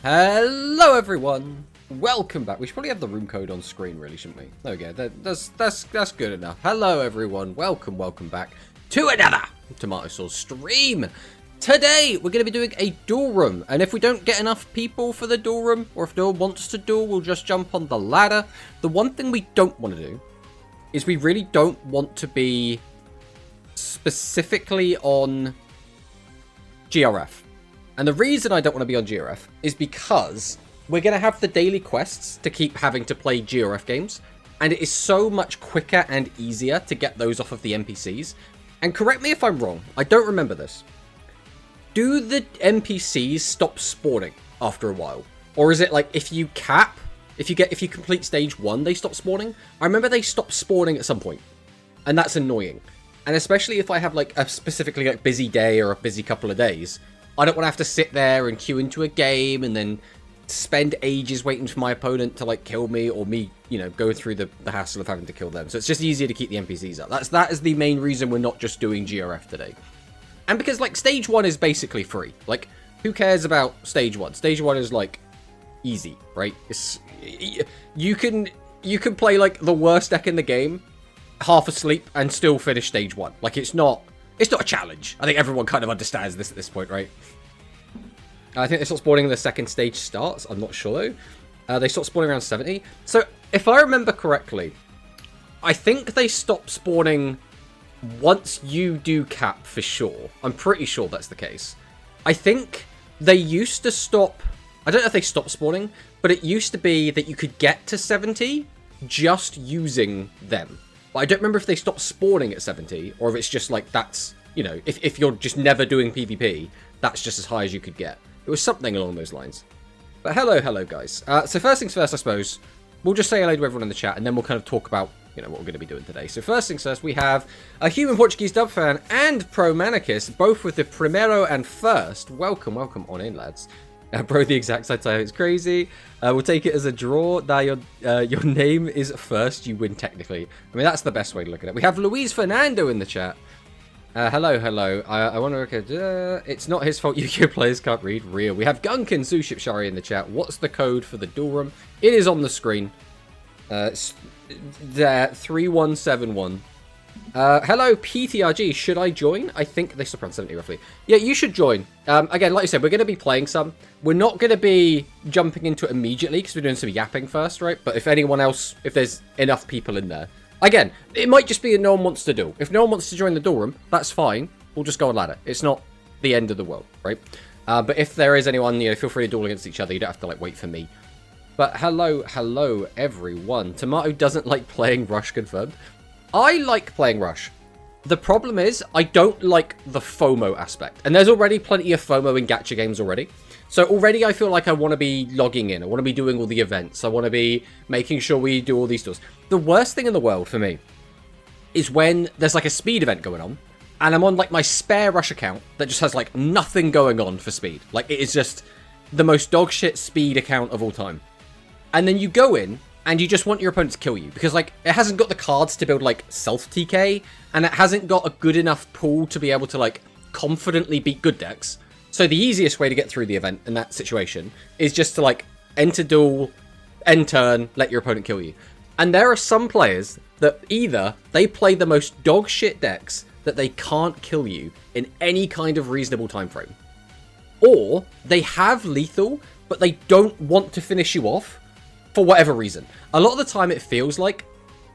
Hello everyone, welcome back. We should probably have the room code on screen really, shouldn't we? There we go, that's good enough. Hello everyone, welcome back to another Tomato Sauce stream. Today we're going to be doing a duel room, and if we don't get enough people for the duel room, or if no one wants to duel, we'll just jump on the ladder. The one thing we don't want to do is we really don't want to be specifically on GRF. And the reason I don't want to be on GRF is because we're going to have the daily quests to keep having to play GRF games. And it is so much quicker and easier to get those off of the NPCs. And correct me if I'm wrong, I don't remember this. Do the NPCs stop spawning after a while? Or is it like if you complete stage 1, they stop spawning? I remember they stop spawning at some point. And that's annoying. And especially if I have like a specifically like busy day or a busy couple of days, I don't want to have to sit there and queue into a game and then spend ages waiting for my opponent to like kill me, or me, you know, go through the hassle of having to kill them. So it's just easier to keep the NPCs up. That is the main reason we're not just doing GRF today. And because like stage 1 is basically free. Like, who cares about stage 1? Stage 1 is like easy, right? It's you can play like the worst deck in the game, half asleep, and still finish stage 1. Like, it's not a challenge. I think everyone kind of understands this at this point, right? I think they start spawning when the second stage starts. I'm not sure, though. They start spawning around 70. So, if I remember correctly, I think they stop spawning once you do cap for sure. I'm pretty sure that's the case. I think they used to stop... I don't know if they stopped spawning, but it used to be that you could get to 70 just using them. But I don't remember if they stopped spawning at 70, or if it's just like that's, you know, if you're just never doing PvP, that's just as high as you could get. It was something along those lines. But hello, guys. So first things first, I suppose, we'll just say hello to everyone in the chat, and then we'll kind of talk about, you know, what we're going to be doing today. So first things first, we have a human Portuguese dub fan and Pro Manicus, both with the Primero and First. Welcome on in, lads. Bro, the exact side time, it's crazy. We'll take it as a draw. Now your name is First, you win technically. I mean, that's the best way to look at it. We have Luis Fernando in the chat. Hello. I want to look at... it's not his fault UK players can't read. Real. We have Gunkin Zuship Shari in the chat. What's the code for the duel room? It is on the screen. It's there, 3171. Hello, PTRG. Should I join? I think they stop around 70 roughly. Yeah, you should join. Again, like I said, we're going to be playing some. We're not going to be jumping into it immediately because we're doing some yapping first, right? But if anyone else, if there's enough people in there. Again, it might just be that no one wants to duel. If no one wants to join the duel room, that's fine. We'll just go on ladder. It's not the end of the world, right? But if there is anyone, you know, feel free to duel against each other. You don't have to, like, wait for me. But hello, everyone. Tomato doesn't like playing Rush confirmed. I like playing Rush. The problem is, I don't like the FOMO aspect. And there's already plenty of FOMO in gacha games already. So already I feel like I want to be logging in. I want to be doing all the events. I want to be making sure we do all these doors. The worst thing in the world for me is when there's like a speed event going on. And I'm on like my spare Rush account that just has like nothing going on for speed. Like it is just the most dog shit speed account of all time. And then you go in and you just want your opponent to kill you. Because like it hasn't got the cards to build like self TK. And it hasn't got a good enough pool to be able to like confidently beat good decks. So the easiest way to get through the event in that situation is just to like enter duel, end turn, let your opponent kill you. And there are some players that either they play the most dog shit decks that they can't kill you in any kind of reasonable time frame. Or they have lethal, but they don't want to finish you off for whatever reason. A lot of the time it feels like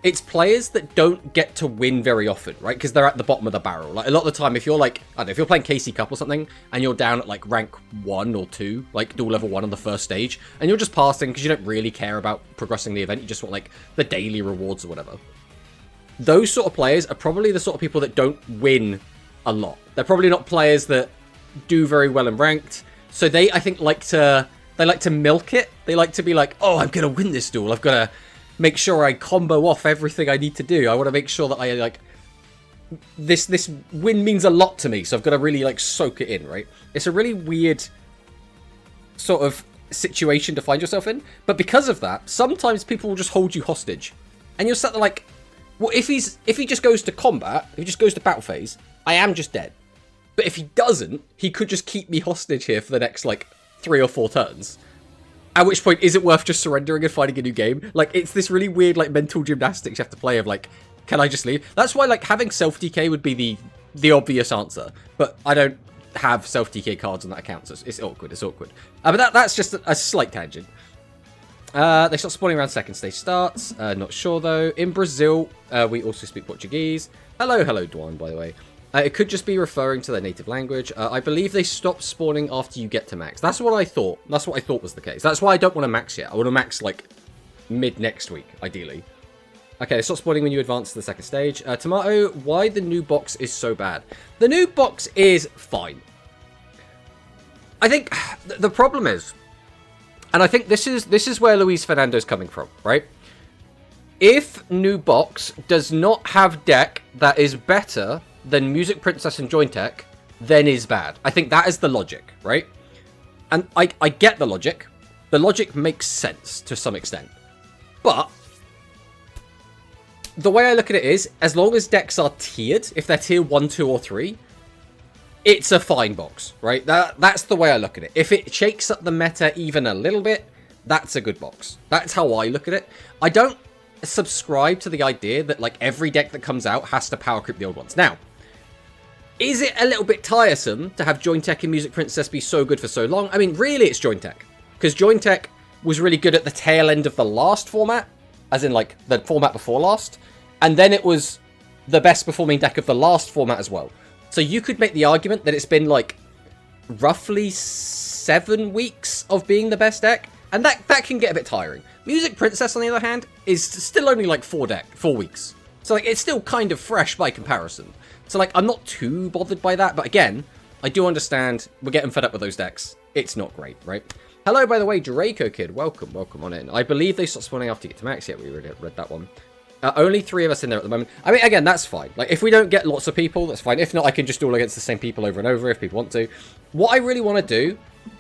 it's players that don't get to win very often, right? Because they're at the bottom of the barrel. Like a lot of the time, if you're like, I don't know, if you're playing KC Cup or something, and you're down at like rank 1 or 2, like duel level 1 on the first stage, and you're just passing because you don't really care about progressing the event, you just want like the daily rewards or whatever. Those sort of players are probably the sort of people that don't win a lot. They're probably not players that do very well in ranked. So they, I think, like to milk it. They like to be like, oh, I'm going to win this duel. I've got to make sure I combo off everything I need to do. I want to make sure that I, like, this win means a lot to me, so I've got to really, like, soak it in, right? It's a really weird sort of situation to find yourself in, but because of that, sometimes people will just hold you hostage. And you're sat there like, well, if he just goes to combat, if he just goes to battle phase, I am just dead. But if he doesn't, he could just keep me hostage here for the next, like, 3 or 4 turns. At which point, is it worth just surrendering and finding a new game? Like, it's this really weird, like, mental gymnastics you have to play of, like, can I just leave? That's why, like, having self-DK would be the obvious answer. But I don't have self-DK cards on that account, so it's awkward, but that's just a slight tangent. They start spawning around second stage starts. Not sure, though. In Brazil, we also speak Portuguese. Hello, Dwan, by the way. It could just be referring to their native language. I believe they stop spawning after you get to max. That's what I thought. That's what I thought was the case. That's why I don't want to max yet. I want to max, like, mid next week, ideally. Okay, they stop spawning when you advance to the second stage. Tomato, why the new box is so bad? The new box is fine. I think the problem is, and I think this is where Luis Fernando's coming from, right? If new box does not have deck that is better than Music Princess and Jointech, then is bad. I think that is the logic, right? And I get the logic. The logic makes sense to some extent. But the way I look at it is, as long as decks are tiered, if they're tier 1, 2, or 3, it's a fine box, right? That's the way I look at it. If it shakes up the meta even a little bit, that's a good box. That's how I look at it. I don't subscribe to the idea that, like, every deck that comes out has to power creep the old ones. Now, is it a little bit tiresome to have Jointech and Music Princess be so good for so long? I mean, really, it's Jointech. Because Jointech was really good at the tail end of the last format, as in, like, the format before last. And then it was the best performing deck of the last format as well. So you could make the argument that it's been, like, roughly 7 weeks of being the best deck. And that can get a bit tiring. Music Princess, on the other hand, is still only, like, 4 weeks. So, like, it's still kind of fresh by comparison. So, like, I'm not too bothered by that. But again, I do understand we're getting fed up with those decks. It's not great, right? Hello, by the way, Draco Kid. Welcome on in. I believe they start spawning after you get to max. Yeah, we already read that one. Only 3 of us in there at the moment. I mean, again, that's fine. Like, if we don't get lots of people, that's fine. If not, I can just duel against the same people over and over if people want to. What I really want to do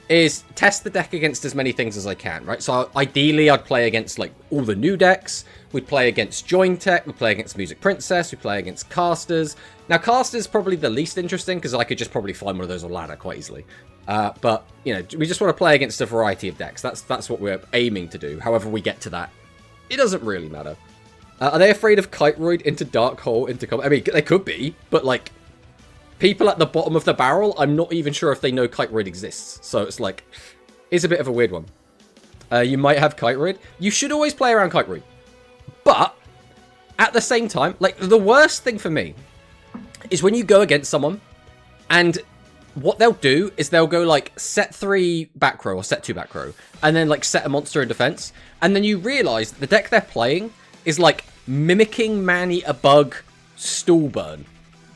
is test the deck against as many things as I can, right? So ideally, I'd play against, like, all the new decks. We'd play against Jointech. We'd play against Music Princess. We'd play against Casters. Now, Casters probably the least interesting because I could just probably find one of those on ladder quite easily. But, you know, we just want to play against a variety of decks. That's what we're aiming to do. However we get to that, it doesn't really matter. Are they afraid of Kiteroid into Dark Hole into combat? I mean, they could be, but, like, people at the bottom of the barrel, I'm not even sure if they know Kiteroid exists. So it's like, it's a bit of a weird one. You might have Kiteroid. You should always play around Kiteroid. But, at the same time, like, the worst thing for me is when you go against someone, and what they'll do is they'll go, like, set 3 back row, or set 2 back row, and then, like, set a monster in defense, and then you realize the deck they're playing is, like, mimicking Manny a bug Stallburn.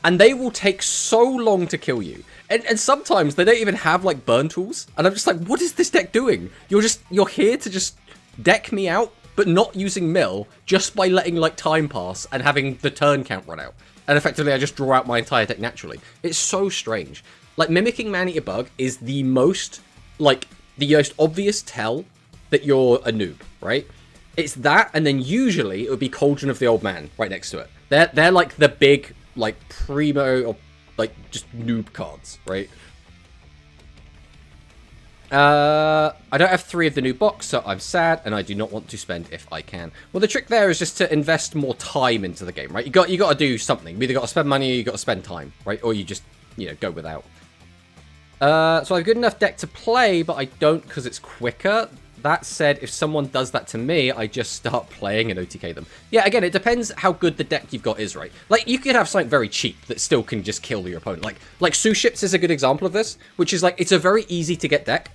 And they will take so long to kill you. And sometimes they don't even have, like, burn tools. And I'm just like, what is this deck doing? You're here to just deck me out, but not using mill, just by letting, like, time pass and having the turn count run out. And effectively, I just draw out my entire deck naturally. It's so strange. Like, mimicking Manny a bug is the most, like, the most obvious tell that you're a noob, right? It's that, and then usually it would be Cauldron of the Old Man right next to it. They're like the big, like, primo or, like, just noob cards, right? I don't have 3 of the new box, so I'm sad, and I do not want to spend if I can. Well, the trick there is just to invest more time into the game, right? You got to do something. You either got to spend money or you got to spend time, right? Or you just, you know, go without. So I have a good enough deck to play, but I don't because it's quicker. That said, if someone does that to me, I just start playing and OTK them. Yeah, again, it depends how good the deck you've got is, right? Like, you could have something very cheap that still can just kill your opponent. Like Suships is a good example of this, which is, like, it's a very easy to get deck.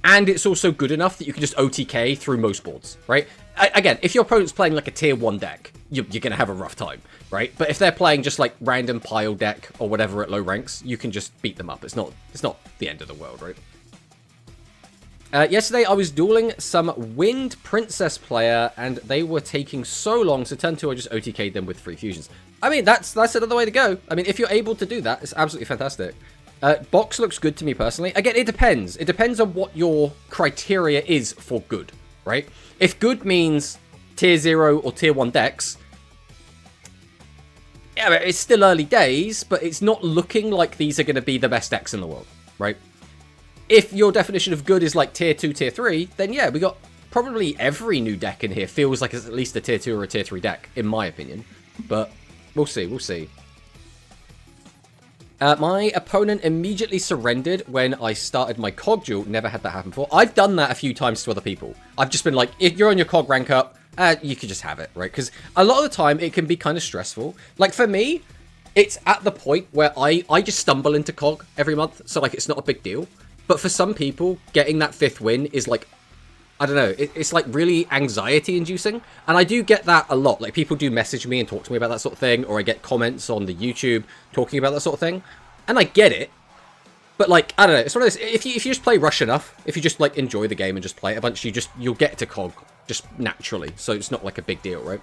And it's also good enough that you can just OTK through most boards, right? Again, if your opponent's playing, like, a tier 1 deck, you're going to have a rough time, right? But if they're playing just, like, random pile deck or whatever at low ranks, you can just beat them up. It's not the end of the world, right? Yesterday, I was dueling some Wind Princess player, and they were taking so long, so turn 2, I just OTK'd them with 3 fusions. I mean, that's another way to go. I mean, if you're able to do that, it's absolutely fantastic. Box looks good to me, personally. Again, it depends. It depends on what your criteria is for good, right? If good means tier 0 or tier 1 decks, yeah, it's still early days, but it's not looking like these are going to be the best decks in the world, right? if your definition of good is like tier 2, tier 3, then yeah, we got probably every new deck in here feels like it's at least a tier 2 or a tier 3 deck, in my opinion. But we'll see, we'll see. My opponent immediately surrendered when I started my COG duel. Never had that happen before. I've done that a few times to other people. I've just been like, if you're on your COG rank up, you could just have it, right? Because a lot of the time, it can be kind of stressful. Like, for me, it's at the point where I just stumble into COG every month, so, like, it's not a big deal. But for some people, getting that 5th win is, like, I don't know, it's, like, really anxiety-inducing. And I do get that a lot. Like, people do message me and talk to me about that sort of thing, or I get comments on the YouTube talking about that sort of thing. And I get it. But, like, I don't know, it's one of those, if you just play Rush enough, if you just, like, enjoy the game and just play it a bunch, you'll get to COG just naturally. So it's not, like, a big deal, right?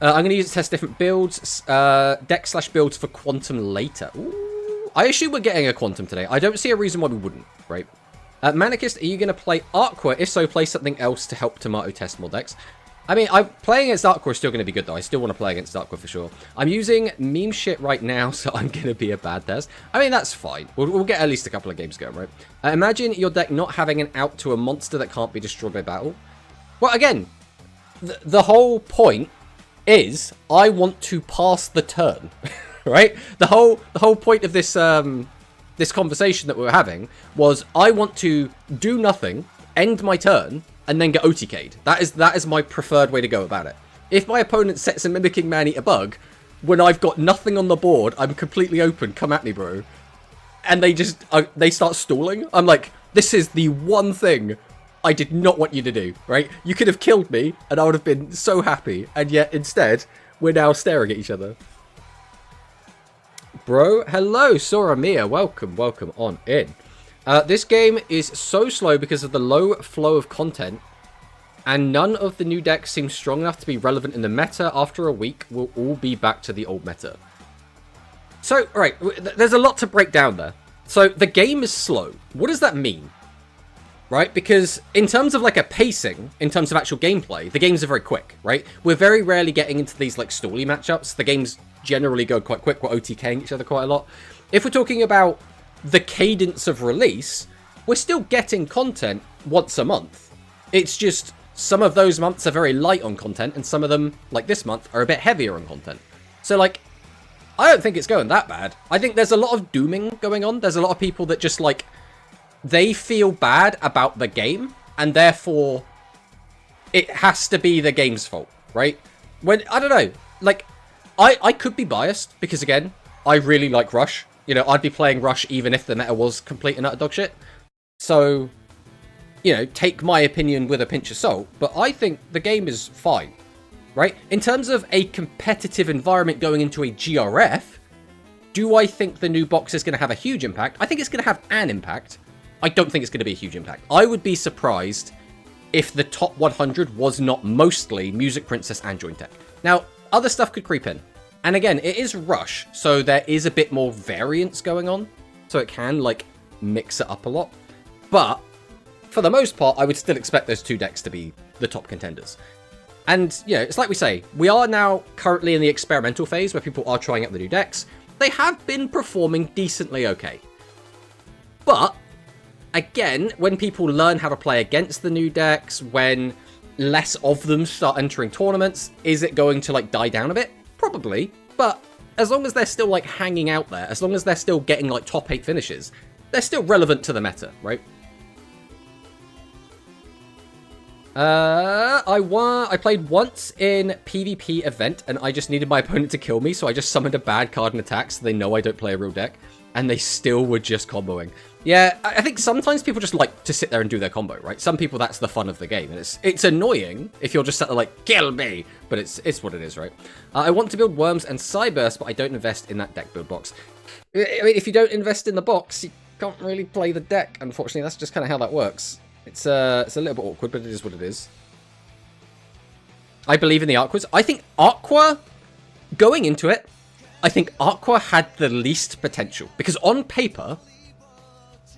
I'm going to use it to test different builds, deck/builds for Quantum later. Ooh, I assume we're getting a Quantum today. I don't see a reason why we wouldn't, right? Manicist, are you going to play Aqua? If so, play something else to help Tomato test more decks. I mean, playing against Aqua is still going to be good, though. I still want to play against Aqua for sure. I'm using meme shit right now, so I'm going to be a bad test. I mean, that's fine. We'll get at least a couple of games going, right? Imagine your deck not having an out to a monster that can't be destroyed by battle. Well, again, the whole point is I want to pass the turn, right? The whole point of this this conversation that we were having was I want to do nothing, end my turn, and then get OTK'd. That is my preferred way to go about it. If my opponent sets a Mimicking Man-Eater Bug, when I've got nothing on the board, I'm completely open, come at me, bro. And they start stalling. I'm like, this is the one thing I did not want you to do, right? You could have killed me, and I would have been so happy, and yet instead, we're now staring at each other. Bro, hello, Sora Mia, welcome on in. This game is so slow because of the low flow of content, and none of the new decks seem strong enough to be relevant in the meta. After a week, we'll all be back to the old meta. So, right, there's a lot to break down there. So, the game is slow. What does that mean? Right? Because in terms of, like, a pacing, in terms of actual gameplay, the games are very quick, right? We're very rarely getting into these, like, stally matchups. The games generally go quite quick. We're OTKing each other quite a lot. If we're talking about the cadence of release, we're still getting content once a month. It's just some of those months are very light on content, and some of them, like this month, are a bit heavier on content. So, like, I don't think it's going that bad. I think there's a lot of dooming going on. There's a lot of people that just, like, they feel bad about the game, and therefore it has to be the game's fault, right? When, I don't know, like, I could be biased, because, again, I really like Rush. You know, I'd be playing Rush even if the meta was complete and utter dog shit. So, you know, take my opinion with a pinch of salt, but I think the game is fine, right? In terms of a competitive environment going into a GRF, do I think the new box is going to have a huge impact? I think it's going to have an impact. I don't think it's going to be a huge impact. I would be surprised if the top 100 was not mostly Music Princess and Joint Tech. Now, other stuff could creep in. And again, it is Rush, so there is a bit more variance going on. So it can, like, mix it up a lot. But, for the most part, I would still expect those two decks to be the top contenders. And, you know, it's like we say, we are now currently in the experimental phase where people are trying out the new decks. They have been performing decently okay. But, again, when people learn how to play against the new decks, when less of them start entering tournaments, is it going to, like, die down a bit? Probably, but as long as they're still, like, hanging out there, as long as they're still getting, like, top 8 finishes, they're still relevant to the meta, right? I played once in PvP event, and I just needed my opponent to kill me, so I just summoned a bad card and attack so they know I don't play a real deck, and they still were just comboing. Yeah, I think sometimes people just like to sit there and do their combo, right? Some people, that's the fun of the game, and it's annoying if you're just sat there like, kill me, but it's what it is, right? I want to build Worms and Cyburst, but I don't invest in that deck build box. I mean, if you don't invest in the box, you can't really play the deck, unfortunately. That's just kind of how that works. It's a little bit awkward, but it is what it is. I believe in the Aquas. I think Aqua, going into it, I think Aqua had the least potential, because on paper,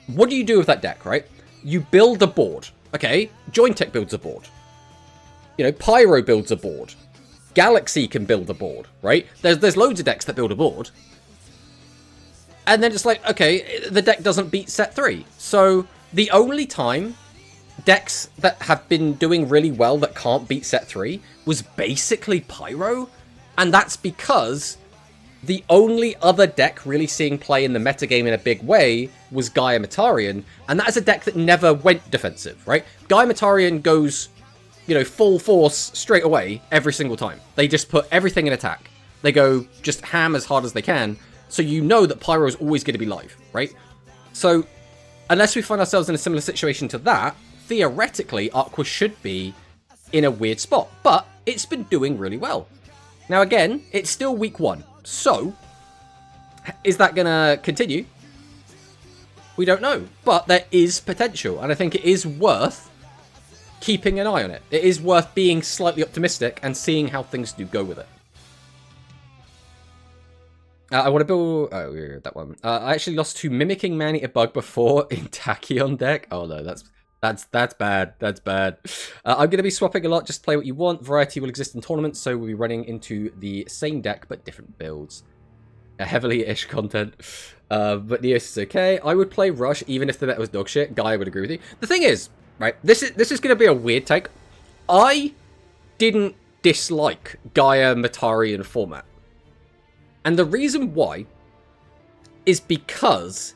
what do you do with that deck, right? You build a board, okay? Joint Tech builds a board. You know, Pyro builds a board. Galaxy can build a board, right? There's loads of decks that build a board. And then it's like, okay, the deck doesn't beat set 3. So the only time decks that have been doing really well that can't beat set 3 was basically Pyro. And that's because the only other deck really seeing play in the metagame in a big way was Gaia Matarian. And that is a deck that never went defensive, right? Gaia Matarian goes, you know, full force straight away every single time. They just put everything in attack. They go just ham as hard as they can. So you know that Pyro is always going to be live, right? So unless we find ourselves in a similar situation to that, theoretically, Aqua should be in a weird spot. But it's been doing really well. Now, again, it's still week 1. So, is that going to continue? We don't know. But there is potential. And I think it is worth keeping an eye on it. It is worth being slightly optimistic and seeing how things do go with it. I want to build... Oh, yeah, that one. I actually lost to Mimicking Man-Eater Bug before in Tachyon deck. Oh, no, that's bad. That's bad. I'm going to be swapping a lot. Just play what you want. Variety will exist in tournaments, so we'll be running into the same deck, but different builds. Heavily-ish content. But NEOS is okay. I would play Rush, even if the meta was dog shit. Guy would agree with you. The thing is, right, this is going to be a weird take. I didn't dislike Gaia Matarian format. And the reason why is because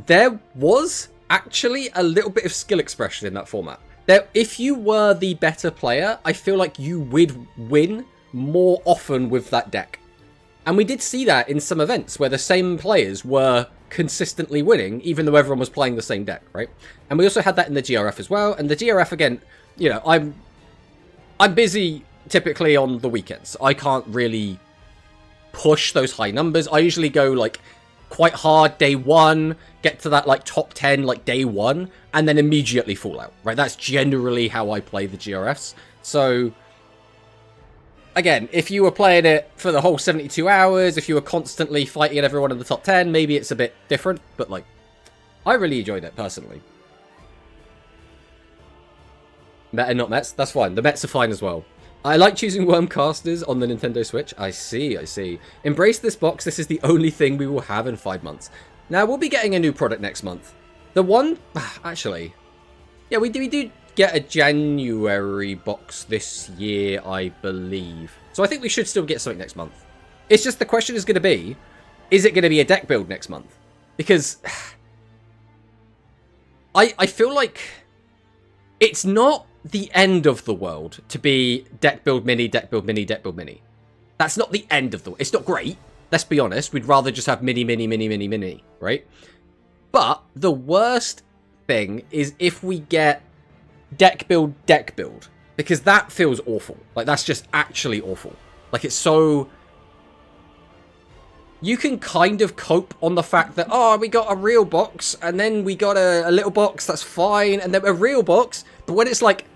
there was actually a little bit of skill expression in that format. If you were the better player, I feel like you would win more often with that deck. And we did see that in some events where the same players were consistently winning, even though everyone was playing the same deck, right? And we also had that in the GRF as well. And the GRF, again, you know, I'm busy typically on the weekends. I can't really push those high numbers. I usually go like quite hard day 1, get to that like top 10 like day 1, and then immediately fall out, right? That's generally how I play the GRFs. So again, if you were playing it for the whole 72 hours, if you were constantly fighting at everyone in the top 10, maybe it's a bit different, but like I really enjoyed it personally. Meta, not Mets, that's fine. The Mets are fine as well. I like choosing Wormcasters on the Nintendo Switch. I see. Embrace this box. This is the only thing we will have in 5 months. Now, we'll be getting a new product next month. The one... Actually... Yeah, we do get a January box this year, I believe. So I think we should still get something next month. It's just the question is going to be, is it going to be a deck build next month? Because... I feel like... It's not the end of the world to be deck build mini, deck build mini, deck build mini. That's not the end of the world. It's not great. Let's be honest. We'd rather just have mini, mini, mini, mini, mini, right? But the worst thing is if we get deck build, because that feels awful. Like, that's just actually awful. Like, it's so... You can kind of cope on the fact that, oh, we got a real box, and then we got a little box, that's fine, and then a real box. But when it's like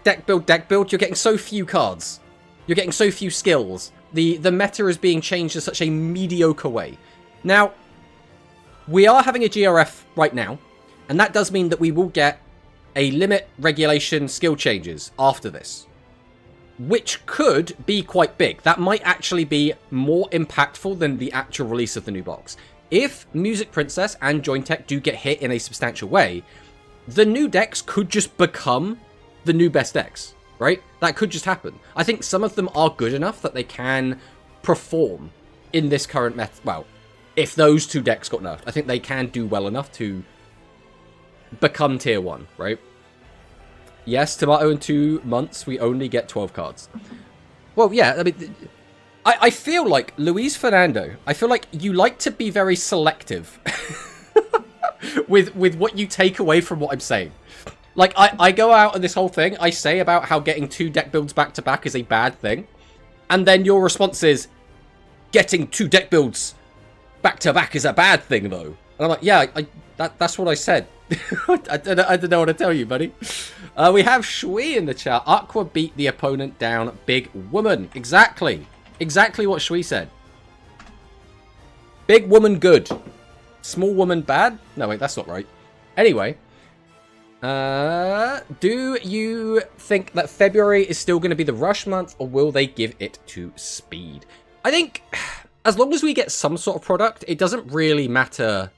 deck build, you're getting so few cards. You're getting so few skills. The meta is being changed in such a mediocre way. Now, we are having a GRF right now, and that does mean that we will get a limit regulation skill changes after this, which could be quite big. That might actually be more impactful than the actual release of the new box. If Music Princess and Jointech do get hit in a substantial way, the new decks could just become the new best decks, right? That could just happen. I think some of them are good enough that they can perform in this current meta. Well, if those two decks got nerfed, I think they can do well enough to become tier 1, right? Yes, Tomato, in 2 months, we only get 12 cards. Well, yeah, I mean, I feel like, Luis Fernando, I feel like you like to be very selective with what you take away from what I'm saying. Like, I go out on this whole thing, I say about how getting 2 deck builds back-to-back is a bad thing, and then your response is, getting 2 deck builds back-to-back is a bad thing, though. And I'm like, yeah, that's what I said. I don't know what to tell you, buddy. We have Shui in the chat. Aqua beat the opponent down. Big woman. Exactly what Shui said. Big woman good. Small woman bad? No, wait, that's not right. Anyway. Do you think that February is still going to be the rush month, or will they give it to speed? I think as long as we get some sort of product, it doesn't really matter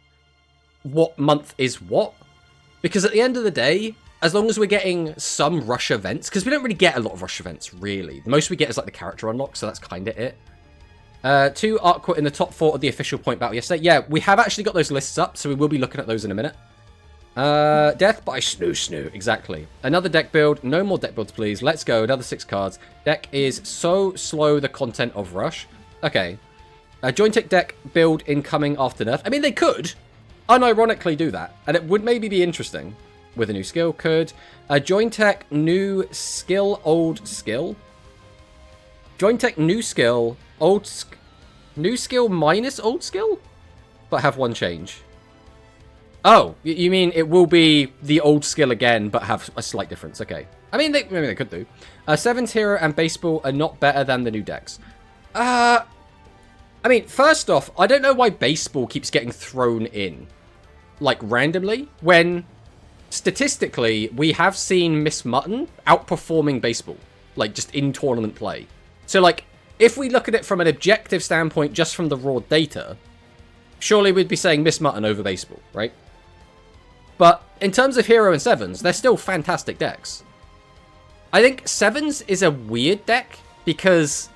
what month is what. Because at the end of the day, as long as we're getting some rush events, because we don't really get a lot of rush events, really. The most we get is like the character unlock, so that's kind of it. 2 Artquit in the top 4 of the official point battle yesterday. Yeah, we have actually got those lists up, so we will be looking at those in a minute. Death by Snoo. Exactly. Another deck build. No more deck builds, please. Let's go. Another 6 cards. Deck is so slow, the content of Rush. Okay. Joystick deck build incoming after nerf. I mean, they could unironically do that, and it would maybe be interesting. With a new skill, could. Joystick, new skill, old skill. Joystick, new skill, new skill minus old skill? But have 1 change. Oh, you mean it will be the old skill again, but have a slight difference. Okay. I mean, maybe they could do. 7's Hero and Baseball are not better than the new decks. I mean, first off, I don't know why Baseball keeps getting thrown in, like, randomly, when, statistically, we have seen Miss Mutton outperforming Baseball, like, just in tournament play. So, like, if we look at it from an objective standpoint, just from the raw data, surely we'd be saying Miss Mutton over Baseball, right? But in terms of Hero and 7's, they're still fantastic decks. I think 7's is a weird deck because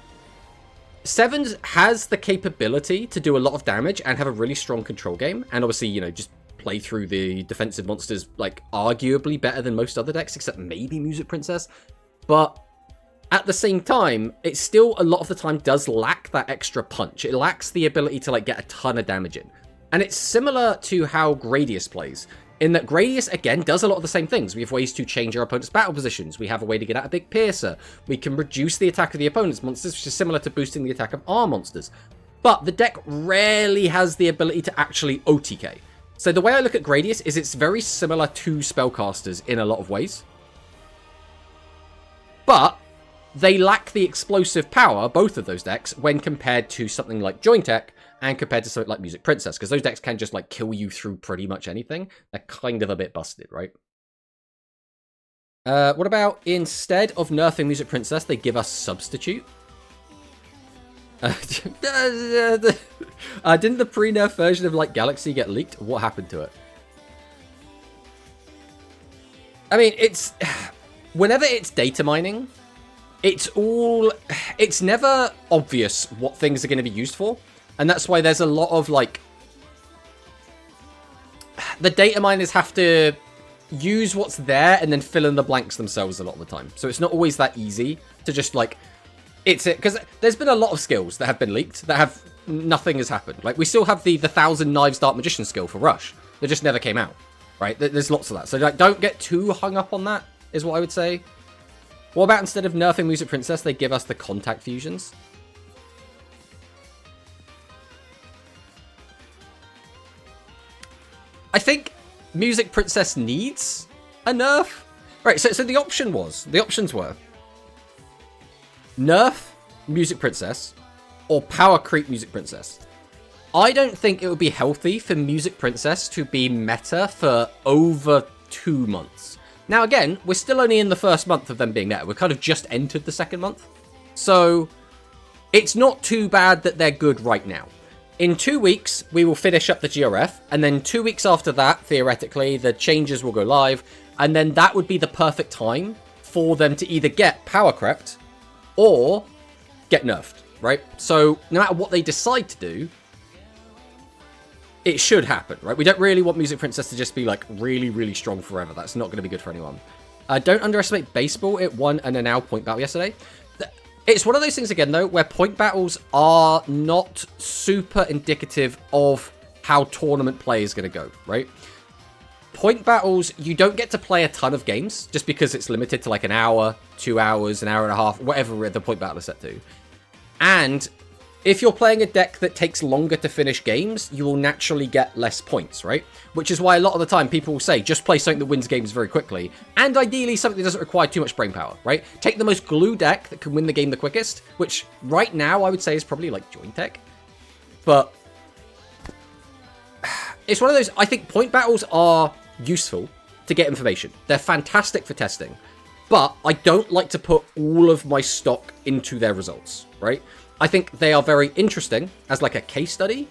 7's has the capability to do a lot of damage and have a really strong control game. And obviously, you know, just play through the defensive monsters, like, arguably better than most other decks, except maybe Music Princess. But at the same time, it still, a lot of the time, does lack that extra punch. It lacks the ability to, like, get a ton of damage in. And it's similar to how Gradius plays, in that Gradius, again, does a lot of the same things. We have ways to change our opponent's battle positions. We have a way to get out a big piercer. We can reduce the attack of the opponent's monsters, which is similar to boosting the attack of our monsters. But the deck rarely has the ability to actually OTK. So the way I look at Gradius is it's very similar to Spellcasters in a lot of ways. But they lack the explosive power, both of those decks, when compared to something like Jointech and compared to something like Music Princess, because those decks can just, like, kill you through pretty much anything. They're kind of a bit busted, right? What about instead of nerfing Music Princess, they give us Substitute? Didn't the pre-nerf version of, like, Galaxy get leaked? What happened to it? I mean, it's... Whenever it's data mining, it's never obvious what things are going to be used for. And that's why there's a lot of, like, the data miners have to use what's there and then fill in the blanks themselves a lot of the time. So it's not always that easy to just, like, it's it. Because there's been a lot of skills that have been leaked that have, nothing has happened. Like, we still have the 1,000 Knives Dark Magician skill for Rush. That just never came out, right? There's lots of that. So, like, don't get too hung up on that, is what I would say. What about instead of nerfing Music Princess, they give us the Contact Fusions? I think Music Princess needs a nerf. Right, so the options were nerf Music Princess or power creep Music Princess. I don't think it would be healthy for Music Princess to be meta for over 2 months. Now, again, we're still only in the first month of them being meta. We've kind of just entered the second month. So it's not too bad that they're good right now. In 2 weeks, we will finish up the GRF, and then 2 weeks after that, theoretically, the changes will go live, and then that would be the perfect time for them to either get power crept or get nerfed, right? So no matter what they decide to do, it should happen, right? We don't really want Music Princess to just be, like, really, really strong forever. That's not going to be good for anyone. Don't underestimate Baseball. It won an Anal point battle yesterday. It's one of those things, again, though, where point battles are not super indicative of how tournament play is going to go, right? Point battles, you don't get to play a ton of games just because it's limited to, like, an hour, 2 hours, an hour and a half, whatever the point battle is set to. And if you're playing a deck that takes longer to finish games, you will naturally get less points, right? Which is why a lot of the time people will say, just play something that wins games very quickly. And ideally, something that doesn't require too much brain power, right? Take the most glue deck that can win the game the quickest, which right now I would say is probably, like, Jointech. But it's one of those, I think point battles are useful to get information. They're fantastic for testing. But I don't like to put all of my stock into their results, right? I think they are very interesting as like a case study,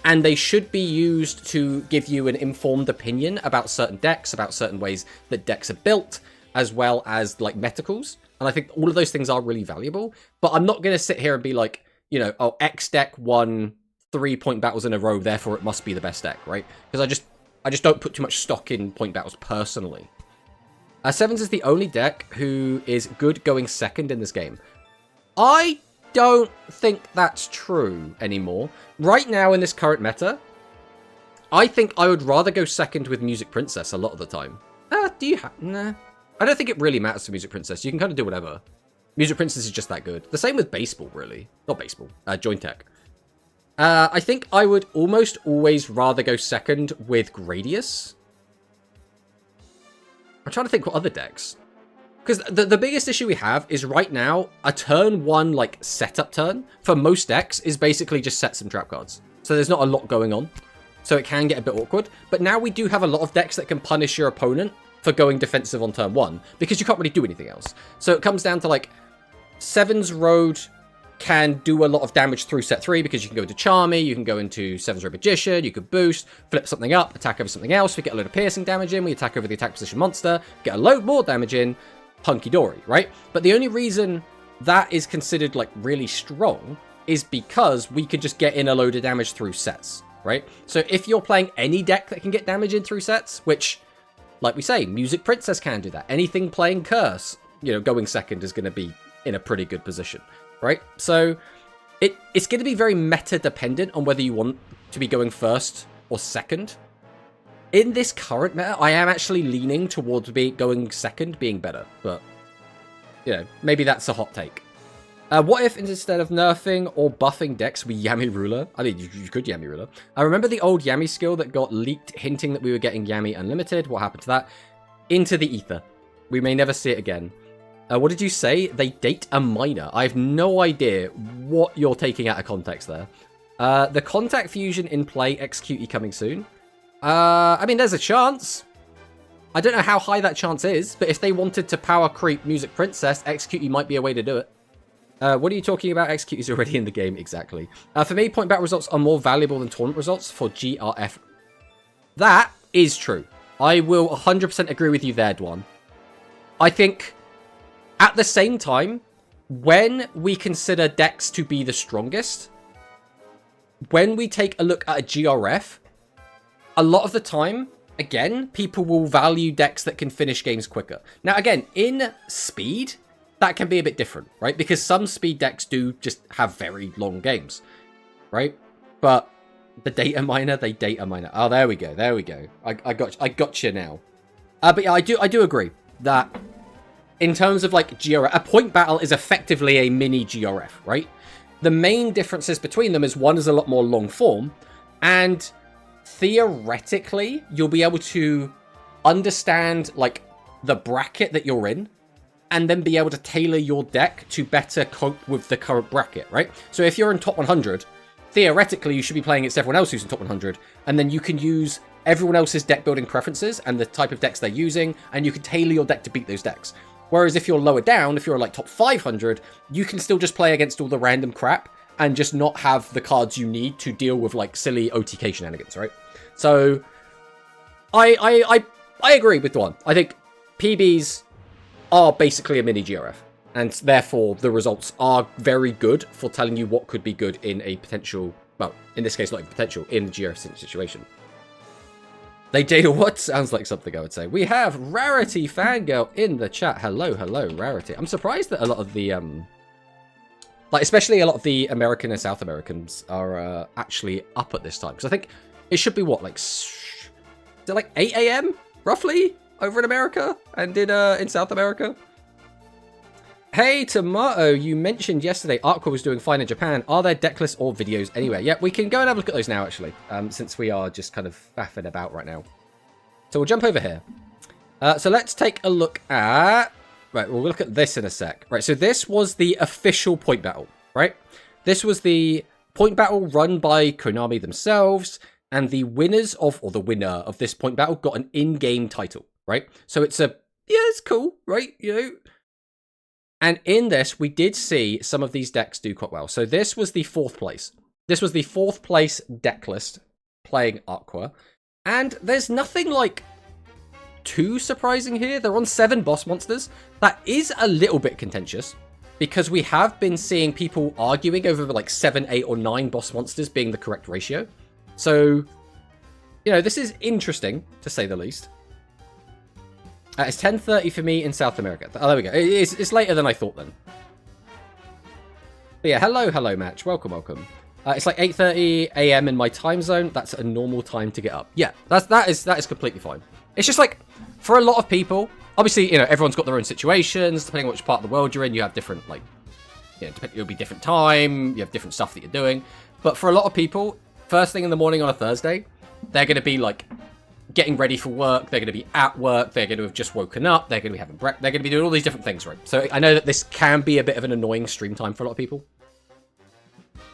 and they should be used to give you an informed opinion about certain decks, about certain ways that decks are built, as well as like meticals. And I think all of those things are really valuable, but I'm not going to sit here and be like, you know, oh, X deck won 3 point battles in a row, therefore it must be the best deck, right? Because I just don't put too much stock in point battles personally. Sevens is the only deck who is good going second in this game. I don't think that's true anymore. Right now in this current meta, I think I would rather go second with Music Princess a lot of the time. Do you have... Nah. I don't think it really matters for Music Princess. You can kind of do whatever. Music Princess is just that good. The same with Baseball, really. Not Baseball. Joint Tech. I think I would almost always rather go second with Gradius. I'm trying to think what other decks. Because the biggest issue we have is right now, a turn 1, like, setup turn for most decks is basically just set some trap cards. So there's not a lot going on. So it can get a bit awkward. But now we do have a lot of decks that can punish your opponent for going defensive on turn 1, because you can't really do anything else. So it comes down to, like, Sevens Road can do a lot of damage through set 3, because you can go into Charmy, you can go into Sevens Road Magician, you could boost, flip something up, attack over something else, we get a load of piercing damage in, we attack over the attack position monster, get a load more damage in, hunky-dory, right? But the only reason that is considered, like, really strong is because we could just get in a load of damage through sets, right? So if you're playing any deck that can get damage in through sets, which, like we say, Music Princess can do that. Anything playing Curse, you know, going second is going to be in a pretty good position, right? So it's going to be very meta-dependent on whether you want to be going first or second. In this current meta, I am actually leaning towards going second being better, but, you know, maybe that's a hot take. What if instead of nerfing or buffing decks, we Yami Ruler? I mean, you could Yami Ruler. I remember the old Yami skill that got leaked, hinting that we were getting Yami Unlimited. What happened to that? Into the ether. We may never see it again. What did you say? They date a minor. I have no idea what you're taking out of context there. The Contact Fusion in play, XQE coming soon. I mean, there's a chance. I don't know how high that chance is, but if they wanted to power creep Music Princess, XQE might be a way to do it. What are you talking about? XQE is already in the game, exactly. For me, point battle results are more valuable than tournament results for GRF. That is true. I will 100% agree with you there, Dwan. I think, at the same time, when we consider decks to be the strongest, when we take a look at a GRF, a lot of the time, again, people will value decks that can finish games quicker. Now, again, in speed, that can be a bit different, right? Because some speed decks do just have very long games, right? But the data miner, they data miner. Oh, there we go. There we go. I got you now. But yeah, I do agree that in terms of like GRF, a point battle is effectively a mini GRF, right? The main differences between them is one is a lot more long form, and theoretically, you'll be able to understand like the bracket that you're in, and then be able to tailor your deck to better cope with the current bracket, right? So if you're in top 100, theoretically, you should be playing against everyone else who's in top 100, and then you can use everyone else's deck building preferences and the type of decks they're using, and you can tailor your deck to beat those decks. Whereas if you're lower down, if you're like top 500, you can still just play against all the random crap and just not have the cards you need to deal with like silly OTK shenanigans, right? So I agree with Dwan. I think PBs are basically a mini GRF, and therefore the results are very good for telling you what could be good in a potential, well, in this case, not even potential, in the GRF situation. They data what? Sounds like something I would say. We have Rarity Fangirl in the chat. Hello, hello, Rarity. I'm surprised that a lot of the, like, especially a lot of the American and South Americans are actually up at this time. Because I think it should be, what, like, is it like 8 a.m., roughly, over in America and in South America? Hey, Tomato, you mentioned yesterday Aqua was doing fine in Japan. Are there deck lists or videos anywhere? Yeah, we can go and have a look at those now, actually, since we are just kind of faffing about right now. So we'll jump over here. So let's take a look at... Right, we'll look at this in a sec. Right, so this was the official point battle, right? This was the point battle run by Konami themselves, and the winners of, or the winner of this point battle got an in-game title, right? So it's a... Yeah, it's cool, right? You know... And in this, we did see some of these decks do quite well. So this was the 4th place. This was the 4th place deck list playing Aqua. And there's nothing like too surprising here. They're on 7 boss monsters. That is a little bit contentious because we have been seeing people arguing over like 7, 8, or 9 boss monsters being the correct ratio. So, you know, this is interesting to say the least. It's 10:30 for me in South America. Oh, there we go. It's later than I thought then. But yeah, hello, match. Welcome. It's like 8:30 a.m. in my time zone. That's a normal time to get up. Yeah, that is completely fine. It's just like, for a lot of people, obviously, you know, everyone's got their own situations. Depending on which part of the world you're in, you have different, like, you know, it'll be different time. You have different stuff that you're doing. But for a lot of people, first thing in the morning on a Thursday, they're going to be like getting ready for work, they're going to be at work, they're going to have just woken up, they're going to be having breakfast, they're going to be doing all these different things, right? So I know that this can be a bit of an annoying stream time for a lot of people.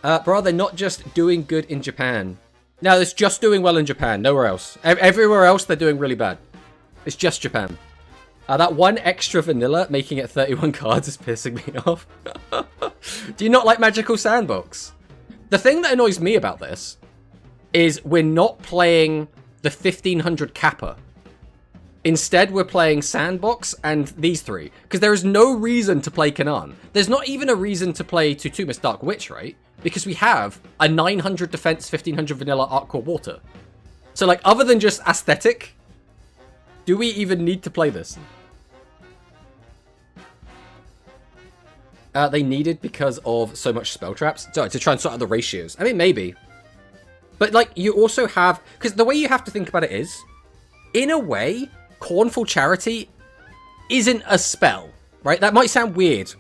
Bro, they're not just doing good in Japan. No, it's just doing well in Japan, nowhere else. Everywhere else, they're doing really bad. It's just Japan. That one extra vanilla, making it 31 cards, is pissing me off. Do you not like Magical Sandbox? The thing that annoys me about this is we're not playing the 1500 Kappa. Instead, we're playing Sandbox and these 3. Because there is no reason to play Kanan. There's not even a reason to play Tutumis Dark Witch, right? Because we have a 900 defense, 1500 vanilla Artcore Water. So, like, other than just aesthetic, do we even need to play this? They needed because of so much spell traps. So, to try and sort out the ratios. I mean, maybe. But, like, you also have... Because the way you have to think about it is, in a way, Cornful Charity isn't a spell, right? That might sound weird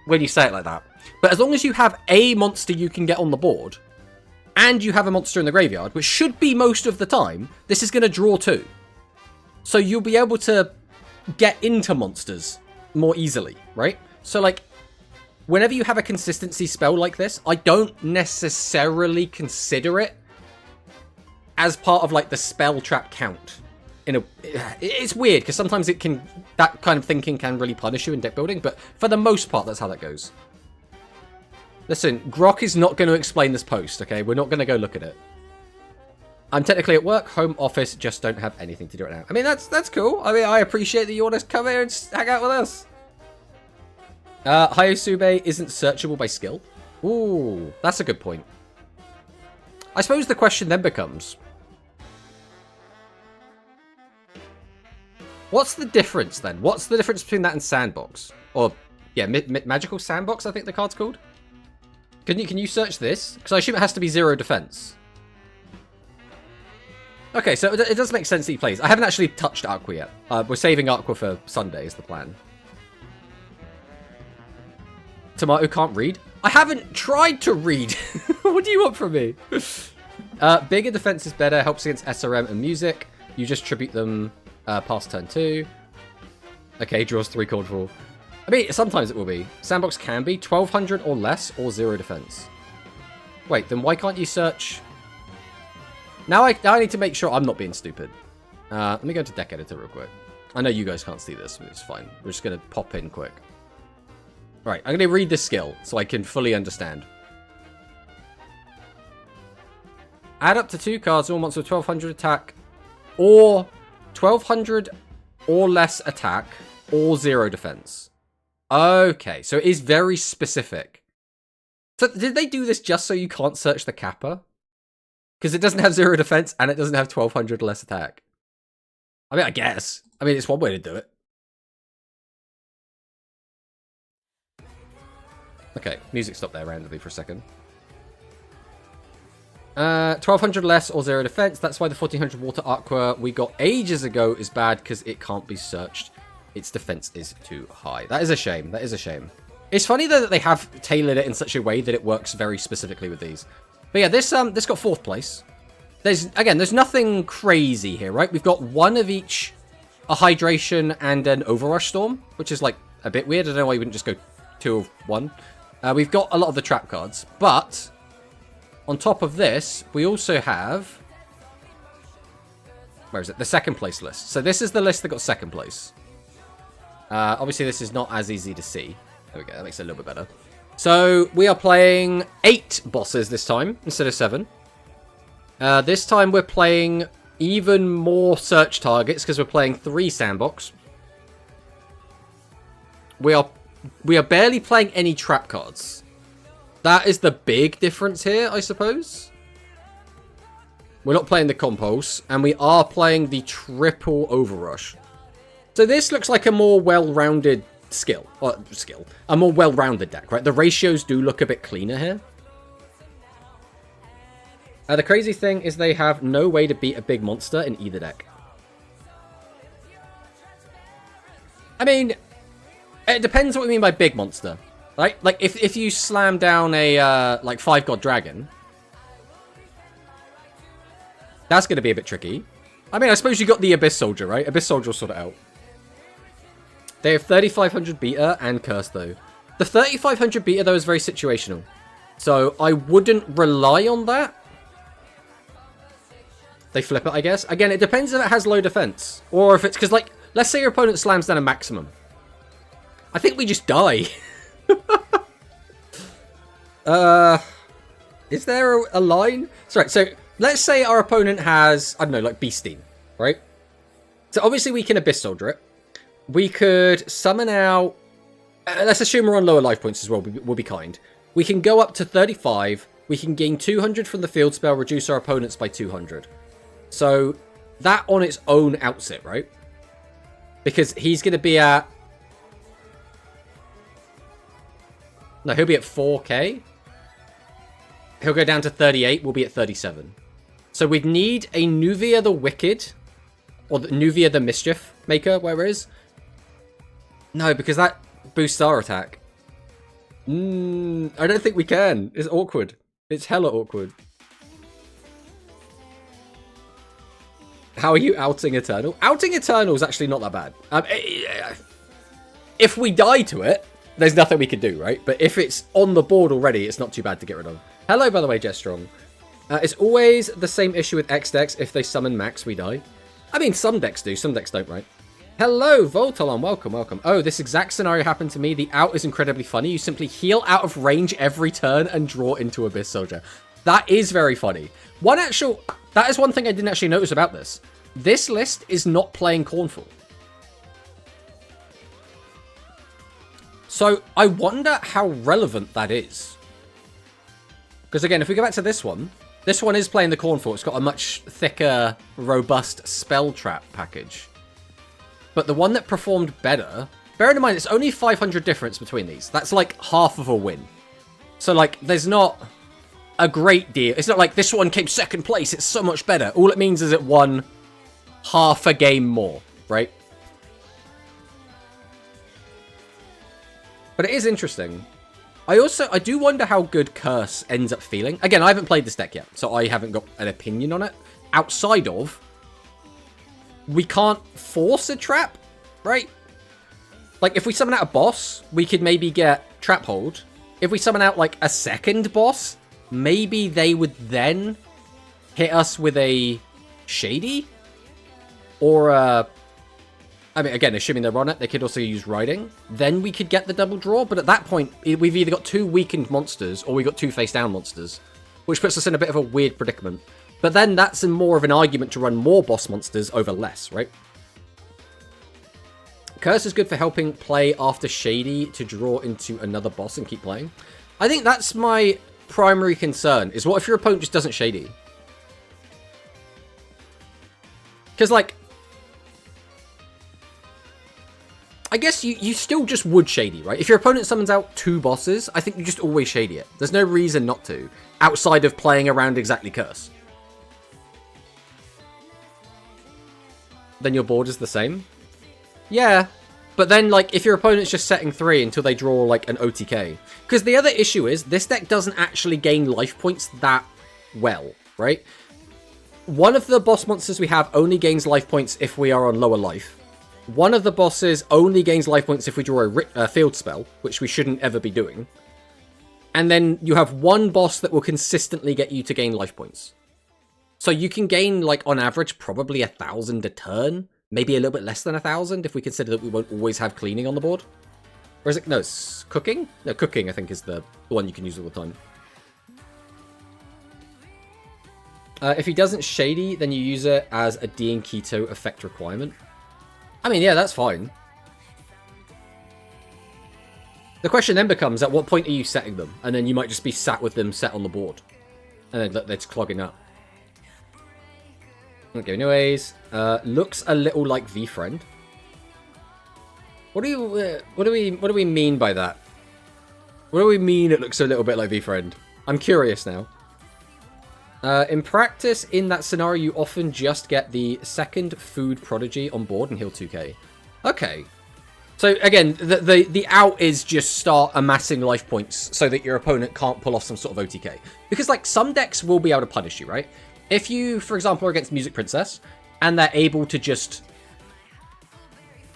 when you say it like that. But as long as you have a monster you can get on the board, and you have a monster in the graveyard, which should be most of the time, this is going to draw 2. So you'll be able to get into monsters more easily, right? So, like, whenever you have a consistency spell like this, I don't necessarily consider it as part of, like, the spell trap count. It's weird, because sometimes that kind of thinking can really punish you in deck building, but for the most part, that's how that goes. Listen, Grok is not going to explain this post, okay? We're not going to go look at it. I'm technically at work, home office, just don't have anything to do right now. I mean, that's cool. I mean, I appreciate that you want to come here and hang out with us. Hyosube isn't searchable by skill. Ooh, that's a good point. I suppose the question then becomes, what's the difference then? What's the difference between that and Sandbox? Or, yeah, Magical Sandbox, I think the card's called. Can you search this? Because I assume it has to be 0 defense. Okay, so it does make sense that he plays. I haven't actually touched Aqua yet. We're saving Aqua for Sunday is the plan. Tomato can't read? I haven't tried to read. What do you want from me? Bigger defense is better. Helps against SRM and music. You just tribute them past turn 2. Okay, draws 3 cold draw. I mean, sometimes it will be. Sandbox can be 1200 or less or 0 defense. Wait, then why can't you search? Now I need to make sure I'm not being stupid. Let me go into deck editor real quick. I know you guys can't see this, but it's fine. We're just going to pop in quick. Right, I'm going to read this skill so I can fully understand. Add up to 2 cards, all monsters with 1200 attack, or 1200 or less attack, or 0 defense. Okay, so it is very specific. So did they do this just so you can't search the Kappa? Because it doesn't have 0 defense and it doesn't have 1200 or less attack. I mean, I guess. I mean, it's one way to do it. Okay, music stopped there randomly for a second. 1200 less or 0 defense. That's why the 1400 water aqua we got ages ago is bad, because it can't be searched. Its defense is too high. That is a shame. That is a shame. It's funny though that they have tailored it in such a way that it works very specifically with these. But yeah, this got 4th place. There's nothing crazy here, right? We've got one of each, a hydration and an overrush storm, which is like a bit weird. I don't know why you wouldn't just go 2 of 1. We've got a lot of the trap cards, but on top of this, we also have, where is it? The 2nd place list. So this is the list that got 2nd place. Obviously, this is not as easy to see. There we go, that makes it a little bit better. So, we are playing 8 bosses this time, instead of 7. This time we're playing even more search targets, because we're playing 3 sandbox. We are barely playing any trap cards. That is the big difference here, I suppose. We're not playing the Compulse, and we are playing the triple Overrush. So this looks like a more well-rounded a more well-rounded deck, right? The ratios do look a bit cleaner here. The crazy thing is they have no way to beat a big monster in either deck. I mean, it depends what we mean by big monster, right? Like, if you slam down a, like, 5-God Dragon, that's going to be a bit tricky. I mean, I suppose you got the Abyss Soldier, right? Abyss Soldier will sort it out. They have 3500 beta and Curse, though. The 3500 beta, though, is very situational. So, I wouldn't rely on that. They flip it, I guess. Again, it depends if it has low defense. Or if it's... Because, like, let's say your opponent slams down a maximum. I think we just die. Is there a line? Sorry, so let's say our opponent has, I don't know, like Beasteen, right? So obviously we can Abyss Soldier it. We could summon out... let's assume we're on lower life points as well. We'll be kind. We can go up to 35. We can gain 200 from the field spell, reduce our opponents by 200. So that on its own outs it, right? Because he's going to be at... No, he'll be at 4k. He'll go down to 38. We'll be at 37. So we'd need a Nuvia the Wicked. Or Nuvia the Mischief Maker, where it is. No, because that boosts our attack. I don't think we can. It's awkward. It's hella awkward. How are you outing Eternal? Outing Eternal is actually not that bad. If we die to it, there's nothing we can do, right? But if it's on the board already, it's not too bad to get rid of. Hello, by the way, Jetstrong. It's always the same issue with X decks. If they summon Max, we die. I mean, some decks do, some decks don't, right? Hello, Voltalon, welcome, welcome. Oh, this exact scenario happened to me. The out is incredibly funny. You simply heal out of range every turn and draw into Abyss Soldier. That is very funny. That is one thing I didn't actually notice about this. This list is not playing Cornfall. So, I wonder how relevant that is. Because again, if we go back to this one is playing the Cornfall. It's got a much thicker, robust spell trap package. But the one that performed better... Bearing in mind, it's only 500 difference between these. That's like half of a win. So, like, there's not a great deal. It's not like this one came second place. It's so much better. All it means is it won half a game more, right? But it is interesting. I do wonder how good Curse ends up feeling. Again, I haven't played this deck yet, so I haven't got an opinion on it. Outside of... We can't force a trap, right? Like, if we summon out a boss, we could maybe get Trap Hold. If we summon out, like, a second boss, maybe they would then hit us with a Shady? Or, I mean, again, assuming they're on it, they could also use Riding. Then we could get the double draw, but at that point, we've either got 2 weakened monsters, or we got 2 face-down monsters. Which puts us in a bit of a weird predicament. But then that's more of an argument to run more boss monsters over less, right? Curse is good for helping play after Shady to draw into another boss and keep playing. I think that's my primary concern, is what if your opponent just doesn't Shady? Because, like... I guess you still just would Shady, right? If your opponent summons out 2 bosses, I think you just always Shady it. There's no reason not to, outside of playing around exactly Curse. Then your board is the same? Yeah. But then, like, if your opponent's just setting 3 until they draw, like, an OTK. Because the other issue is, this deck doesn't actually gain life points that well, right? One of the boss monsters we have only gains life points if we are on lower life. One of the bosses only gains life points if we draw a field spell, which we shouldn't ever be doing. And then you have one boss that will consistently get you to gain life points. So you can gain, like, on average, probably 1,000 a turn. Maybe a little bit less than 1,000 if we consider that we won't always have cleaning on the board. Or is it... No, it's cooking? No, cooking, I think, is the one you can use all the time. If he doesn't shady, then you use it as a D and keto effect requirement. I mean, yeah, that's fine. The question then becomes, at what point are you setting them? And then you might just be sat with them set on the board. And then they're just clogging up. Okay, anyways. Looks a little like VFriend. What do we mean by that? What do we mean it looks a little bit like VFriend? I'm curious now. In practice, in that scenario, you often just get the second food prodigy on board and heal 2k. Okay. So, again, the out is just start amassing life points so that your opponent can't pull off some sort of OTK. Because, like, some decks will be able to punish you, right? If you, for example, are against Music Princess, and they're able to just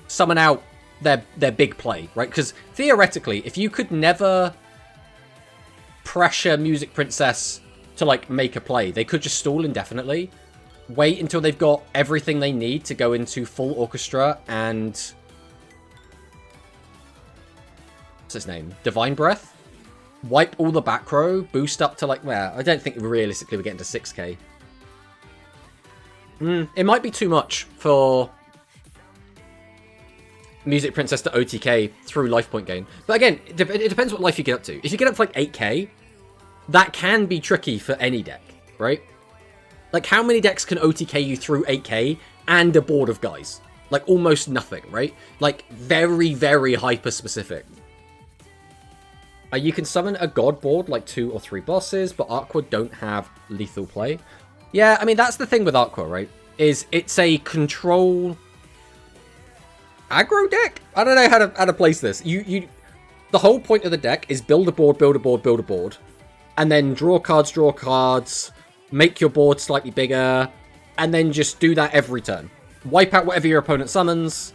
summon out their big play, right? Because, theoretically, if you could never pressure Music Princess to, like, make a play, they could just stall indefinitely, wait until they've got everything they need to go into full orchestra and... what's his name? Divine Breath? Wipe all the back row, boost up to, like, well, I don't think realistically we're getting to 6k. It might be too much for Music Princess to OTK through life point gain. But again, it depends what life you get up to. If you get up to, like, 8k... that can be tricky for any deck, right? Like, how many decks can OTK you through 8k and a board of guys? Like, almost nothing, right? Like, very, very hyper-specific. You can summon a god board, like 2 or 3 bosses, but Aqua don't have lethal play. Yeah, I mean, that's the thing with Aqua, right? Is it's a control... aggro deck? I don't know how to place this. The whole point of the deck is build a board, build a board, build a board. And then draw cards, make your board slightly bigger, and then just do that every turn. Wipe out whatever your opponent summons,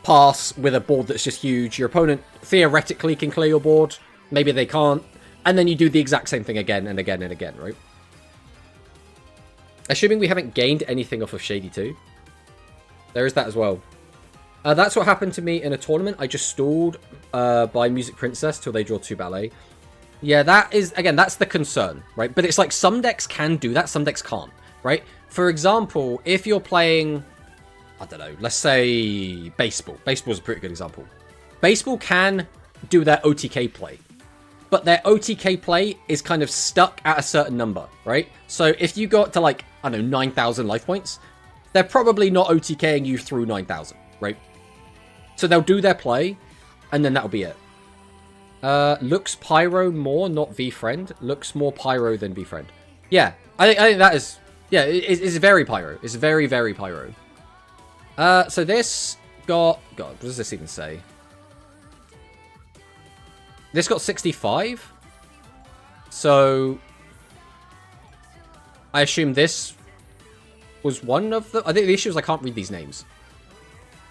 pass with a board that's just huge. Your opponent theoretically can clear your board, maybe they can't, and then you do the exact same thing again and again and again, right? Assuming we haven't gained anything off of Shady 2. There is that as well. That's what happened to me in a tournament. I just stalled by Music Princess till they draw 2 ballet. Yeah, that is, again, that's the concern, right? But it's like some decks can do that, some decks can't, right? For example, if you're playing, I don't know, let's say Baseball. Baseball is a pretty good example. Baseball can do their OTK play, but their OTK play is kind of stuck at a certain number, right? So if you got to, like, I don't know, 9,000 life points, they're probably not OTKing you through 9,000, right? So they'll do their play, and then that'll be it. Looks Pyro more, not VFriend. Looks more Pyro than VFriend. Yeah, I think that is... yeah, it's very Pyro. It's very, very Pyro. So this got... God, what does this even say? This got 65. So... I assume this was one of the... I think the issue is I can't read these names.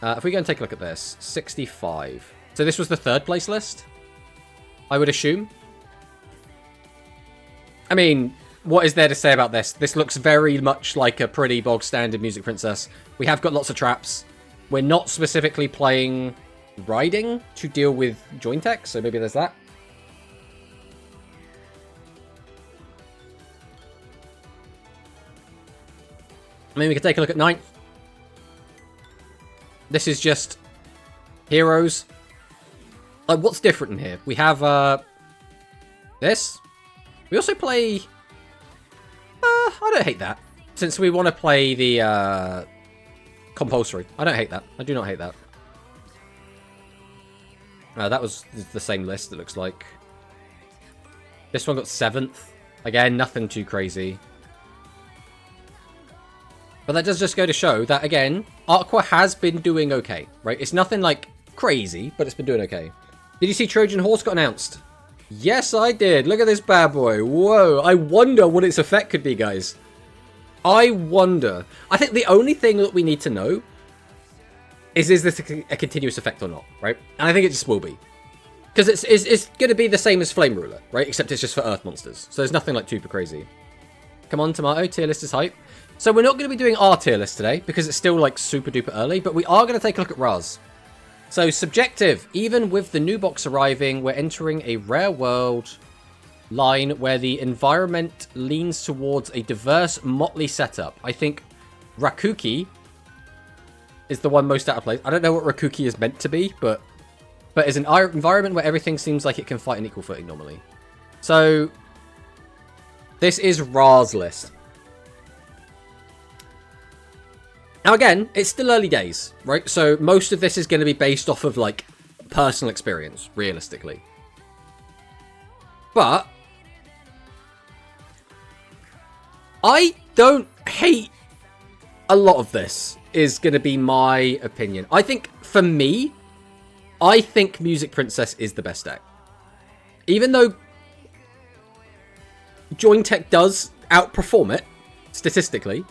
If we go and take a look at this. 65. So this was the 3rd place list? I would assume. I mean, what is there to say about this? This looks very much like a pretty bog standard Music Princess. We have got lots of traps. We're not specifically playing Riding to deal with Join Tech, so maybe there's that. I mean, we could take a look at 9th. This is just heroes. Like, what's different in here? We have, this. We also play... I don't hate that. Since we want to play the, compulsory. I don't hate that. I do not hate that. That was the same list, it looks like. This one got 7th. Again, nothing too crazy. But that does just go to show that, again, Aqua has been doing okay, right? It's nothing, like, crazy, but it's been doing okay. Did you see Trojan Horse got announced? Yes, I did. Look at this bad boy. Whoa. I wonder what its effect could be, guys. I wonder. I think the only thing that we need to know is this a continuous effect or not, right? And I think it just will be. Because it's going to be the same as Flame Ruler, right? Except it's just for Earth monsters. So there's nothing, like, super crazy. Come on, Tomato. Tier list is hype. So we're not going to be doing our tier list today because it's still, like, super duper early. But we are going to take a look at Raz. So, subjective. Even with the new box arriving, we're entering a rare world line where the environment leans towards a diverse, motley setup. I think Rakuki is the one most out of place. I don't know what Rakuki is meant to be, but it's an environment where everything seems like it can fight on equal footing normally. So, this is Ra's list. Now again, it's still early days, right? So most of this is going to be based off of, like, personal experience, realistically. But I don't hate a lot of this, is going to be my opinion. I think, for me, I think Music Princess is the best deck. Even though Jointech does outperform it, statistically,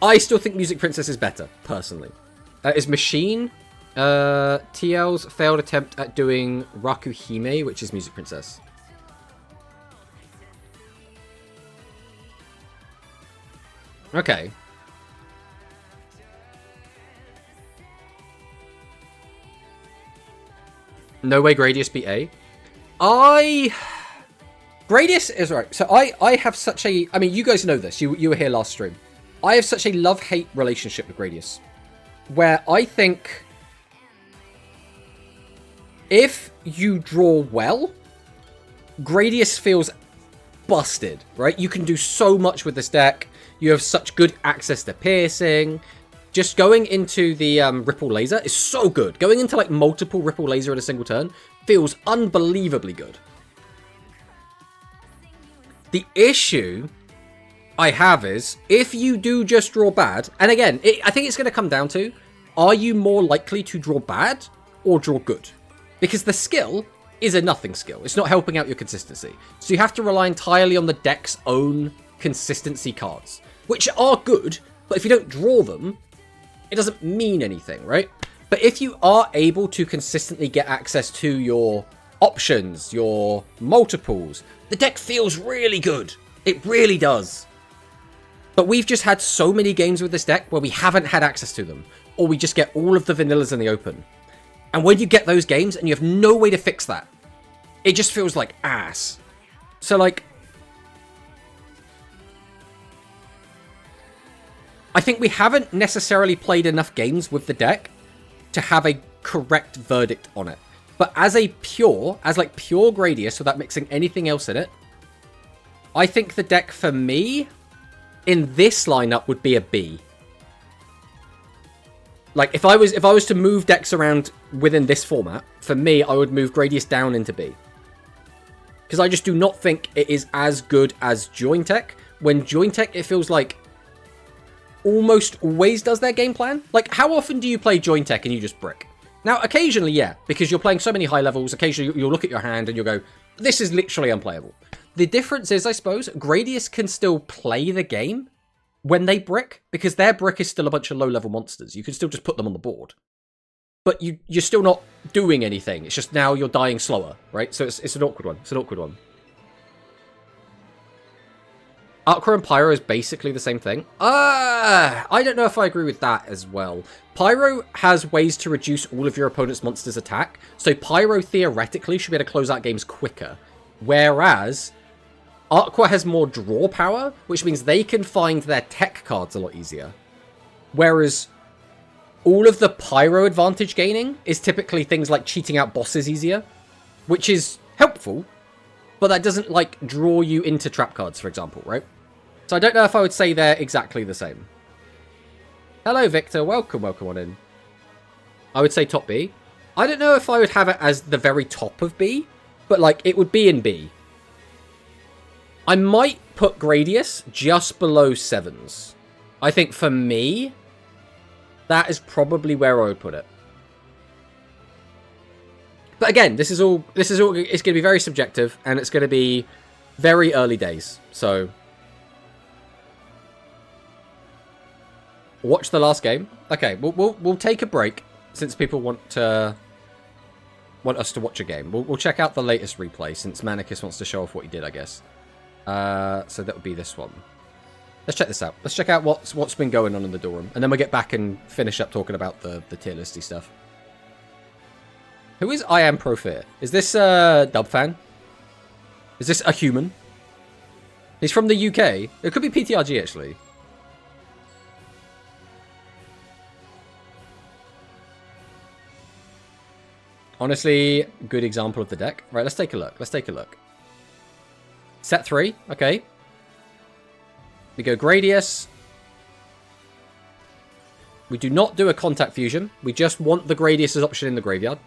I still think Music Princess is better, personally. Is Machine TL's failed attempt at doing Rakuhime, which is Music Princess. Okay. No way Gradius beat A. Gradius is right. So I have such a... I mean, you guys know this. You were here last stream. I have such a love-hate relationship with Gradius, where I think if you draw well, Gradius feels busted, right? You can do so much with this deck. You have such good access to piercing. Just going into the Ripple Laser is so good. Going into, like, multiple Ripple Laser in a single turn feels unbelievably good. The issue I have is, if you do just draw bad, and again, I think it's going to come down to, are you more likely to draw bad or draw good? Because the skill is a nothing skill. It's not helping out your consistency. So you have to rely entirely on the deck's own consistency cards, which are good, but if you don't draw them, it doesn't mean anything, right? But if you are able to consistently get access to your options, your multiples, the deck feels really good. It really does. But we've just had so many games with this deck where we haven't had access to them, or we just get all of the vanillas in the open. And when you get those games and you have no way to fix that, it just feels like ass. So, like, I think we haven't necessarily played enough games with the deck to have a correct verdict on it. But as pure Gradius, without mixing anything else in it, I think the deck for me in this lineup would be a B. Like, if I was to move decks around within this format, for me, I would move Gradius down into B. Because I just do not think it is as good as Jointech. When Jointech, it feels like almost always does their game plan. Like, how often do you play Jointech and you just brick? Now, occasionally, yeah, because you're playing so many high levels, occasionally you'll look at your hand and you'll go, this is literally unplayable. The difference is, I suppose, Gradius can still play the game when they brick, because their brick is still a bunch of low-level monsters. You can still just put them on the board. But you're still not doing anything. It's just now you're dying slower, right? So it's an awkward one. It's an awkward one. Aqua and Pyro is basically the same thing. I don't know if I agree with that as well. Pyro has ways to reduce all of your opponent's monsters' attack, so Pyro theoretically should be able to close out games quicker. Whereas Aqua has more draw power, which means they can find their tech cards a lot easier. Whereas all of the Pyro advantage gaining is typically things like cheating out bosses easier, which is helpful, but that doesn't, like, draw you into trap cards, for example, right? So I don't know if I would say they're exactly the same. Hello, Victor. Welcome on in. I would say top B. I don't know if I would have it as the very top of B, but, like, it would be in B. I might put Gradius just below 7s. I think for me, that is probably where I would put it. But again, this is all, it's going to be very subjective, and it's going to be very early days, so watch the last game. Okay, we'll take a break since people want us to watch a game. We'll check out the latest replay since Manicus wants to show off what he did, I guess. So that would be this one. Let's check this out. Let's check out what's been going on in the duel room, and then we'll get back and finish up talking about the tier listy stuff. Who is I Am Profear? Is this Dub fan? Is this a human? He's from the UK. It could be PTRG, actually. Honestly, good example of the deck. Right, let's take a look. Let's take a look. Set 3. Okay. We go Gradius. We do not do a contact fusion. We just want the Gradius as option in the graveyard.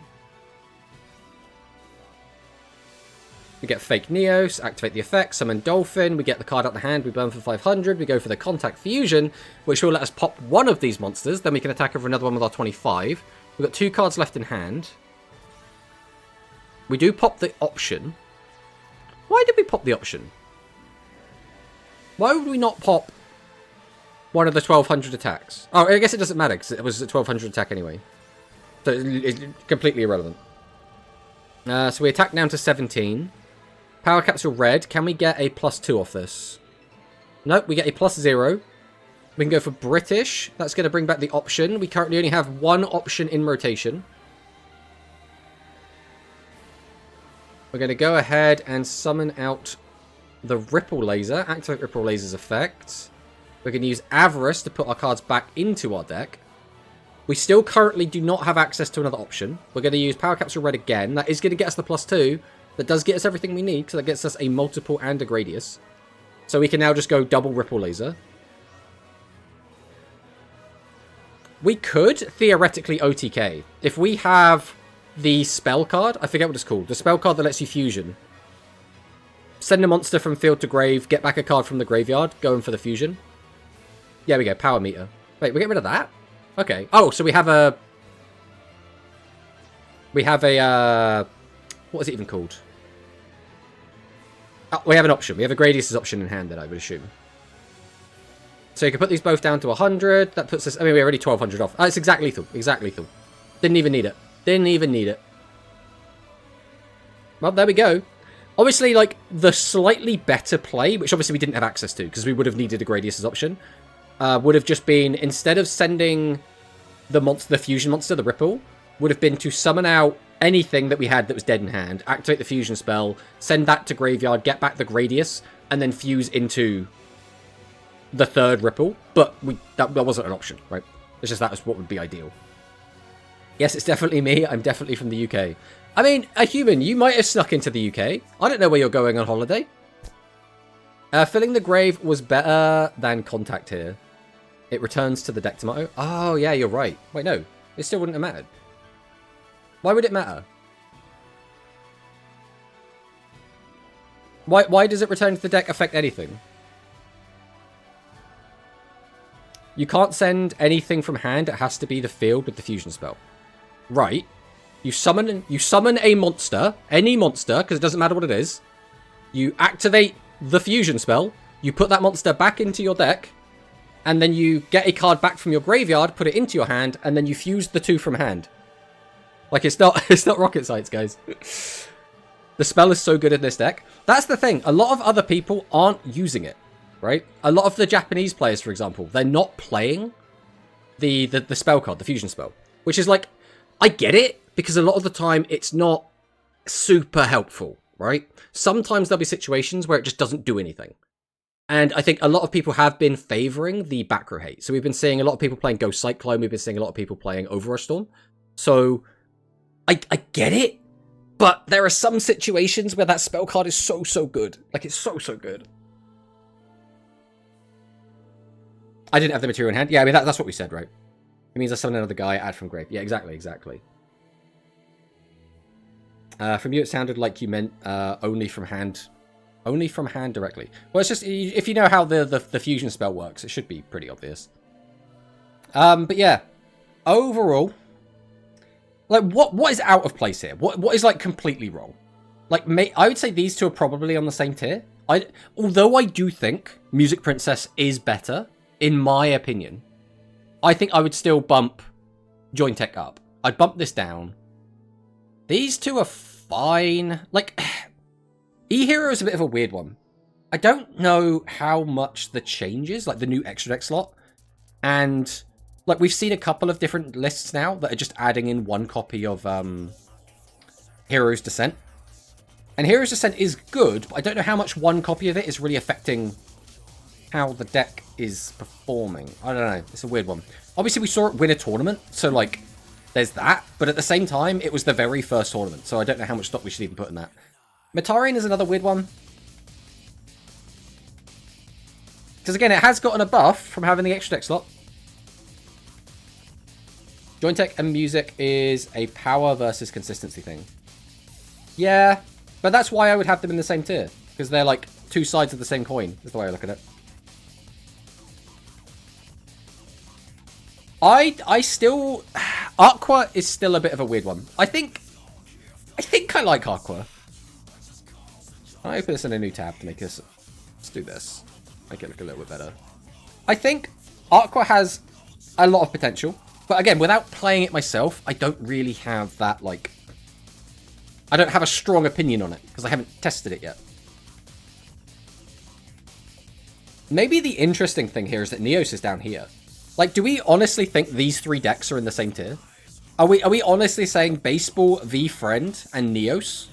We get Fake Neos, activate the effect, summon Dolphin, we get the card out the hand, we burn for 500, we go for the Contact Fusion, which will let us pop one of these monsters, then we can attack over another one with our 25. We've got 2 cards left in hand. We do pop the option. Why did we pop the option? Why would we not pop one of the 1200 attacks? Oh, I guess it doesn't matter, because it was a 1200 attack anyway. So it's completely irrelevant. So we attack down to 17. Power Capsule red. Can we get a +2 off this? Nope, we get a +0. We can go for British. That's going to bring back the option. We currently only have one option in rotation. We're going to go ahead and summon out the Ripple Laser. Activate Ripple Laser's effect. We're going to use Avarice to put our cards back into our deck. We still currently do not have access to another option. We're going to use Power Capsule red again. That is going to get us the +2. That does get us everything we need, because that gets us a multiple and a Gradius. So we can now just go double Ripple Laser. We could theoretically OTK. If we have the spell card, I forget what it's called, the spell card that lets you fusion. Send a monster from field to grave, get back a card from the graveyard, going for the fusion. Yeah, we go, Power Meter. Wait, we get rid of that? Okay. Oh, so we have a... what is it even called? Oh, we have an option. We have a Gradius' option in hand, then, I would assume. So you can put these both down to 100. That puts us... I mean, we're already 1200 off. Oh, it's exact lethal. Exact lethal. Didn't even need it. Didn't even need it. Well, there we go. Obviously, like, the slightly better play, which obviously we didn't have access to, because we would have needed a Gradius' option, would have just been, instead of sending the fusion monster, the Ripple, would have been to summon out anything that we had that was dead in hand, activate the fusion spell, send that to graveyard, get back the Gradius, and then fuse into the third Ripple. But that wasn't an option, right? It's just that was what would be ideal. Yes, it's definitely me. I'm definitely from the UK. I mean, a human, you might have snuck into the UK. I don't know where you're going on holiday. Filling the grave was better than contact here. It returns to the deck tomato. Oh, yeah, you're right. Wait, no. It still wouldn't have mattered. Why would it matter? Why does it return to the deck affect anything? You can't send anything from hand. It has to be the field with the fusion spell. Right. You summon a monster, any monster, because it doesn't matter what it is. You activate the fusion spell. You put that monster back into your deck. And then you get a card back from your graveyard, put it into your hand, and then you fuse the 2 from hand. Like, it's not rocket science, guys. The spell is so good in this deck. That's the thing. A lot of other people aren't using it, right? A lot of the Japanese players, for example, they're not playing the spell card, the fusion spell. Which is like, I get it, because a lot of the time it's not super helpful, right? Sometimes there'll be situations where it just doesn't do anything. And I think a lot of people have been favoring the back row hate. So we've been seeing a lot of people playing Ghost Cyclone. We've been seeing a lot of people playing Overwatch Storm. So I get it. But there are some situations where that spell card is so good. Like, it's so good. I didn't have the material in hand. Yeah, I mean, that's what we said, right? It means I summon another guy, add from grave. Yeah, exactly. From you, it sounded like you meant only from hand. Only from hand directly. Well, it's just, if you know how the fusion spell works, it should be pretty obvious. But yeah, overall, like, what is out of place here? What is, like, completely wrong? Like, I would say these two are probably on the same tier. Although I do think Music Princess is better, in my opinion, I think I would still bump Join Tech up. I'd bump this down. These two are fine. Like, E-Hero is a bit of a weird one. I don't know how much the changes, like the new extra deck slot, and like we've seen a couple of different lists now that are just adding in one copy of Hero's Descent. And Hero's Descent is good, but I don't know how much one copy of it is really affecting how the deck is performing. I don't know. It's a weird one. Obviously, we saw it win a tournament, so, like, there's that. But at the same time, it was the very first tournament, so I don't know how much stock we should even put in that. Metarian is another weird one. Because, again, it has gotten a buff from having the extra deck slot. Joint Tech and Music is a power versus consistency thing. Yeah, but that's why I would have them in the same tier. Because they're like two sides of the same coin, is the way I look at it. I still... Aqua is still a bit of a weird one. I think I like Aqua. I open this in a new tab to make this... Let's do this. Make it look a little bit better. I think Aqua has a lot of potential. But again, without playing it myself, I don't really have that, like... I don't have a strong opinion on it, because I haven't tested it yet. Maybe the interesting thing here is that NEOS is down here. Like, do we honestly think these three decks are in the same tier? Are we honestly saying Baseball, V-Friend, and NEOS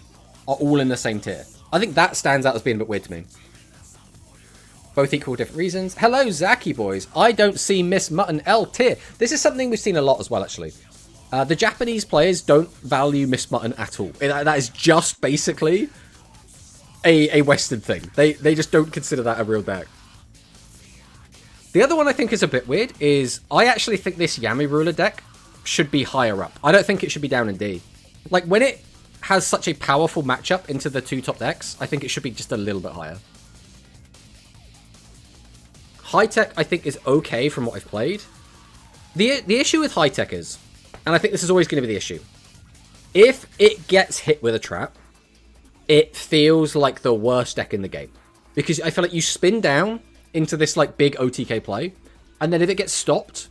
are all in the same tier? I think that stands out as being a bit weird to me. Both equal different reasons. Hello, Zaki boys. I don't see Miss Mutton L tier. This is something we've seen a lot as well, actually. The Japanese players don't value Miss Mutton at all. That is just basically a Western thing. They just don't consider that a real deck. The other one I think is a bit weird is I actually think this Yami Ruler deck should be higher up. I don't think it should be down in D. Like, when it has such a powerful matchup into the two top decks, I think it should be just a little bit higher. High Tech, I think, is okay from what I've played. The issue with High Tech is, and I think this is always going to be the issue, if it gets hit with a trap, it feels like the worst deck in the game. Because I feel like you spin down into this like big OTK play, and then if it gets stopped,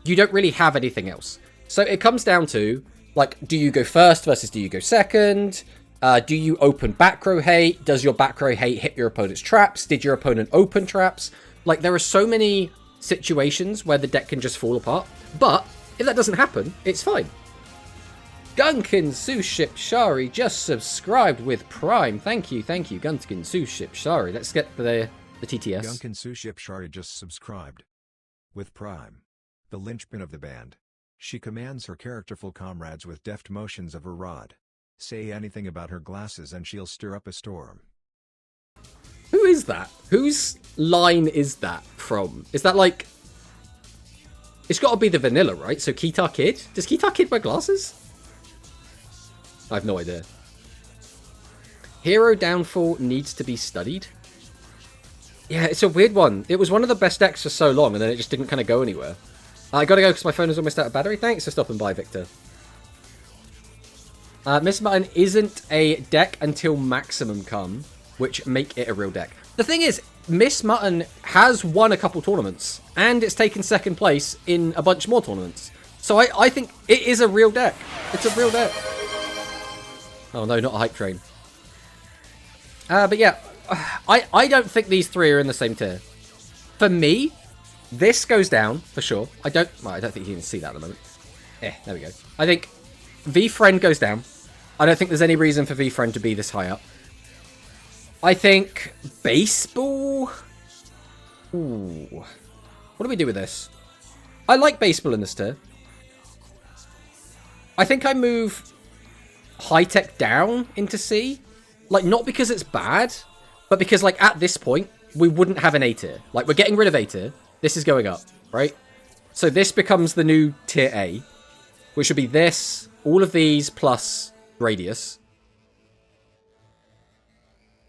you don't really have anything else. So it comes down to, like, do you go first versus do you go second? Do you open back row hate? Does your back row hate hit your opponent's traps? Did your opponent open traps? Like, there are so many situations where the deck can just fall apart. But if that doesn't happen, it's fine. Gunkin Suship Shari just subscribed with Prime. Thank you, Gunkin Suship Shari. Let's get the TTS. Gunkin Suship Shari just subscribed with Prime. The linchpin of the band. She commands her characterful comrades with deft motions of her rod. Say anything about her glasses and she'll stir up a storm. Who is that? Whose line is that from? Is that like... It's got to be the vanilla, right? So Kitar Kid? Does Kitar Kid wear glasses? I have no idea. Hero Downfall needs to be studied. Yeah, it's a weird one. It was one of the best decks for so long, and then it just didn't kind of go anywhere. I gotta go because my phone is almost out of battery. Thanks for stopping by, Victor. Miss Mutton isn't a deck until Maximum come, which make it a real deck. The thing is, Miss Mutton has won a couple tournaments, and it's taken second place in a bunch more tournaments. So I think it is a real deck. It's a real deck. Oh no, not a hype train. But yeah, I don't think these three are in the same tier. For me, this goes down for sure. I don't think you can see that at the moment. There we go. I think V-Friend goes down. I don't think there's any reason for V-Friend to be this high up. I think Baseball. Ooh, what do we do with this? I like Baseball in this tier. I think I move High Tech down into C. Like, not because it's bad, but because, like, at this point, we wouldn't have an A tier. Like, we're getting rid of A tier. This is going up, right? So this becomes the new tier A, which would be this, all of these, plus Gradius.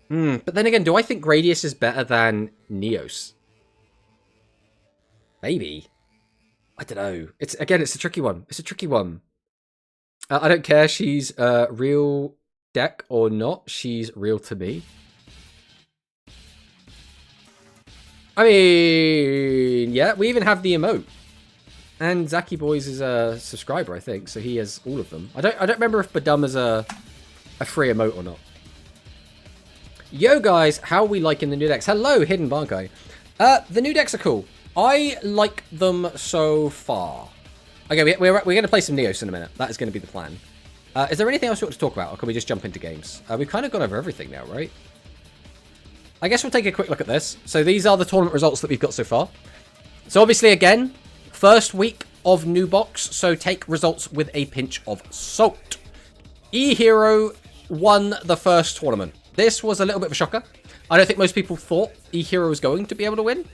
But then again, do I think Gradius is better than NEOS? Maybe. I don't know. It's a tricky one. It's a tricky one. I don't care she's a real deck or not. She's real to me. I mean, yeah, we even have the emote. And Zaki Boys is a subscriber, I think, so he has all of them. I don't remember if Badum is a free emote or not. Yo guys, how are we liking the new decks? Hello, Hidden Bar Guy. The new decks are cool. I like them so far. Okay, we're going to play some NEOS in a minute. That is going to be the plan. Is there anything else you want to talk about, or can we just jump into games? We've kind of gone over everything now, right? I guess we'll take a quick look at this. So these are the tournament results that we've got so far. So obviously, again, first week of new box, so take results with a pinch of salt. E-Hero won the first tournament. This was a little bit of a shocker. I don't think most people thought E-Hero was going to be able to win.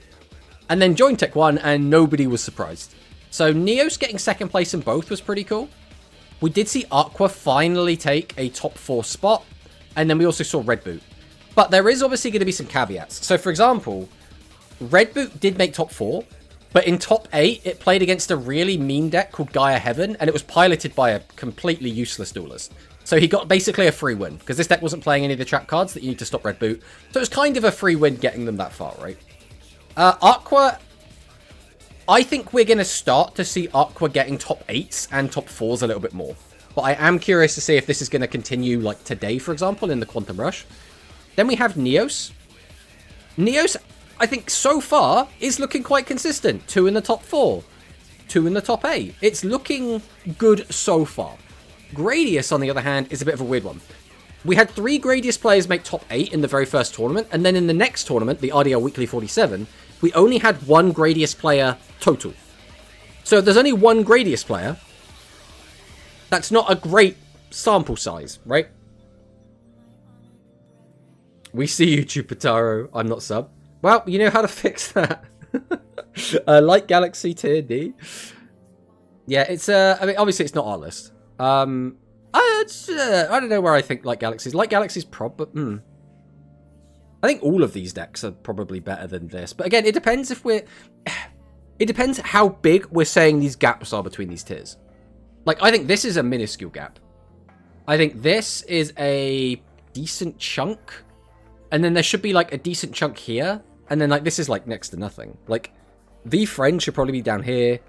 And then Jointech won, and nobody was surprised. So NEOS getting second place in both was pretty cool. We did see Aqua finally take a top 4 spot, and then we also saw Red Boot. But there is obviously going to be some caveats. So for example, Red Boot did make top 4, but in top 8, it played against a really mean deck called Gaia Heaven, and it was piloted by a completely useless duelist. So he got basically a free win, because this deck wasn't playing any of the trap cards that you need to stop Red Boot. So it was kind of a free win getting them that far, right? Aqua, I think we're going to start to see Aqua getting top 8s and top 4s a little bit more. But I am curious to see if this is going to continue like today, for example, in the Quantum Rush. Then we have NEOS. NEOS, I think so far, is looking quite consistent. 2 in the top 4. 2 in the top 8. It's looking good so far. Gradius, on the other hand, is a bit of a weird one. We had 3 Gradius players make top 8 in the very first tournament, and then in the next tournament, the RDL Weekly 47, we only had 1 Gradius player total. So if there's only 1 Gradius player, that's not a great sample size, right? We see you, Chupataro. I'm not sub. Well, you know how to fix that. Like Galaxy Tier D. Yeah, it's, I mean, obviously it's not our list. I don't know where I think Like Galaxy's. Like Galaxy's probably... I think all of these decks are probably better than this. But again, it depends if we're... It depends how big we're saying these gaps are between these tiers. Like, I think this is a minuscule gap. I think this is a decent chunk. And then there should be, like, a decent chunk here. And then, like, this is, like, next to nothing. Like, the friend should probably be down here.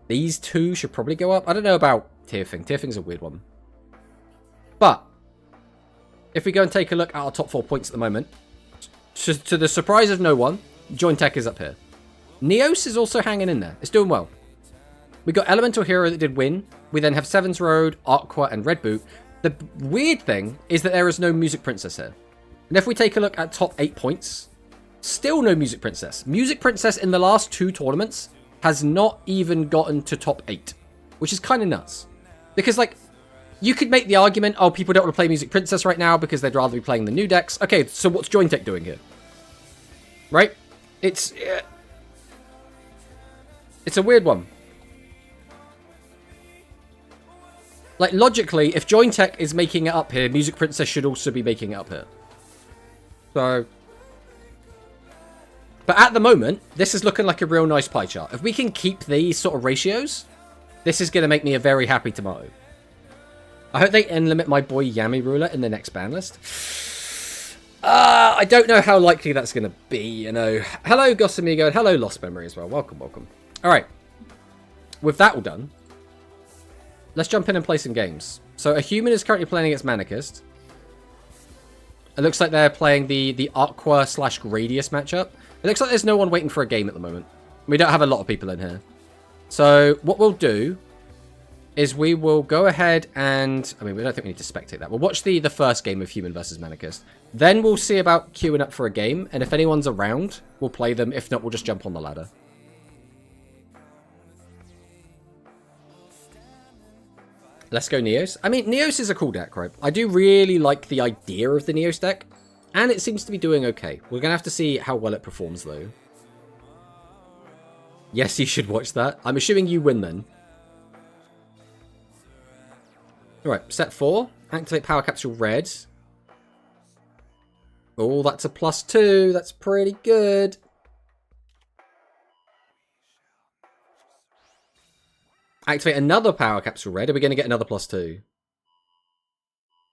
These two should probably go up. I don't know about Tearfing. Tearfing's a weird one. But if we go and take a look at our top 4 points at the moment, to the surprise of no one, Jointech is up here. NEOS is also hanging in there. It's doing well. We got Elemental Hero that did win. We then have Seven's Road, Aqua, and Red Boot. The weird thing is that there is no Music Princess here. And if we take a look at top 8 points, still no Music Princess. Music Princess in the last 2 tournaments has not even gotten to top 8, which is kind of nuts. Because, like, you could make the argument, oh, people don't want to play Music Princess right now because they'd rather be playing the new decks. Okay, so what's Jointech doing here? Right? It's a weird one. Like, logically, if Jointech is making it up here, Music Princess should also be making it up here. So... But at the moment, this is looking like a real nice pie chart. If we can keep these sort of ratios, this is going to make me a very happy tomato. I hope they unlimit my boy Yami Ruler in the next ban list. I don't know how likely that's going to be, you know. Hello, Gossamigo, and hello, Lost Memory as well. Welcome, welcome. All right. With that all done, let's jump in and play some games. So a human is currently playing against Manicust. It looks like they're playing the Aqua / Gradius matchup. It looks like there's no one waiting for a game at the moment. We don't have a lot of people in here. So what we'll do is we will go ahead and... I mean, we don't think we need to spectate that. We'll watch the first game of Human versus Manicust. Then we'll see about queuing up for a game. And if anyone's around, we'll play them. If not, we'll just jump on the ladder. Let's go NEOS. I mean, NEOS is a cool deck, right? I do really like the idea of the NEOS deck. And it seems to be doing okay. We're going to have to see how well it performs, though. Yes, you should watch that. I'm assuming you win, then. Alright, set 4. Activate Power Capsule Red. Oh, that's a +2. That's pretty good. Activate another Power Capsule Red. Are we going to get another +2?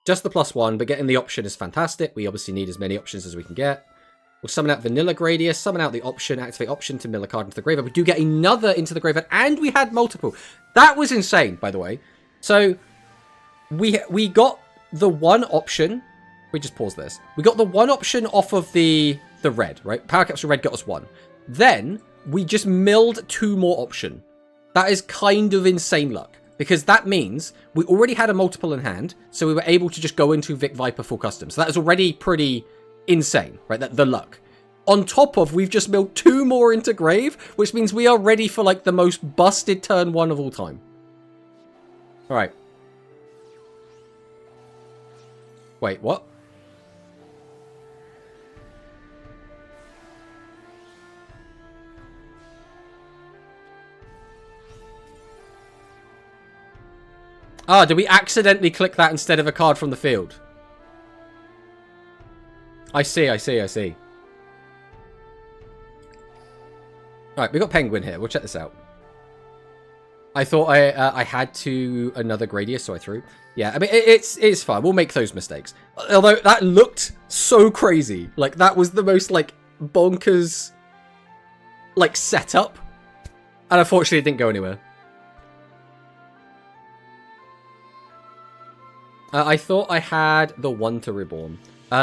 Just the +1, but getting the option is fantastic. We obviously need as many options as we can get. We'll summon out Vanilla Gradius, summon out the option, activate option to mill a card into the graveyard. We do get another into the graveyard, and we had multiple. That was insane, by the way. So, we got the one option. We just pause this. We got the one option off of the red, right? Power Capsule Red got us 1. Then, we just milled 2 more option. That is kind of insane luck. Because that means we already had a multiple in hand, so we were able to just go into Vic Viper full custom. So that is already pretty insane, right? The luck. On top of, we've just milled 2 more into Grave, which means we are ready for, like, the most busted turn 1 of all time. Alright. Wait, what? Ah, did we accidentally click that instead of a card from the field? I see. Alright, we got Penguin here. We'll check this out. I thought I had to another Gradius, so I threw. Yeah, I mean, it's fine. We'll make those mistakes. Although, that looked so crazy. Like, that was the most, like, bonkers, like, setup. And unfortunately, it didn't go anywhere. I thought I had the one to Reborn.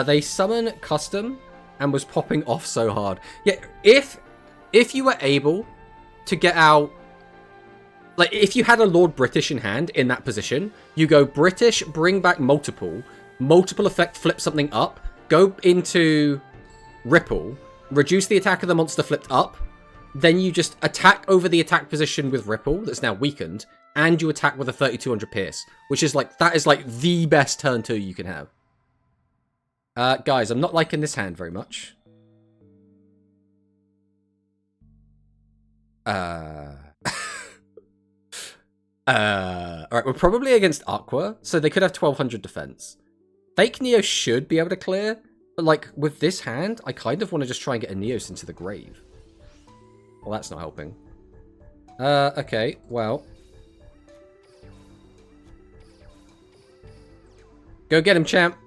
They summon custom and was popping off so hard. Yeah, if you were able to get out, like, if you had a Lord British in hand in that position, you go British, bring back multiple effect, flip something up, go into Ripple, reduce the attack of the monster flipped up, then you just attack over the attack position with Ripple that's now weakened, and you attack with a 3200 Pierce, which is like, that is like the best turn 2 you can have. Guys, I'm not liking this hand very much. Alright, we're probably against Aqua, so they could have 1200 defense. Fake Neos should be able to clear, but like, with this hand, I kind of want to just try and get a Neos into the grave. Well, that's not helping. Okay, well. Go get him, champ.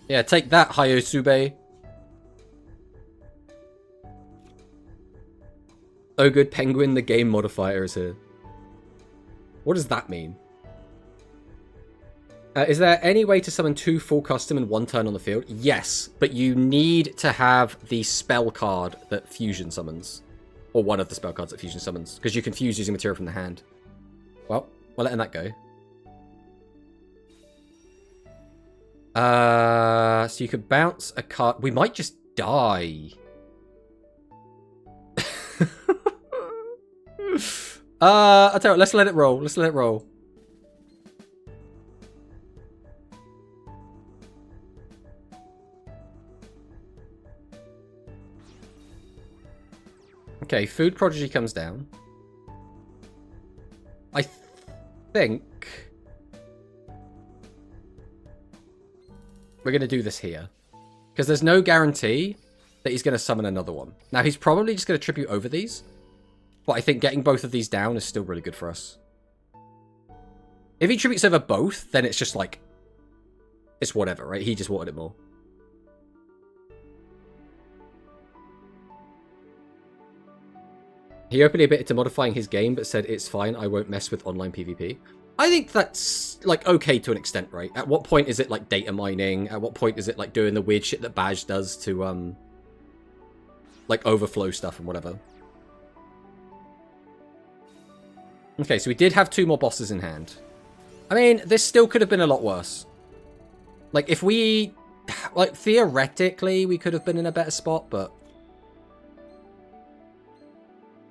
Yeah, take that, Hayosube. Oh, good Penguin, the game modifier is here. What does that mean? Is there any way to summon 2 full custom in 1 turn on the field? Yes, but you need to have the spell card that Fusion summons. Or one of the spell cards that Fusion summons. Because you can fuse using material from the hand. Well, we're letting that go. So you could bounce a card. We might just die. I'll tell you what, let's let it roll. Let's let it roll. Okay, Food Prodigy comes down. I think we're going to do this here. Because there's no guarantee that he's going to summon another one. Now, he's probably just going to tribute over these. But I think getting both of these down is still really good for us. If he tributes over both, then it's just like, it's whatever, right? He just wanted it more. He openly admitted to modifying his game, but said it's fine, I won't mess with online PvP. I think that's, like, okay to an extent, right? At what point is it, like, data mining? At what point is it, like, doing the weird shit that Badge does to, like, overflow stuff and whatever? Okay, so we did have 2 more bosses in hand. I mean, this still could have been a lot worse. Like, if we... Like, theoretically, we could have been in a better spot, but...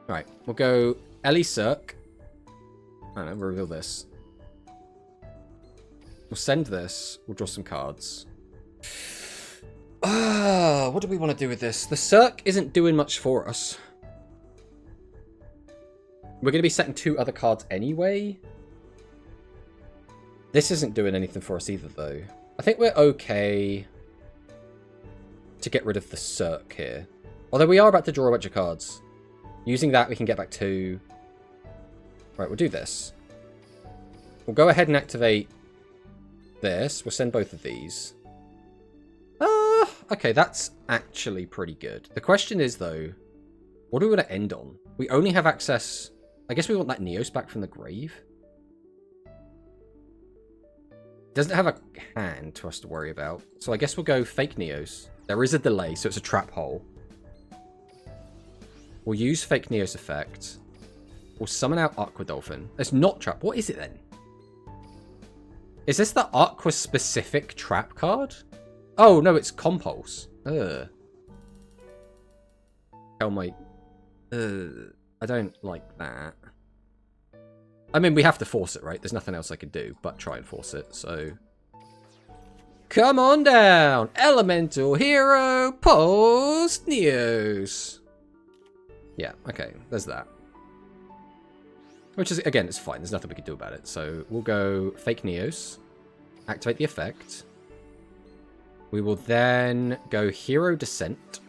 Alright, we'll go Ellie Cirque. I don't know, we'll reveal this. We'll send this. We'll draw some cards. What do we want to do with this? The Cirque isn't doing much for us. We're going to be setting 2 other cards anyway. This isn't doing anything for us either, though. I think we're okay to get rid of the Cirque here. Although we are about to draw a bunch of cards. Using that, we can get back 2. Right, we'll do this. We'll go ahead and activate this. We'll send both of these. Okay, that's actually pretty good. The question is, though, what do we want to end on? We only have access... I guess we want that Neos back from the grave. Doesn't have a hand to us to worry about. So I guess we'll go fake Neos. There is a delay, so it's a trap hole. We'll use fake Neos effect. We'll summon out Aqua Dolphin. It's not trap. What is it then? Is this the Aqua specific trap card? Oh, no, it's Compulse. Ugh. How might... I don't like that. I mean, we have to force it, right? There's nothing else I could do but try and force it, so... Come on down! Elemental Hero post NEOS! Yeah, okay, there's that. Which is, again, it's fine. There's nothing we can do about it. So we'll go fake NEOS, activate the effect. We will then go Hero Descent.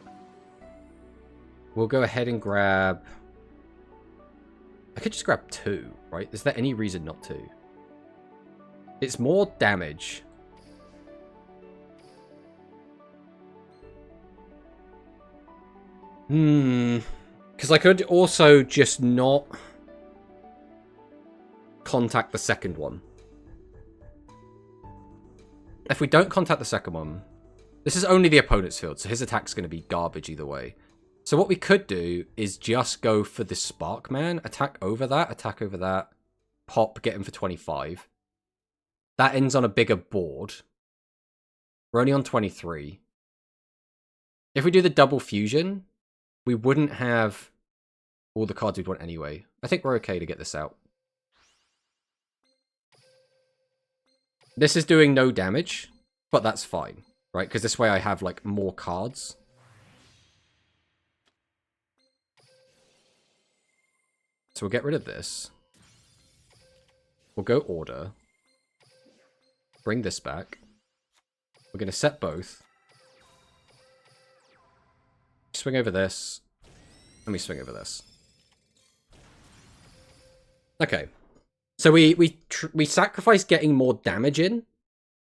We'll go ahead and grab... I could just grab 2, right? Is there any reason not to? It's more damage. Because I could also just not contact the second one. If we don't contact the second one, this is only the opponent's field, so his attack's going to be garbage either way. So what we could do is just go for the Sparkman, attack over that, pop, get him for 25. That ends on a bigger board. We're only on 23. If we do the double fusion, we wouldn't have all the cards we'd want anyway. I think we're okay to get this out. This is doing no damage, but that's fine, right? Because this way I have, like, more cards. So we'll get rid of this. We'll go order. Bring this back. We're going to set both. Swing over this. Let me swing over this. Okay. So we sacrifice getting more damage in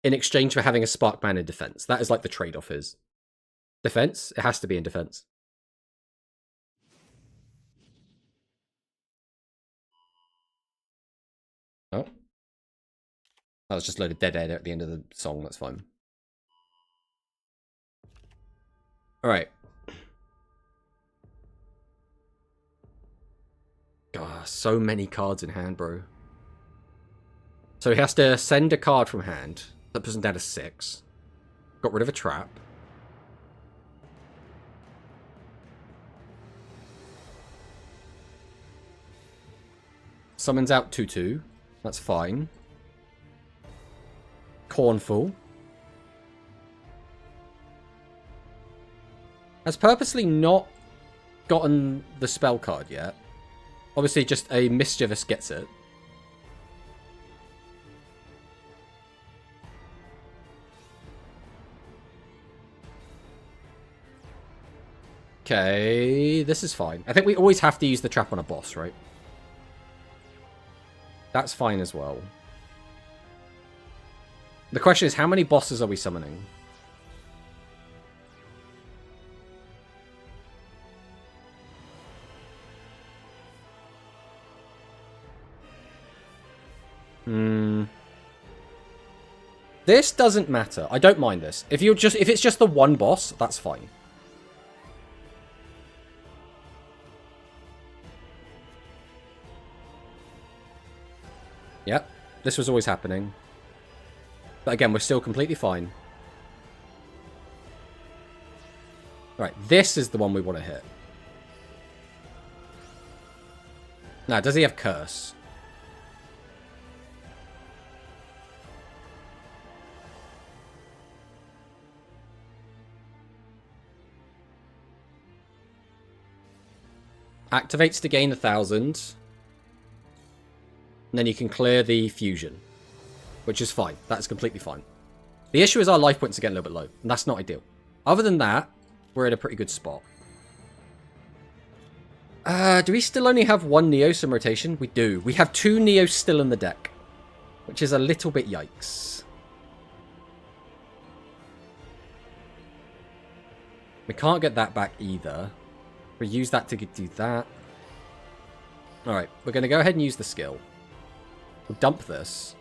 exchange for having a Sparkman in defense. That is like the trade-off is. Defense? It has to be in defense. Oh. That was just a load of dead air at the end of the song. That's fine. Alright. God, so many cards in hand, bro. So he has to send a card from hand. That puts him down to 6. Got rid of a trap. Summons out 2/2. That's fine. Cornful. Has purposely not gotten the spell card yet. Obviously, just a Mischievous gets it. Okay, this is fine. I think we always have to use the trap on a boss, right? That's fine as well. The question is, how many bosses are we summoning? This doesn't matter. I don't mind this. If it's just the one boss, that's fine. Yep, this was always happening. But again, we're still completely fine. Alright, this is the one we want to hit. Now, does he have Curse? Activates to gain 1,000. And then you can clear the fusion. Which is fine. That's completely fine. The issue is our life points are getting a little bit low. And that's not ideal. Other than that, we're in a pretty good spot. Do we still only have one NEOS in rotation? We do. We have 2 NEOS still in the deck. Which is a little bit yikes. We can't get that back either. We use that to do that. Alright, we're going to go ahead and use the skill. We'll dump this.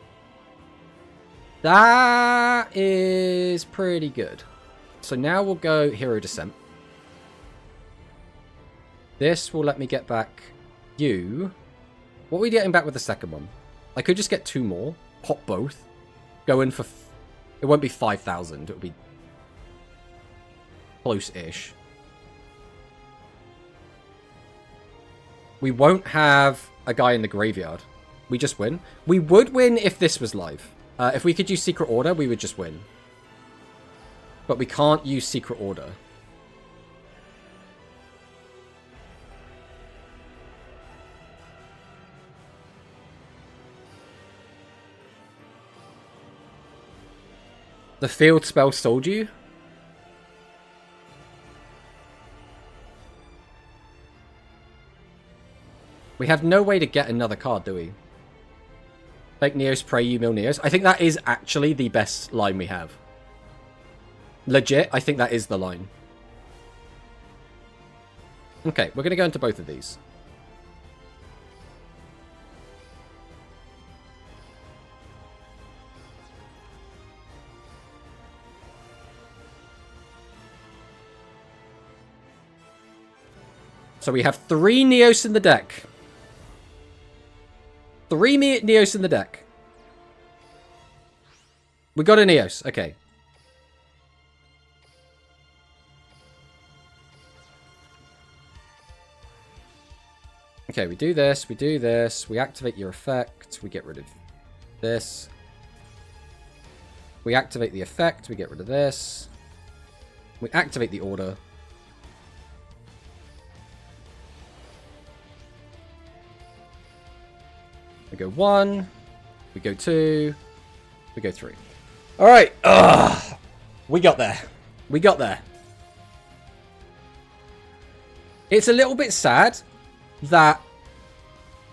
That is pretty good. So now we'll go Hero Descent. This will let me get back you. What are we getting back with the second one? I could just get 2 more. Pop both. Go in for... It won't be 5,000. It'll be... close-ish. We won't have a guy in the graveyard. We just win. We would win if this was live. If we could use Secret Order, we would just win. But we can't use Secret Order. The field spell sold you? We have no way to get another card, do we? Fake Neos, pray you mill Neos. I think that is actually the best line we have. Legit, I think that is the line. Okay, we're going to go into both of these. So we have 3 Neos in the deck. 3 Neos in the deck. We got a Neos. Okay. Okay, we do this. We do this. We activate your effect. We get rid of this. We activate the effect. We get rid of this. We activate the order. We go 1, we go 2, we go 3. Alright, we got there. We got there. It's a little bit sad that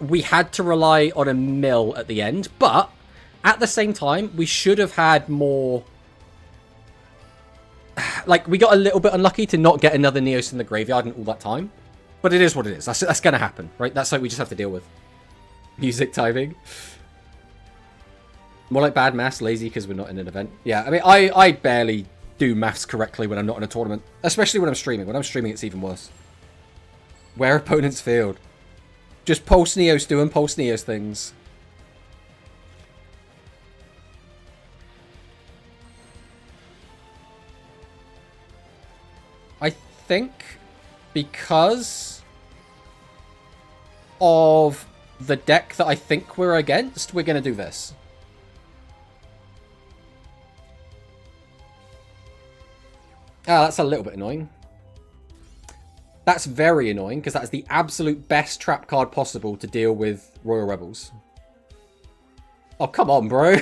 we had to rely on a mill at the end, but at the same time, we should have had more... Like, we got a little bit unlucky to not get another Neos in the graveyard in all that time. But it is what it is. That's going to happen, right? That's something we just have to deal with. Music timing. More like bad maths, lazy because we're not in an event. Yeah, I mean, I barely do maths correctly when I'm not in a tournament. Especially when I'm streaming. When I'm streaming, it's even worse. Where opponents field. Just Pulse Neos doing Pulse Neos things. I think because of the deck that I think we're against, we're going to do this. Ah, that's a little bit annoying. That's very annoying, because that's the absolute best trap card possible to deal with Royal Rebels. Oh, come on, bro.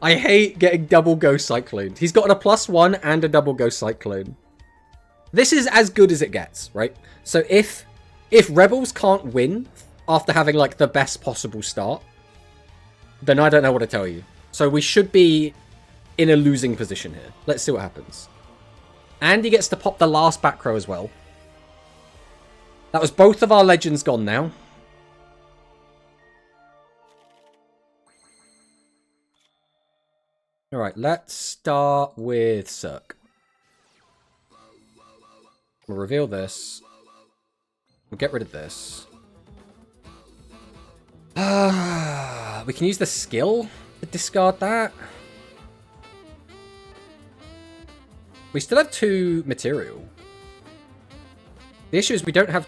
I hate getting double Ghost Cyclone. He's got a +1 and a double Ghost Cyclone. This is as good as it gets, right? So if Rebels can't win after having, like, the best possible start, then I don't know what to tell you. So we should be in a losing position here. Let's see what happens. And he gets to pop the last back row as well. That was both of our legends gone now. Alright, let's start with Cirque. We'll reveal this. We'll get rid of this. We can use the skill to discard that. We still have 2 material. The issue is we don't have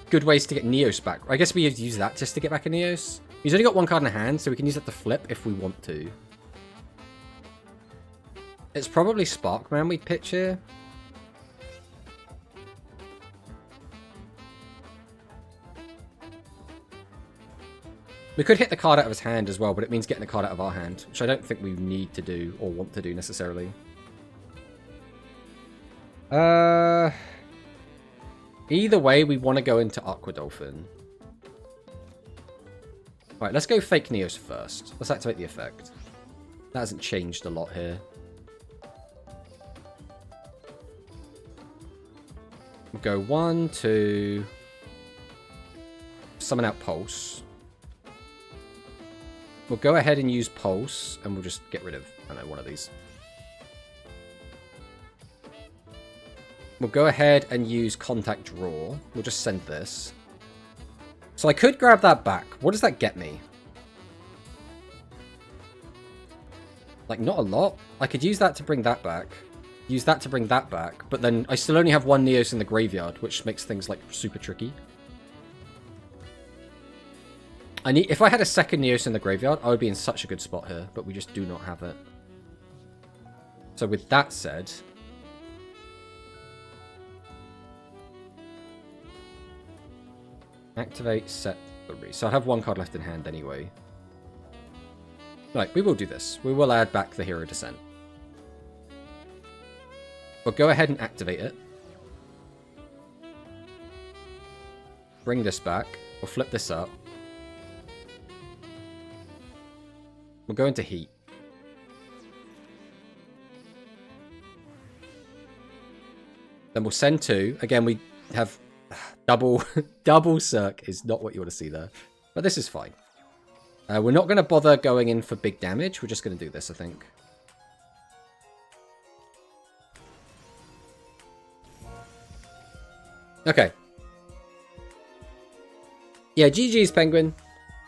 good ways to get Neos back. I guess we use that just to get back a Neos. He's only got 1 card in hand, so we can use that to flip if we want to. It's probably Sparkman we pitch here. We could hit the card out of his hand as well, but it means getting the card out of our hand, which I don't think we need to do or want to do necessarily. Either way, we want to go into Aquadolphin. Right, let's go Fake Neos first. Let's activate the effect. That hasn't changed a lot here. We'll go 1, 2... Summon out Pulse. We'll go ahead and use Pulse, and we'll just get rid of, I don't know, one of these. We'll go ahead and use contact draw. We'll just send this. So I could grab that back. What does that get me? Like, not a lot. I could use that to bring that back. Use that to bring that back. But then I still only have one Neos in the graveyard, which makes things, like, super tricky. If I had a second Neos in the graveyard, I would be in such a good spot here. But we just do not have it. So with that said... Activate, set 3. So I have one card left in hand anyway. Right, we will do this. We will add back the Hero Descent. We'll go ahead and activate it. Bring this back. We'll flip this up. We'll go into heat. Then we'll send 2. Again, we have double circ is not what you want to see there. But this is fine. We're not going to bother going in for big damage. We're just going to do this, I think. Okay. Yeah, GG's, Penguin.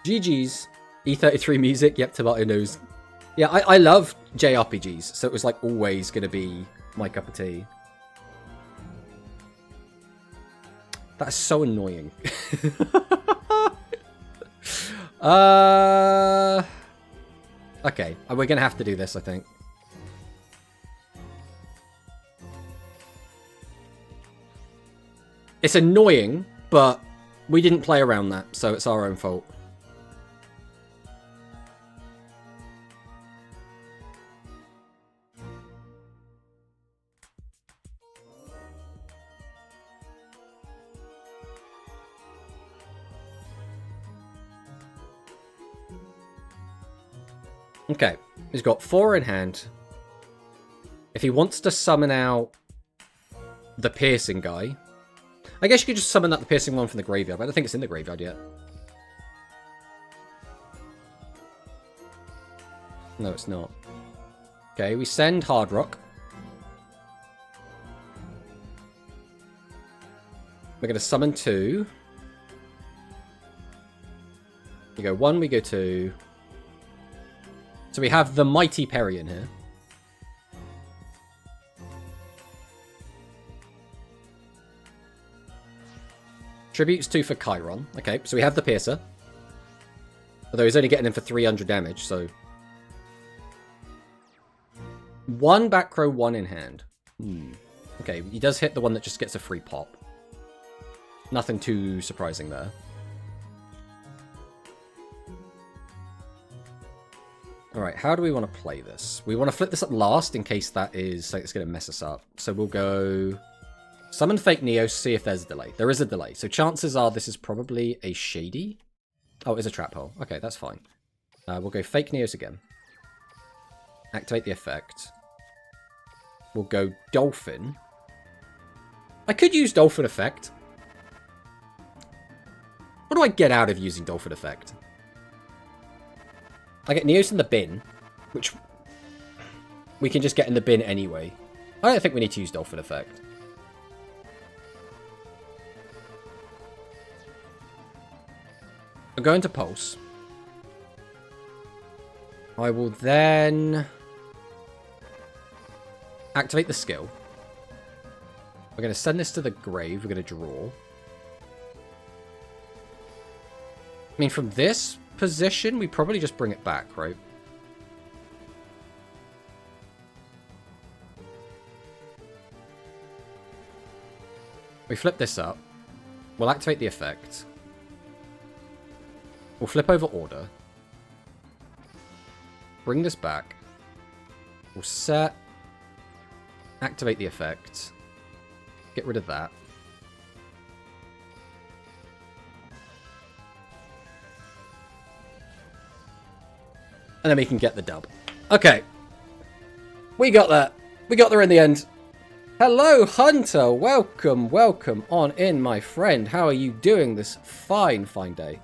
GG's. E33 music. Yep, Tomato knows. Yeah, I love JRPGs, so it was like always going to be my cup of tea. That's so annoying. Okay, we're going to have to do this, I think. It's annoying, but we didn't play around that, so it's our own fault. Okay, he's got 4 in hand. If he wants to summon out the piercing guy, I guess you could just summon out the piercing one from the graveyard, but I don't think it's in the graveyard yet. No, it's not. Okay, we send Hard Rock. We're going to summon 2. We go 1, we go 2. So we have the Mighty Perry in here. Tributes 2 for Chiron. Okay, so we have the Piercer. Although he's only getting in for 300 damage, so... 1 back row, 1 in hand. Okay, he does hit the one that just gets a free pop. Nothing too surprising there. Alright, how do we want to play this? We want to flip this up last in case that is like, it's going to mess us up. So we'll go... Summon Fake Neos, see if there's a delay. There is a delay. So chances are this is probably a Shady. Oh, it's a Trap Hole. Okay, that's fine. We'll go Fake Neos again. Activate the effect. We'll go Dolphin. I could use Dolphin Effect. What do I get out of using Dolphin Effect? I get Neos in the bin, which we can just get in the bin anyway. I don't think we need to use Dolphin Effect. I'm going to Pulse. I will then activate the skill. We're going to send this to the grave. We're going to draw. I mean, from this position, we probably just bring it back, right? We flip this up. We'll activate the effect. We'll flip over order. Bring this back. We'll set. Activate the effect. Get rid of that. And then we can get the dub. Okay. We got that. We got there in the end. Hello, Hunter. Welcome, welcome on in, my friend. How are you doing this fine, fine day?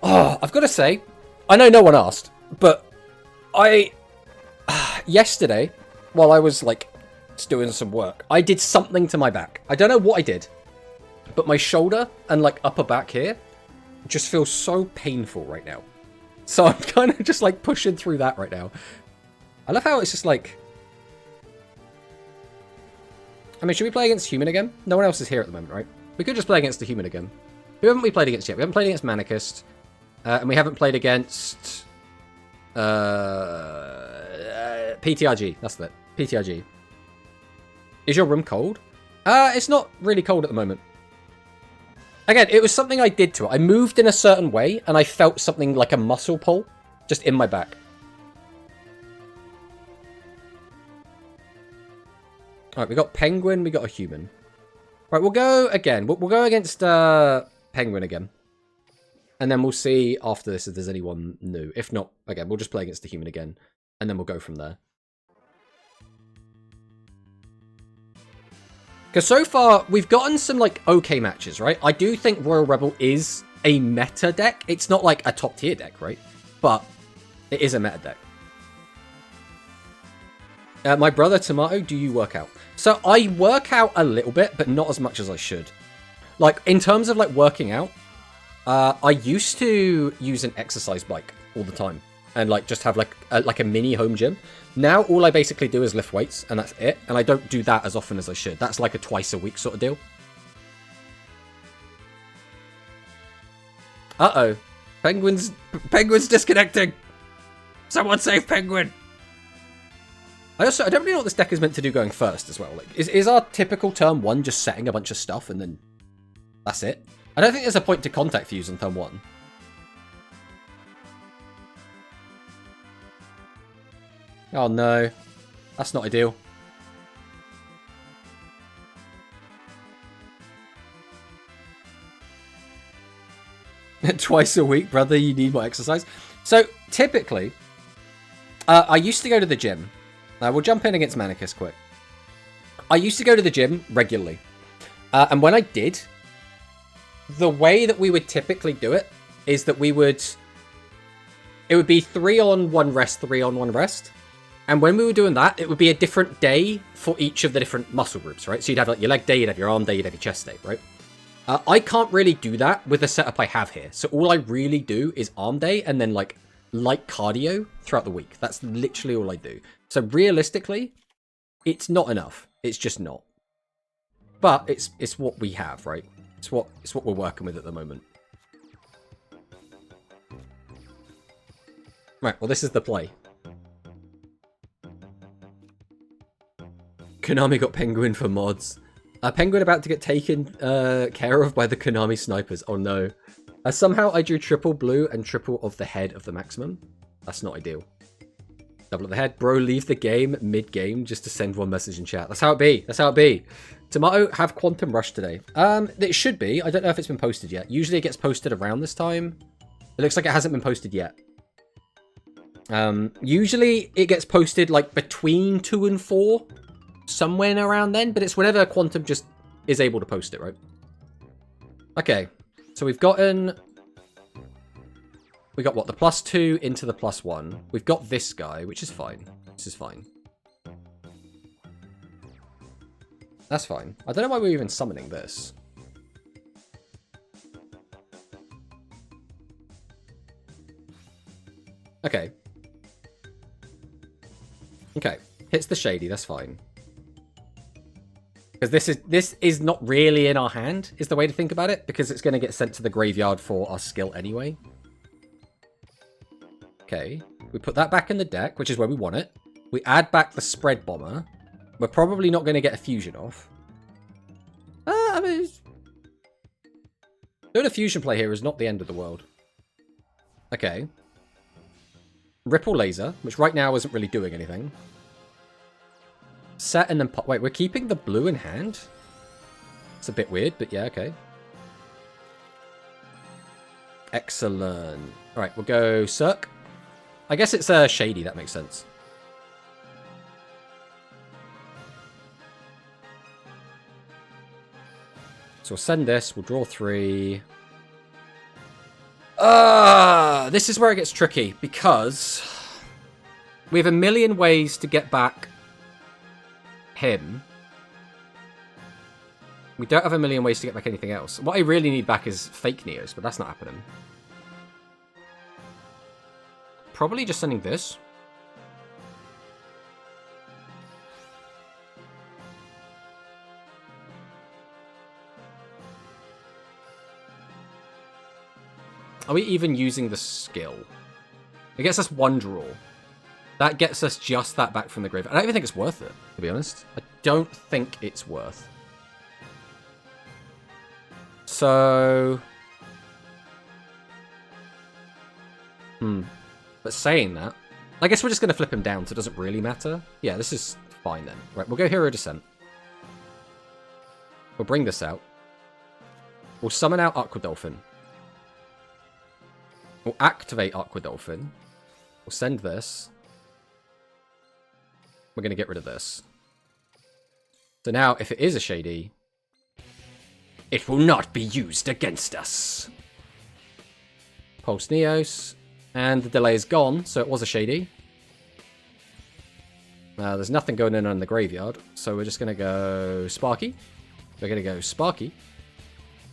Oh, I've got to say, I know no one asked, but yesterday, while I was, like, It's doing some work. I did something to my back. I don't know what I did, but my shoulder and like upper back here just feels so painful right now. So I'm kind of just like pushing through that right now. I love how it's just like... I mean, should we play against human again? No one else is here at the moment, right? We could just play against the human again. Who haven't we played against yet? We haven't played against Manicist. And we haven't played against... PTRG. That's it. PTRG. Is your room cold? It's not really cold at the moment. Again, it was something I did to it. I moved in a certain way, and I felt something like a muscle pull just in my back. Alright, we got Penguin, we got a human. Right, we'll go again. We'll go against Penguin again. And then we'll see after this if there's anyone new. If not, again, we'll just play against the human again. And then we'll go from there. Because so far, we've gotten some, like, okay matches, right? I do think Royal Rebel is a meta deck. It's not, like, a top-tier deck, right? But it is a meta deck. My brother, Tomato, do you work out? So I work out a little bit, but not as much as I should. Like, in terms of, like, working out, I used to use an exercise bike all the time. And, like, just have, like a mini home gym. Now, all I basically do is lift weights, and that's it. And I don't do that as often as I should. That's like a twice-a-week sort of deal. Uh-oh. Penguin's disconnecting! Someone save Penguin! I don't really know what this deck is meant to do going first as well. Like, is our typical turn 1 just setting a bunch of stuff, and then that's it? I don't think there's a point to contact fuse on turn 1. Oh no, that's not ideal. Twice a week, brother, you need more exercise. So, typically, I used to go to the gym. We'll jump in against Manicus quick. I used to go to the gym regularly. And when I did, the way that we would typically do it is that it would be 3 on 1 rest, 3 on 1 rest. And when we were doing that, it would be a different day for each of the different muscle groups, right? So you'd have like your leg day, you'd have your arm day, you'd have your chest day, right? I can't really do that with the setup I have here. So all I really do is arm day and then like light cardio throughout the week. That's literally all I do. So realistically, it's not enough. It's just not. But it's what we have, right? It's what we're working with at the moment. Right, well this is the play. Konami got Penguin for mods. Penguin about to get taken care of by the Konami snipers. Oh no. Somehow I drew triple blue and triple of the head of the maximum. That's not ideal. Double of the head. Bro, leave the game mid-game just to send one message in chat. That's how it be. That's how it be. Tomato, have Quantum Rush today. It should be. I don't know if it's been posted yet. Usually it gets posted around this time. It looks like it hasn't been posted yet. Usually it gets posted like between 2 and 4. Somewhere around then, but it's whenever Quantum just is able to post it, right? Okay, so we got what, the +2 into the +1. We've got this guy, which is fine. This is fine. That's fine. I don't know why we're even summoning this. Okay. Okay, hits the Shady, that's fine. Because this is not really in our hand, is the way to think about it, because it's going to get sent to the graveyard for our skill anyway. Okay, we put that back in the deck, which is where we want it. We add back the Spread Bomber. We're probably not going to get a fusion off. I mean, doing a fusion play here is not the end of the world. Okay. Ripple Laser, which right now isn't really doing anything. Set and then pop. Wait, we're keeping the blue in hand? It's a bit weird, but yeah, okay. Excellent. Alright, we'll go Cirque. I guess it's Shady, that makes sense. So we'll send this, we'll draw 3. This is where it gets tricky, because we have a million ways to get back him. We don't have a million ways to get back anything else. What I really need back is fake Neos, but that's not happening. Probably just sending this. Are we even using the skill? It gets us one draw. That gets us just that back from the grave. I don't even think it's worth it, to be honest. I don't think it's worth. So... But saying that, I guess we're just going to flip him down, so it doesn't really matter. Yeah, this is fine then. Right, we'll go Hero Descent. We'll bring this out. We'll summon out Aqua Dolphin. We'll activate Aqua Dolphin. We'll send this. We're going to get rid of this. So now, if it is a Shady, it will not be used against us. Pulse Neos. And the delay is gone, so it was a Shady. There's nothing going on in the graveyard, so we're just going to go Sparky. We're going to go Sparky.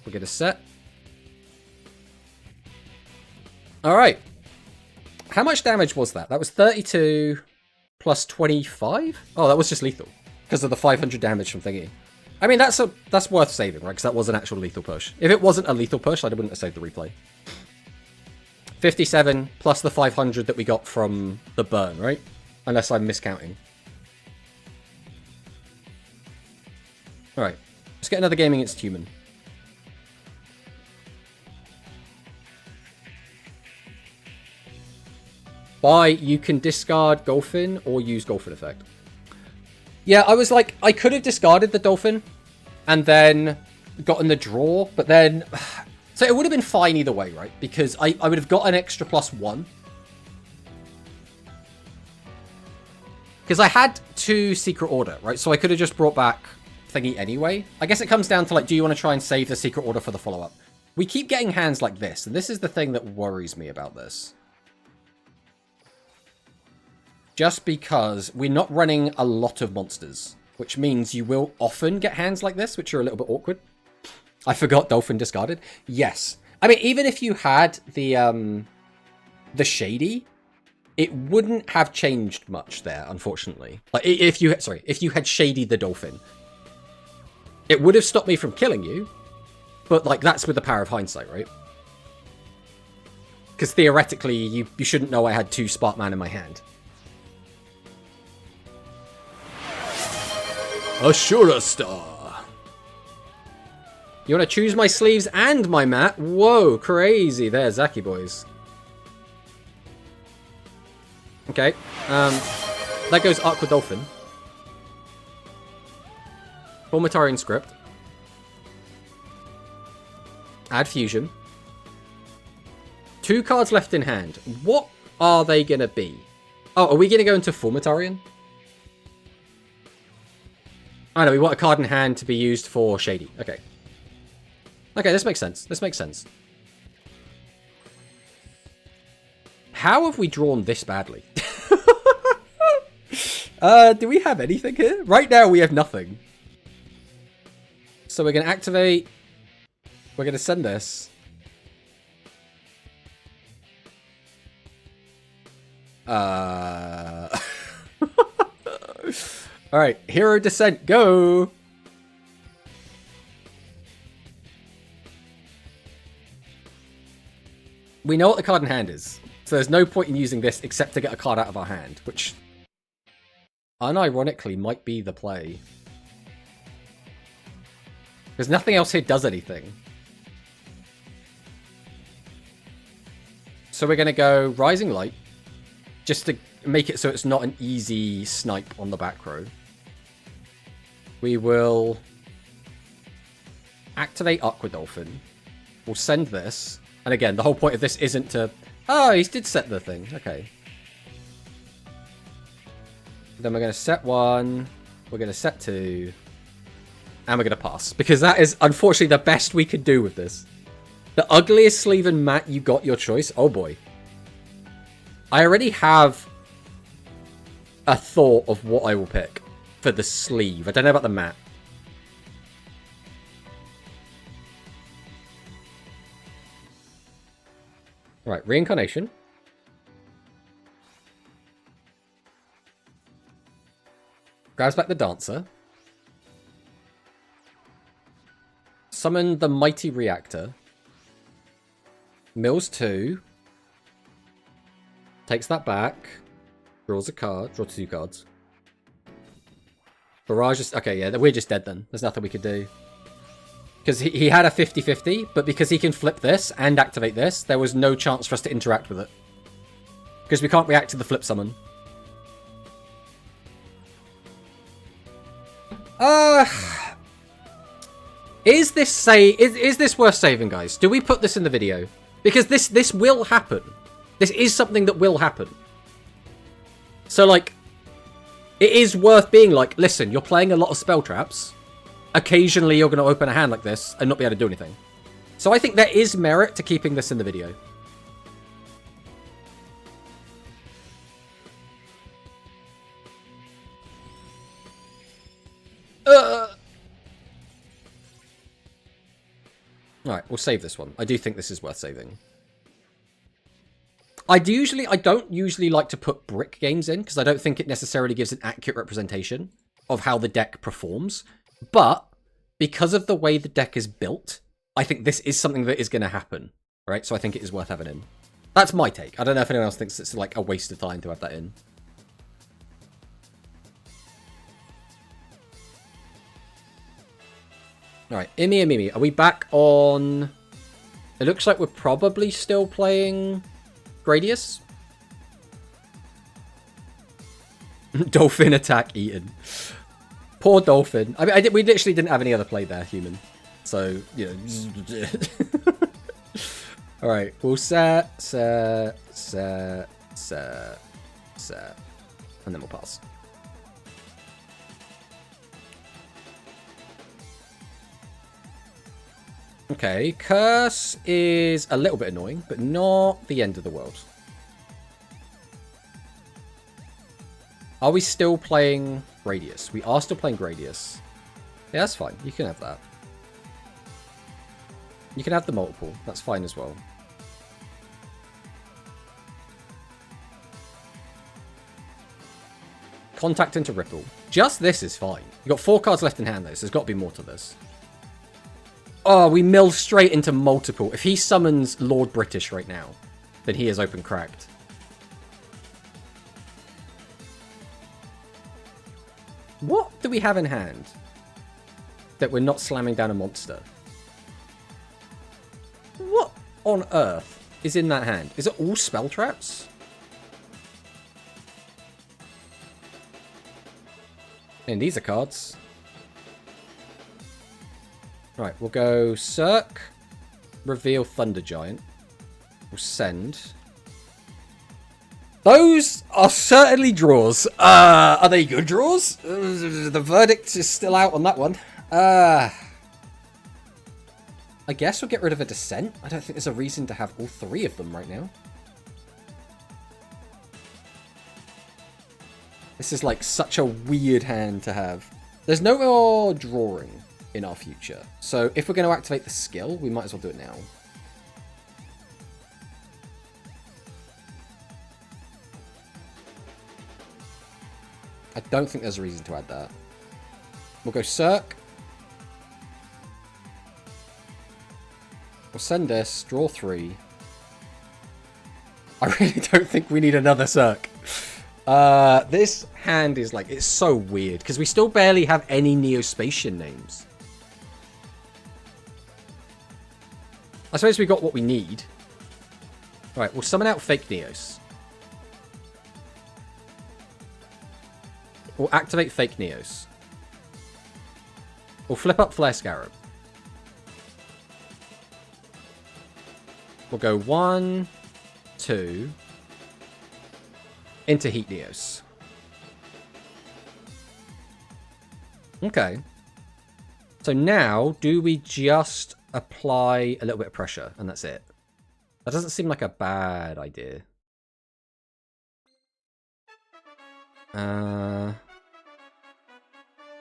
We're going to set. Alright. How much damage was that? That was 32 plus 25? Oh, that was just lethal. Because of the 500 damage from thingy. I mean, that's worth saving, right? Because that was an actual lethal push. If it wasn't a lethal push, I wouldn't have saved the replay. 57 plus the 500 that we got from the burn, right? Unless I'm miscounting. Alright. Let's get another game against human. You can discard Dolphin or use Dolphin effect. Yeah, I was like, I could have discarded the Dolphin and then gotten the draw, but then... So it would have been fine either way, right? Because I would have got an extra +1. Because I had 2 Secret Order, right? So I could have just brought back thingy anyway. I guess it comes down to, like, do you want to try and save the Secret Order for the follow-up? We keep getting hands like this, and this is the thing that worries me about this. Just because we're not running a lot of monsters, which means you will often get hands like this, which are a little bit awkward. I forgot Dolphin discarded. Yes. I mean, even if you had the Shady, it wouldn't have changed much there, unfortunately. Like, if you had Shady the Dolphin, it would have stopped me from killing you, but, like, that's with the power of hindsight, right? Because theoretically, you shouldn't know I had 2 Sparkman in my hand. Ashura Star. You want to choose my sleeves and my mat? Whoa, crazy there, Zaki boys. Okay, that goes Aqua Dolphin. Formatarian Script. Add Fusion. 2 cards left in hand. What are they going to be? Oh, are we going to go into Formatarian? I know, we want a card in hand to be used for Shady. Okay. Okay, this makes sense. This makes sense. How have we drawn this badly? Do we have anything here? Right now, we have nothing. So we're going to activate. We're going to send this. Alright, Hero Descent, go! We know what the card in hand is, so there's no point in using this except to get a card out of our hand, which unironically might be the play. Because nothing else here does anything. So we're going to go Rising Light, just to make it so it's not an easy snipe on the back row. We will activate Aqua Dolphin. We'll send this. And again, the whole point of this isn't to... Oh, he did set the thing. Okay. Then we're going to set 1. We're going to set 2. And we're going to pass. Because that is, unfortunately, the best we could do with this. The ugliest sleeve and mat, you got your choice. Oh, boy. I already have a thought of what I will pick. for the sleeve. I don't know about the mat. Right, reincarnation. Grabs back the dancer. Summon the mighty reactor. Mills 2. Takes that back. Draws a card. Draw 2 cards. Barrage is... Okay, yeah, we're just dead then. There's nothing we could do. Because he had a 50-50, but because he can flip this and activate this, there was no chance for us to interact with it. Because we can't react to the flip summon. Is this worth saving, guys? Do we put this in the video? Because this will happen. This is something that will happen. So, like, it is worth being like, listen, you're playing a lot of spell traps. Occasionally you're going to open a hand like this and not be able to do anything. So I think there is merit to keeping this in the video. Alright, we'll save this one. I do think this is worth saving. I don't usually like to put brick games in, because I don't think it necessarily gives an accurate representation of how the deck performs. But, because of the way the deck is built, I think this is something that is going to happen. Right? So I think it is worth having in. That's my take. I don't know if anyone else thinks it's like a waste of time to have that in. Alright, Imi and Mimi. Are we back on... It looks like we're probably still playing Gradius. Dolphin attack eaten. Poor Dolphin. I mean, we literally didn't have any other play there, human. So, you know. Alright, we'll set. And then we'll pass. Okay, Curse is a little bit annoying, but not the end of the world. Are we still playing Gradius? We are still playing Gradius. Yeah, that's fine. You can have that. You can have the multiple. That's fine as well. Contact into Ripple. Just this is fine. You've got 4 cards left in hand, though, so there's got to be more to this. Oh, we mill straight into multiple. If he summons Lord British right now, then he is open cracked. What do we have in hand that we're not slamming down a monster? What on earth is in that hand? Is it all spell traps? And these are cards. Right, we'll go Cirque, reveal Thunder Giant. We'll send. Those are certainly draws. Are they good draws? The verdict is still out on that one. I guess we'll get rid of a Descent. I don't think there's a reason to have all 3 of them right now. This is like such a weird hand to have. There's no more drawing in our future. So if we're going to activate the skill, we might as well do it now. I don't think there's a reason to add that. We'll go Cirque. We'll send this, draw 3. I really don't think we need another Cirque. This hand is like, it's so weird, because we still barely have any Neospatian names. I suppose we got what we need. Alright, we'll summon out fake Neos. We'll activate fake Neos. We'll flip up Flare Scarab. We'll go 1, 2, into Heat Neos. Okay. So now, do we just apply a little bit of pressure and that's it? That doesn't seem like a bad idea.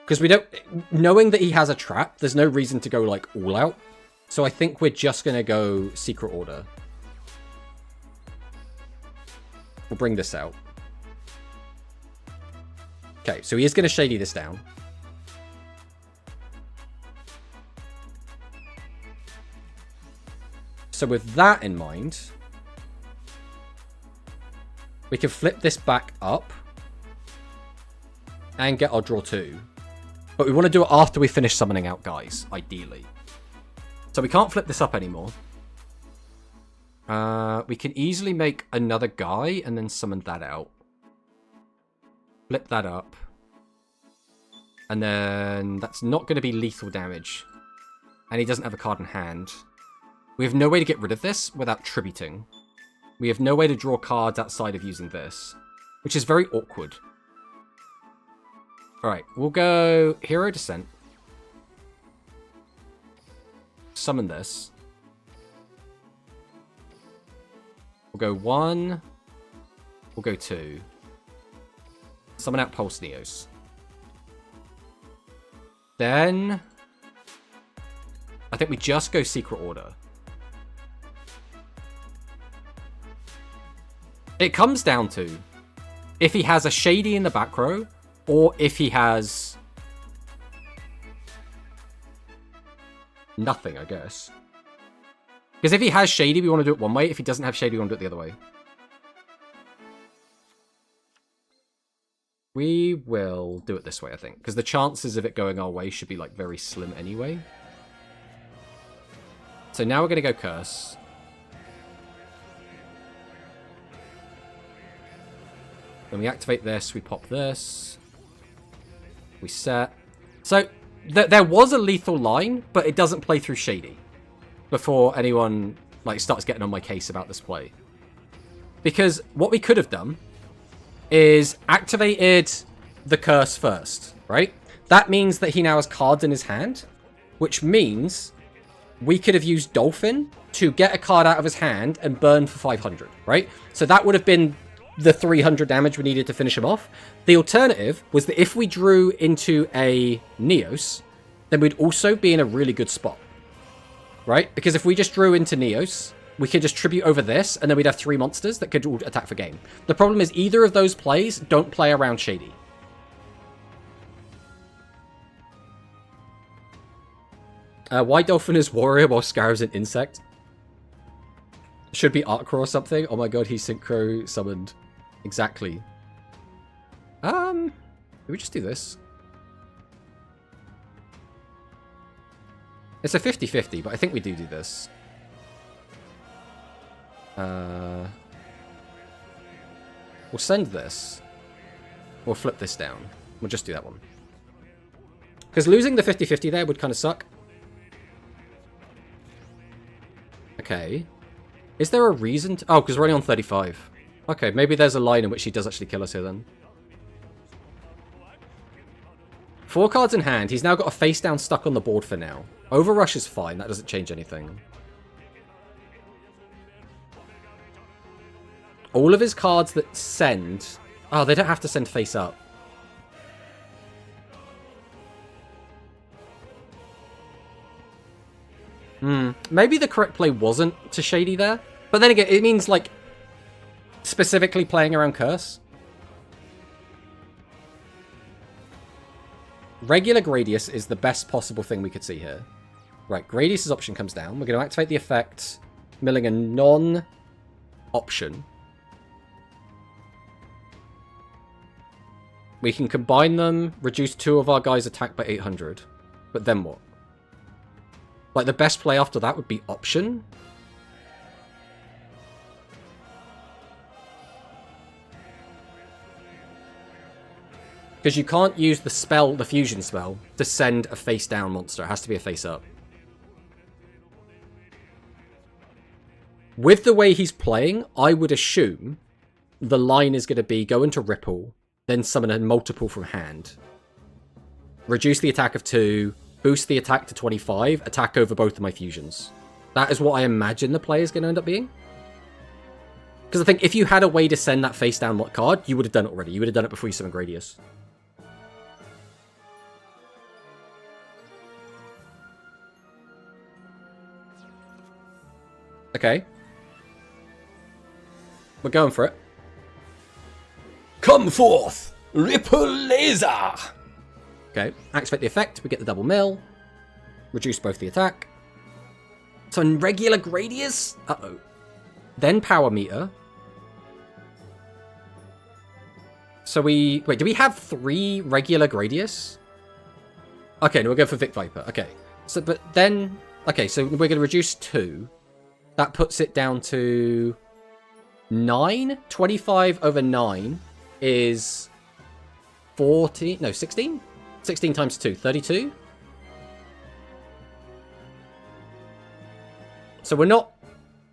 Because we don't... Knowing that he has a trap, there's no reason to go, like, all out. So I think we're just going to go Secret Order. We'll bring this out. Okay, so he is going to Shady this down. So with that in mind, we can flip this back up and get our draw 2. But we want to do it after we finish summoning out guys, ideally. So we can't flip this up anymore. We can easily make another guy and then summon that out. Flip that up. And then that's not going to be lethal damage. And he doesn't have a card in hand. We have no way to get rid of this without tributing. We have no way to draw cards outside of using this, which is very awkward. Alright, we'll go Hero Descent. Summon this. We'll go 1. We'll go 2. Summon out Pulse Neos. Then I think we just go Secret Order. It comes down to if he has a Shady in the back row, or if he has nothing, I guess. Because if he has Shady, we want to do it one way. If he doesn't have Shady, we want to do it the other way. We will do it this way, I think. Because the chances of it going our way should be, like, very slim anyway. So now we're going to go Curse. Then we activate this, we pop this. We set. So, there was a lethal line, but it doesn't play through Shady. Before anyone, like, starts getting on my case about this play. Because what we could have done is activated the Curse first, right? That means that he now has cards in his hand, which means we could have used Dolphin to get a card out of his hand and burn for 500, right? So that would have been the 300 damage we needed to finish him off. The alternative was that if we drew into a Neos, then we'd also be in a really good spot, right? Because if we just drew into Neos, we could just tribute over this, and then we'd have 3 monsters that could all attack for game. The problem is either of those plays don't play around Shady. Why Dolphin is Warrior while Scarab's an Insect? Should be Arcro or something. Oh my god, he synchro summoned. Exactly. Did we just do this? It's a 50-50, but I think we do this. We'll send this. We'll flip this down. We'll just do that one. Because losing the 50-50 there would kind of suck. Okay. Is there a reason to... Oh, because we're only on 35. Okay, maybe there's a line in which he does actually kill us here then. 4 cards in hand. He's now got a face down stuck on the board for now. Overrush is fine. That doesn't change anything. All of his cards that send... Oh, they don't have to send face up. Maybe the correct play wasn't to Shady there. But then again, it means, like, specifically playing around Curse. Regular Gradius is the best possible thing we could see here. Right, Gradius' option comes down. We're going to activate the effect, milling a non-option. We can combine them, reduce 2 of our guys' attack by 800. But then what? Like, the best play after that would be option. Because you can't use the spell, the fusion spell, to send a face-down monster. It has to be a face-up. With the way he's playing, I would assume the line is going to be go into Ripple, then summon a multiple from hand. Reduce the attack of 2, boost the attack to 25, attack over both of my fusions. That is what I imagine the play is going to end up being. Because I think if you had a way to send that face-down card, you would have done it already. You would have done it before you summoned Gradius. Okay. We're going for it. Come forth, Ripple Laser! Okay, activate the effect, we get the double mill. Reduce both the attack. So in regular Gradius? Uh-oh. Then power meter. So we... Wait, do we have 3 regular Gradius? Okay, no, we'll go for Vic Viper. Okay. So, but then... Okay, so we're going to reduce 2. That puts it down to... 9? 25 over 9 is... 40... No, 16? 16 times 2. 32? So we're not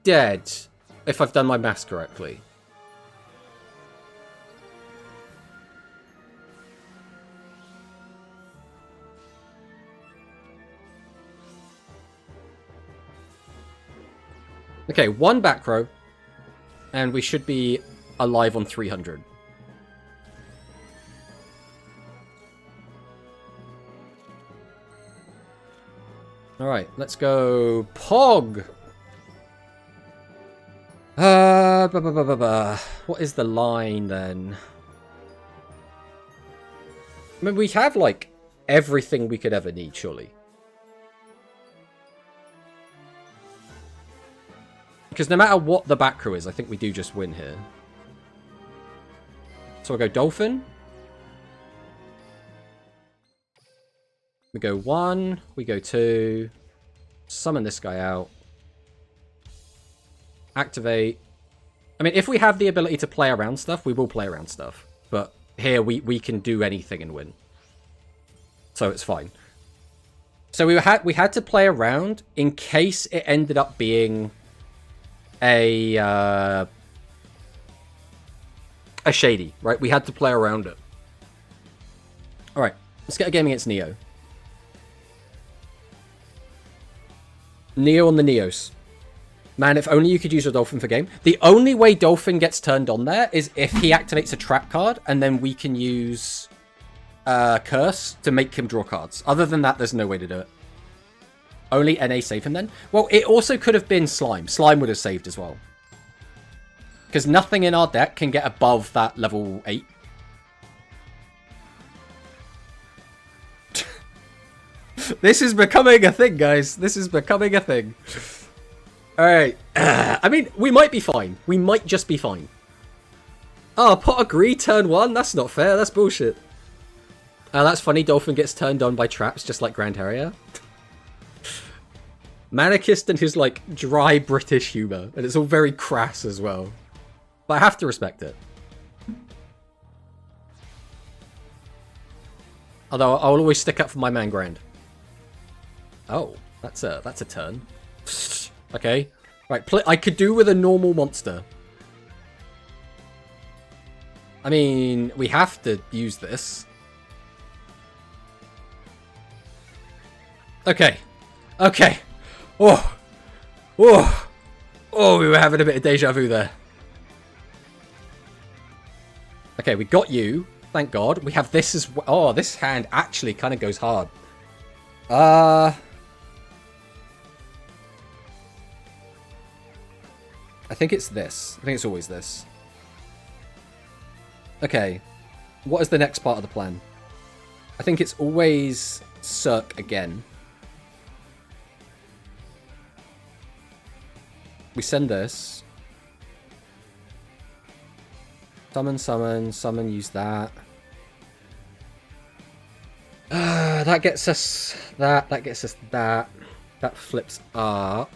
dead, if I've done my maths correctly. Okay, 1 back row, and we should be alive on 300. Alright, let's go Pog! What is the line, then? I mean, we have, like, everything we could ever need, surely. Because no matter what the back row is, I think we do just win here. So we'll go Dolphin. We go 1, we go 2. Summon this guy out. Activate. I mean, if we have the ability to play around stuff, we will play around stuff. But here, we can do anything and win. So it's fine. So we had to play around in case it ended up being a shady, right? We had to play around it. All right, let's get a game against Neo. Neo on the Neos. Man, if only you could use your Dolphin for game. The only way Dolphin gets turned on there is if he activates a trap card, and then we can use Curse to make him draw cards. Other than that, there's no way to do it. Only NA save him then? Well, it also could have been Slime. Slime would have saved as well. Because nothing in our deck can get above that level 8. This is becoming a thing, guys. This is becoming a thing. Alright. I mean, we might be fine. We might just be fine. Oh, Pot agree, turn 1? That's not fair. That's bullshit. That's funny. Dolphin gets turned on by traps, just like Grand Harrier. Manicist and his, like, dry British humour. And it's all very crass as well. But I have to respect it. Although, I'll always stick up for my man Grand. Oh, that's a turn. Okay. Right, I could do with a normal monster. I mean, we have to use this. Okay. Okay. Oh. Oh. Oh, we were having a bit of deja vu there. Okay, we got you. Thank God. We have this as well. Oh, this hand actually kind of goes hard. I think it's this. I think it's always this. Okay. What is the next part of the plan? I think it's always Cirque again. We send this. Summon, summon, summon, use that. That gets us that. That gets us that. That flips up.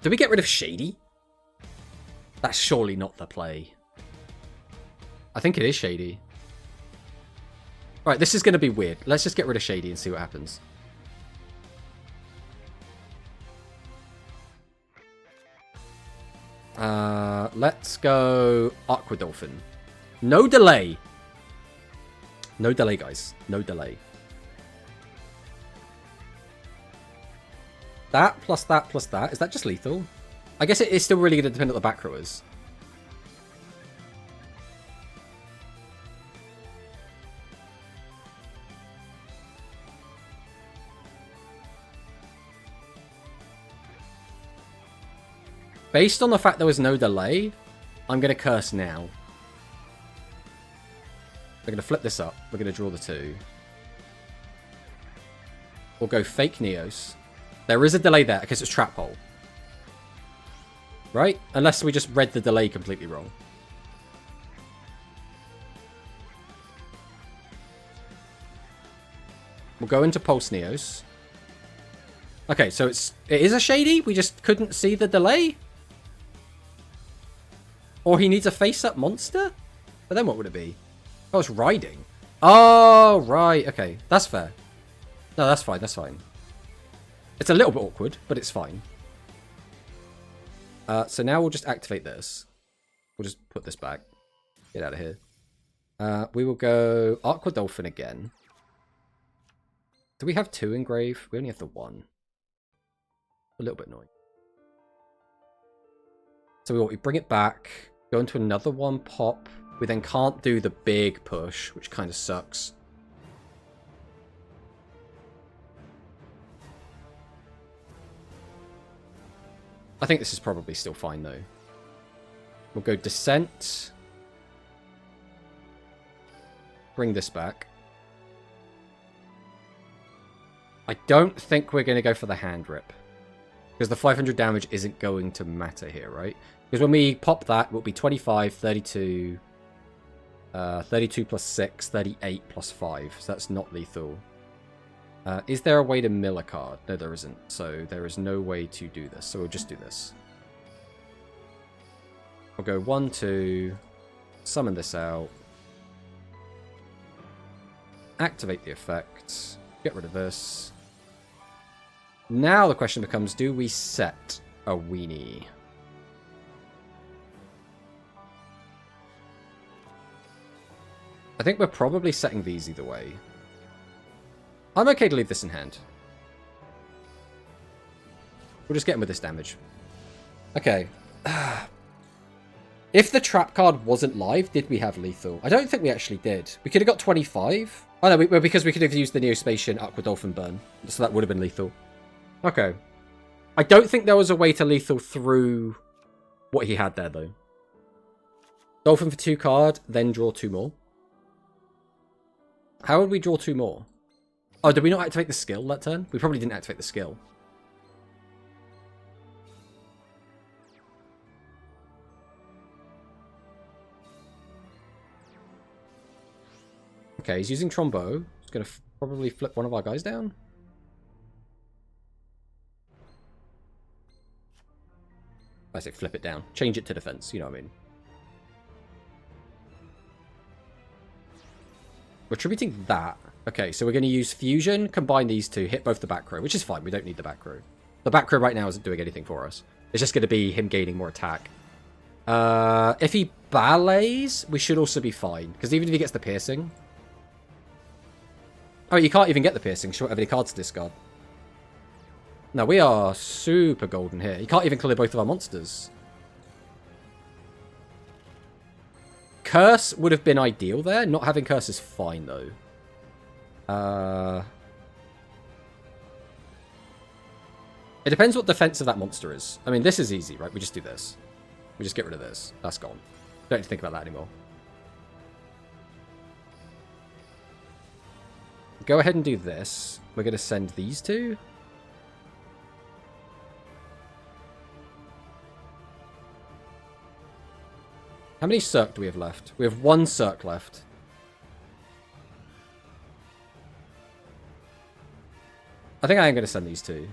Do we get rid of Shady? That's surely not the play. I think it is Shady. Right, this is going to be weird. Let's just get rid of Shady and see what happens. Let's go Aqua Dolphin. No delay. No delay, guys. No delay. That plus that plus that. Is that just lethal? I guess it is still really going to depend on what the back row is. Based on the fact there was no delay, I'm going to curse now. We're going to flip this up. We're going to draw the 2. We'll go fake Neos. There is a delay there because it's trap hole. Right? Unless we just read the delay completely wrong. We'll go into Pulse Neos. Okay, so it is a shady. We just couldn't see the delay. Or he needs a face-up monster? But then what would it be? Oh, it's riding. Oh, right. Okay, that's fair. No, that's fine. That's fine. It's a little bit awkward, but it's fine. So now we'll just activate this. We'll just put this back. Get out of here. We will go Aqua Dolphin again. Do we have 2 engrave? We only have the 1. A little bit annoying. So we bring it back. Go into another 1 pop. We then can't do the big push, which kind of sucks. I think this is probably still fine, though. We'll go Descent. Bring this back. I don't think we're going to go for the hand rip. Because the 500 damage isn't going to matter here, right? Because when we pop that, it will be 25, 32... 32 plus 6, 38 plus 5. So that's not lethal. Is there a way to mill a card? No, there isn't. So there is no way to do this. So we'll just do this. I'll go 1, 2. Summon this out. Activate the effect. Get rid of this. Now the question becomes, do we set a weenie? I think we're probably setting these either way. I'm okay to leave this in hand. We'll just get him with this damage. Okay. If the trap card wasn't live, did we have lethal? I don't think we actually did. We could have got 25. Oh no, because we could have used the Neospatian Aqua Dolphin burn. So that would have been lethal. Okay. I don't think there was a way to lethal through what he had there, though. Dolphin for 2 card, then draw 2 more. How would we draw 2 more? Oh, did we not activate the skill that turn? We probably didn't activate the skill. Okay, he's using Trombo. He's going to probably flip one of our guys down. I say flip it down. Change it to defense, you know what I mean. We're attributing that. Okay, so we're going to use Fusion, combine these 2, hit both the back row, which is fine. We don't need the back row. The back row right now isn't doing anything for us. It's just going to be him gaining more attack. If he ballets, we should also be fine. Because even if he gets the piercing... Oh, you can't even get the piercing. You don't have any cards to discard. No, we are super golden here. You can't even clear both of our monsters. Curse would have been ideal there. Not having Curse is fine, though. It depends what defense of that monster is. I mean, this is easy, right? We just do this. We just get rid of this. That's gone. Don't need to think about that anymore. Go ahead and do this. We're going to send these 2. How many Cirque do we have left? We have 1 Cirque left. I think I am going to send these 2.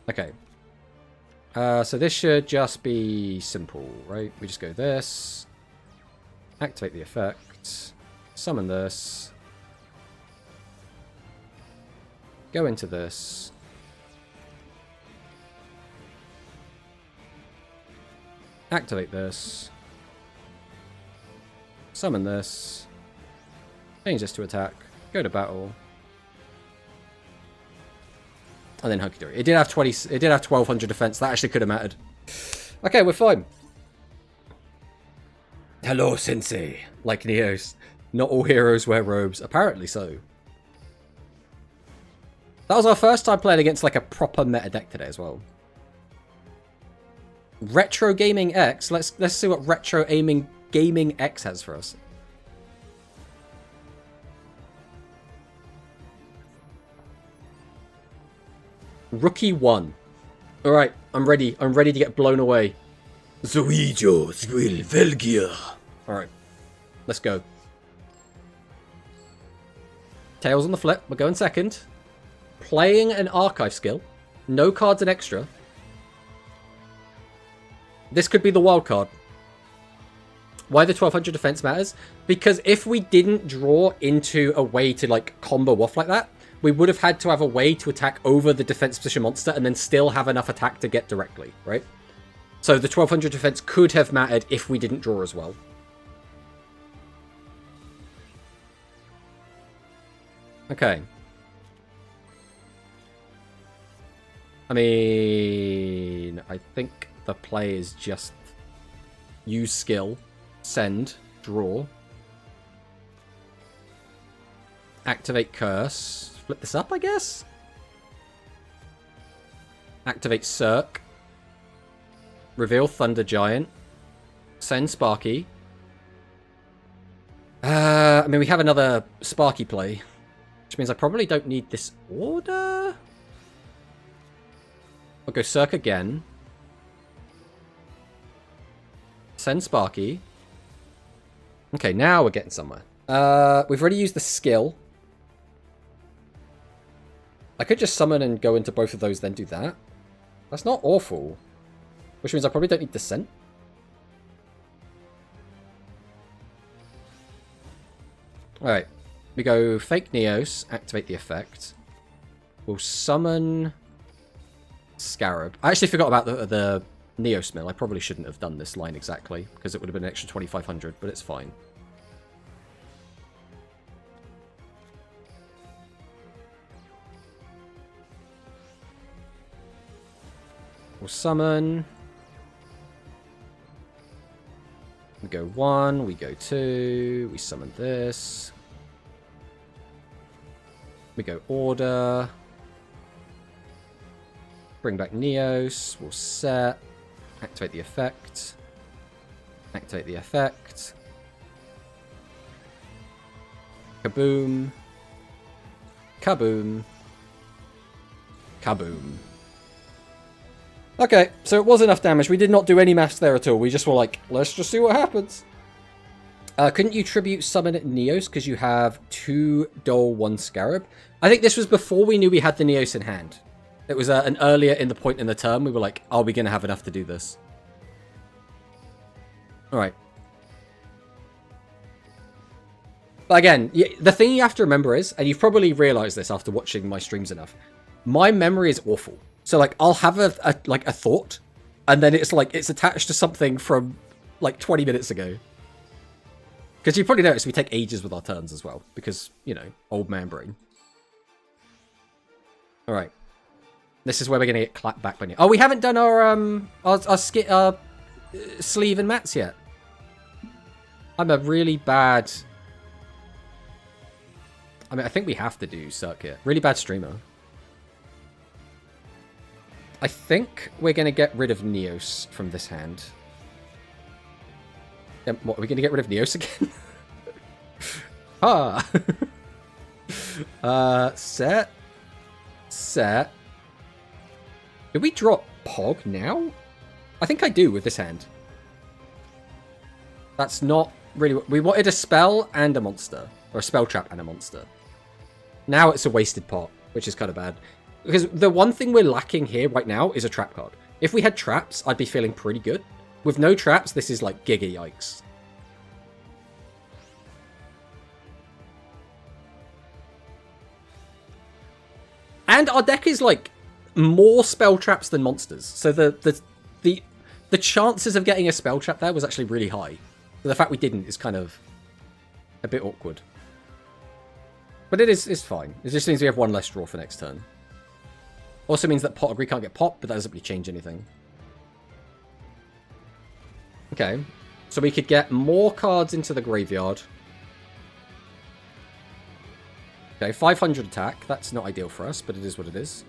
Okay. So this should just be simple, right? We just go this. Activate the effect. Summon this. Go into this. Activate this. Summon this. Change this to attack. Go to battle. And then hunky dory. It did have 20. It did have 1200 defense. That actually could have mattered. Okay, we're fine. Hello, Sensei. Like Neos. Not all heroes wear robes. Apparently so. That was our first time playing against like a proper meta deck today as well. Retro Gaming X. Let's see what Retro Gaming X has for us. Rookie 1. Alright, I'm ready. I'm ready to get blown away. Zoidios will Velgia. Alright, let's go. Tails on the flip. We're going second. Playing an archive skill. No cards and extra. This could be the wild card. Why the 1200 defense matters? Because if we didn't draw into a way to like combo off like that, we would have had to have a way to attack over the defense position monster and then still have enough attack to get directly, right? So the 1200 defense could have mattered if we didn't draw as well. Okay. I mean, I think the play is just use skill, send, draw, activate curse, flip this up, I guess. Activate Cirque, reveal Thunder Giant, send Sparky. I mean, we have another Sparky play, which means I probably don't need this order. I'll go Cirque again. Send Sparky. Okay, now we're getting somewhere. We've already used the skill. I could just summon and go into both of those, then do that. That's not awful. Which means I probably don't need Descent. Alright. We go Fake Neos, activate the effect. We'll summon Scarab. I actually forgot about the Neos mill. I probably shouldn't have done this line exactly, because it would have been an extra 2500, but it's fine. We'll summon. We go 1, we go 2, we summon this. We go order. Bring back Neos. We'll set. Activate the effect. Activate the effect. Kaboom. Kaboom. Kaboom. Okay, so it was enough damage. We did not do any maths there at all. We just were like, let's just see what happens. Couldn't you tribute summon Neos because you have 2 Dole, 1 Scarab? I think this was before we knew we had the Neos in hand. It was an earlier in the point in the turn. We were like, are we going to have enough to do this? Alright. But again, the thing you have to remember is, and you've probably realized this after watching my streams enough, my memory is awful. So, like, I'll have a thought, and then it's like, it's attached to something from, like, 20 minutes ago. Because you probably noticed we take ages with our turns as well, because, you know, old man brain. Alright. This is where we're going to get clapped back by you. Oh, we haven't done our sleeve and mats yet. I'm a really bad... I mean, I think we have to do circuit. Really bad streamer. I think we're going to get rid of Neos from this hand. What, are we going to get rid of Neos again? Set. Set. Did we drop Pog now? I think I do with this hand. That's not really... We wanted a spell and a monster. Or a spell trap and a monster. Now it's a wasted pot, which is kind of bad. Because the one thing we're lacking here right now is a trap card. If we had traps, I'd be feeling pretty good. With no traps, this is like giga yikes. And our deck is like more spell traps than monsters. So the chances of getting a spell trap there was actually really high. So the fact we didn't is kind of a bit awkward. But it's fine. It just means we have 1 less draw for next turn. Also means that Pottery can't get popped, but that doesn't really change anything. Okay. So we could get more cards into the graveyard. Okay, 500 attack. That's not ideal for us, but it is what it is.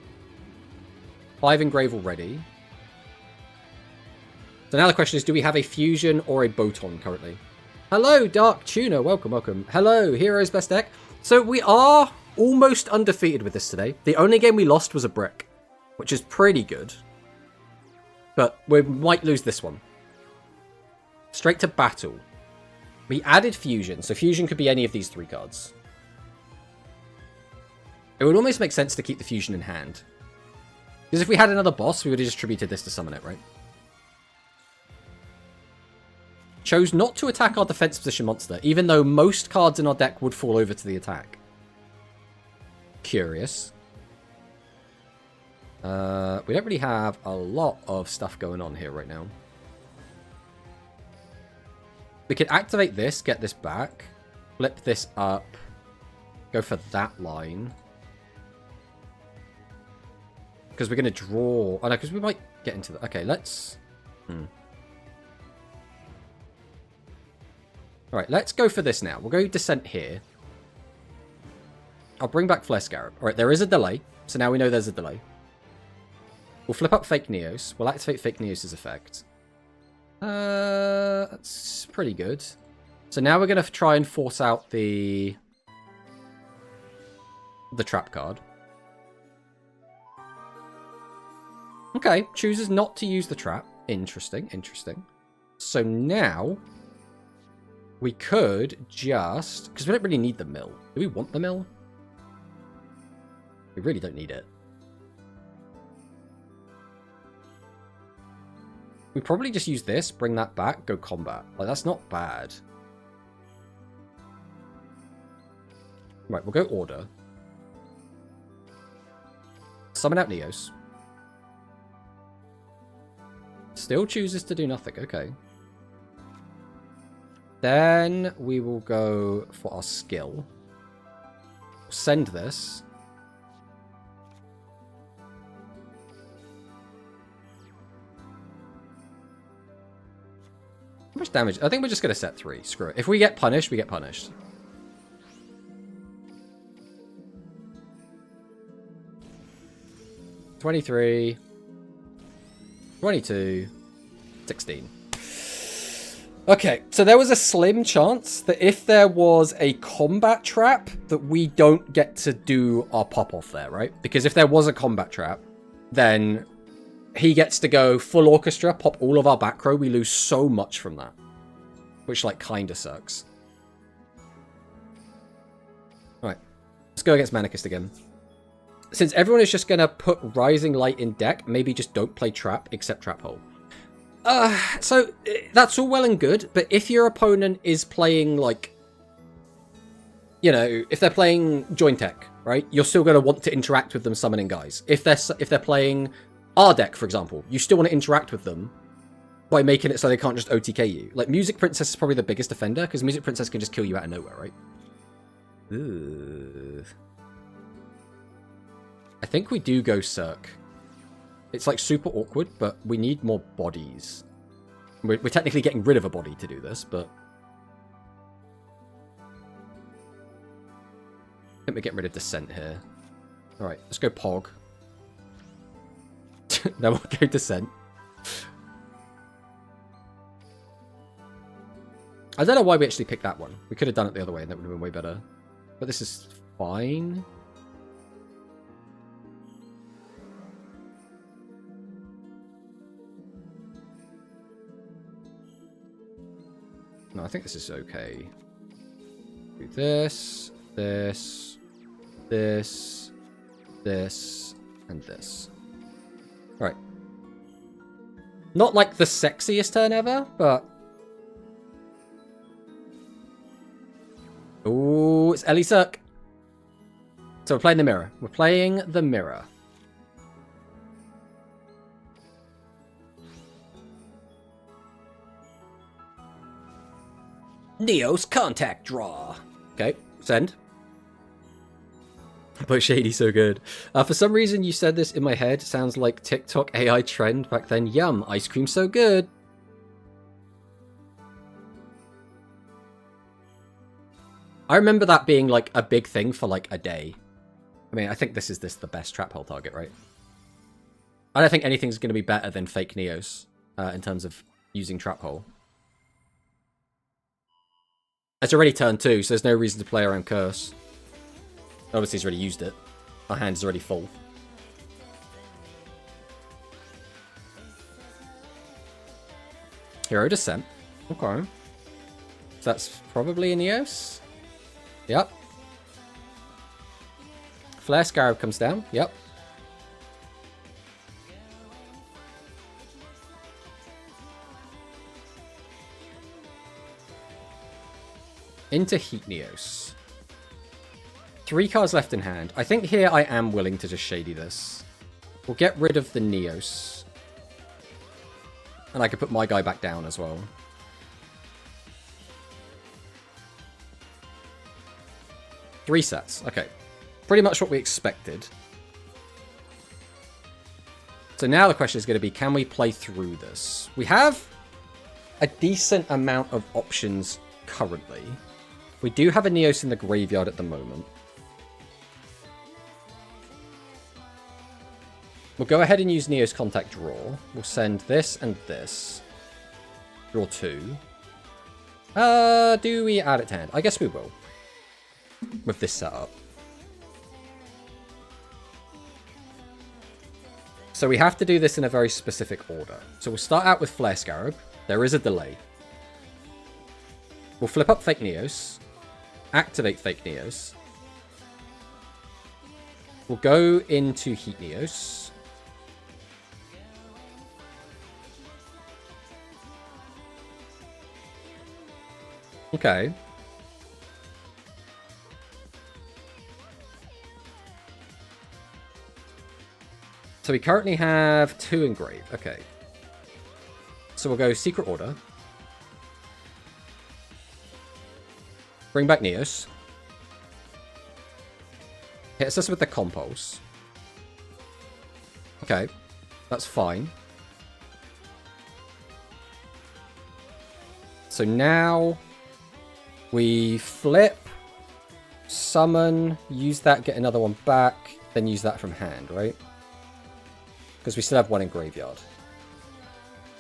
5 engrave already. So now the question is, do we have a Fusion or a Boton currently? Hello, Dark Tuna. Welcome, welcome. Hello, Heroes Best Deck. So we are almost undefeated with this today. The only game we lost was a brick, which is pretty good. But we might lose this one. Straight to battle. We added Fusion, so Fusion could be any of these 3 cards. It would almost make sense to keep the Fusion in hand. Because if we had another boss, we would have distributed this to summon it, right? Chose not to attack our defense position monster, even though most cards in our deck would fall over to the attack. Curious. We don't really have a lot of stuff going on here right now. We could activate this, get this back, flip this up, go for that line. Because we're going to draw... Oh no, because we might get into the... Okay, let's... Alright, let's go for this now. We'll go Descent here. I'll bring back Flare Scarab. Alright, there is a delay. So now we know there's a delay. We'll flip up Fake NEOS. We'll activate Fake NEOS' effect. That's pretty good. So now we're going to try and force out the trap card. Okay, chooses not to use the trap. Interesting, interesting. So now we could just... Because we don't really need the mill. Do we want the mill? We really don't need it. We probably just use this, bring that back, go combat. Like, that's not bad. Right, we'll go order. Summon out Neos. Still chooses to do nothing. Okay. Then we will go for our skill. Send this. How much damage? I think we're just going to set 3. Screw it. If we get punished, we get punished. $23, 22, 16. Okay, so there was a slim chance that if there was a combat trap, that we don't get to do our pop-off there, right? Because if there was a combat trap, then he gets to go full orchestra, pop all of our back row. We lose so much from that, which, like, kind of sucks. All right, let's go against Manicust again. Since everyone is just going to put Rising Light in deck, maybe just don't play Trap, except Trap Hole. So that's all well and good, but if your opponent is playing, like, you know, if they're playing Join Tech, right, you're still going to want to interact with them summoning guys. If they're playing our deck, for example, you still want to interact with them by making it so they can't just OTK you. Like, Music Princess is probably the biggest offender, because Music Princess can just kill you out of nowhere, right? Ugh. I think we do go Cirque. It's, like, super awkward, but we need more bodies. We're technically getting rid of a body to do this, but... I think we're getting rid of Descent here. Alright, let's go Pog. Now we'll go Descent. I don't know why we actually picked that one. We could have done it the other way and that would have been way better. But this is fine. No, I think this is okay. Do this, this, this, this, and this. Right. Not like the sexiest turn ever, but... Ooh, it's Ellie Cirque. So we're playing the mirror. We're playing the mirror. Neos contact draw. Okay, send. But Shady so good. For some reason you said this in my head. Sounds like TikTok AI trend back then. Yum, ice cream so good. I remember that being like a big thing for like a day. I mean, I think this is the best trap hole target, right? I don't think anything's going to be better than Fake Neos in terms of using Trap Hole. It's already turn 2, so there's no reason to play around Curse. Obviously, he's already used it. Our hand is already full. Hero Descent. Okay. So that's probably a NEOS. Yep. Flare Scarab comes down. Yep. Into Heat NEOS. 3 cards left in hand. I think here I am willing to just shady this. We'll get rid of the NEOS. And I could put my guy back down as well. Three sets. Okay. Pretty much what we expected. So now the question is going to be, can we play through this? We have a decent amount of options currently. We do have a NEOS in the graveyard at the moment. We'll go ahead and use NEOS Contact Draw. We'll send this and this. Draw 2. Do we add it to hand? I guess we will. With this setup. So we have to do this in a very specific order. So we'll start out with Flare Scarab. There is a delay. We'll flip up Fake NEOS. Activate Fake NEOS. We'll go into Heat NEOS. Okay. So we currently have 2 engraved. Okay. So we'll go Secret Order. Bring back NEOS. Hits us with the Compulse. Okay. That's fine. So now we flip, summon, use that, get another one back, then use that from hand, right? Because we still have 1 in graveyard.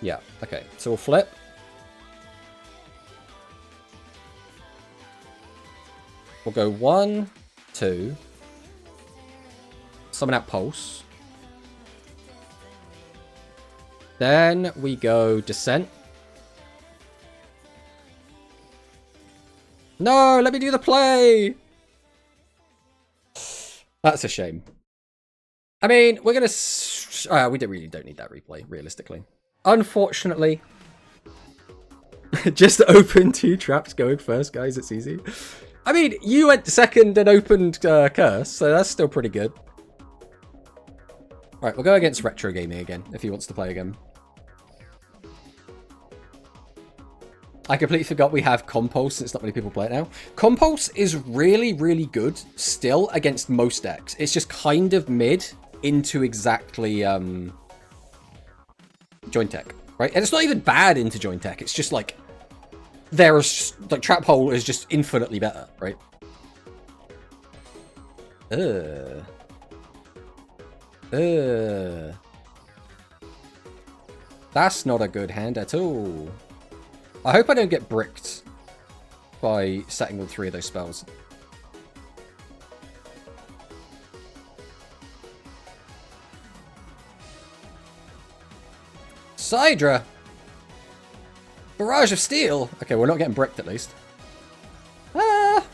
Yeah, okay. So we'll flip. We'll go 1, 2. Summon out Pulse. Then we go Descent. No, let me do the play! That's a shame. I mean, we're going to... we really don't need that replay, realistically. Unfortunately. Just open 2 traps going first, guys. It's easy. I mean, you went second and opened Curse, so that's still pretty good. Alright, we'll go against Retro Gaming again, if he wants to play again. I completely forgot we have Compulse, since not many people play it now. Compulse is really, really good still against most decks. It's just kind of mid into exactly Joint Tech, right? And it's not even bad into Joint Tech. It's just like there's like Trap Hole is just infinitely better, right? That's not a good hand at all. I hope I don't get bricked by setting all 3 of those spells. Sidra! Barrage of Steel! Okay, we're not getting bricked at least. I'd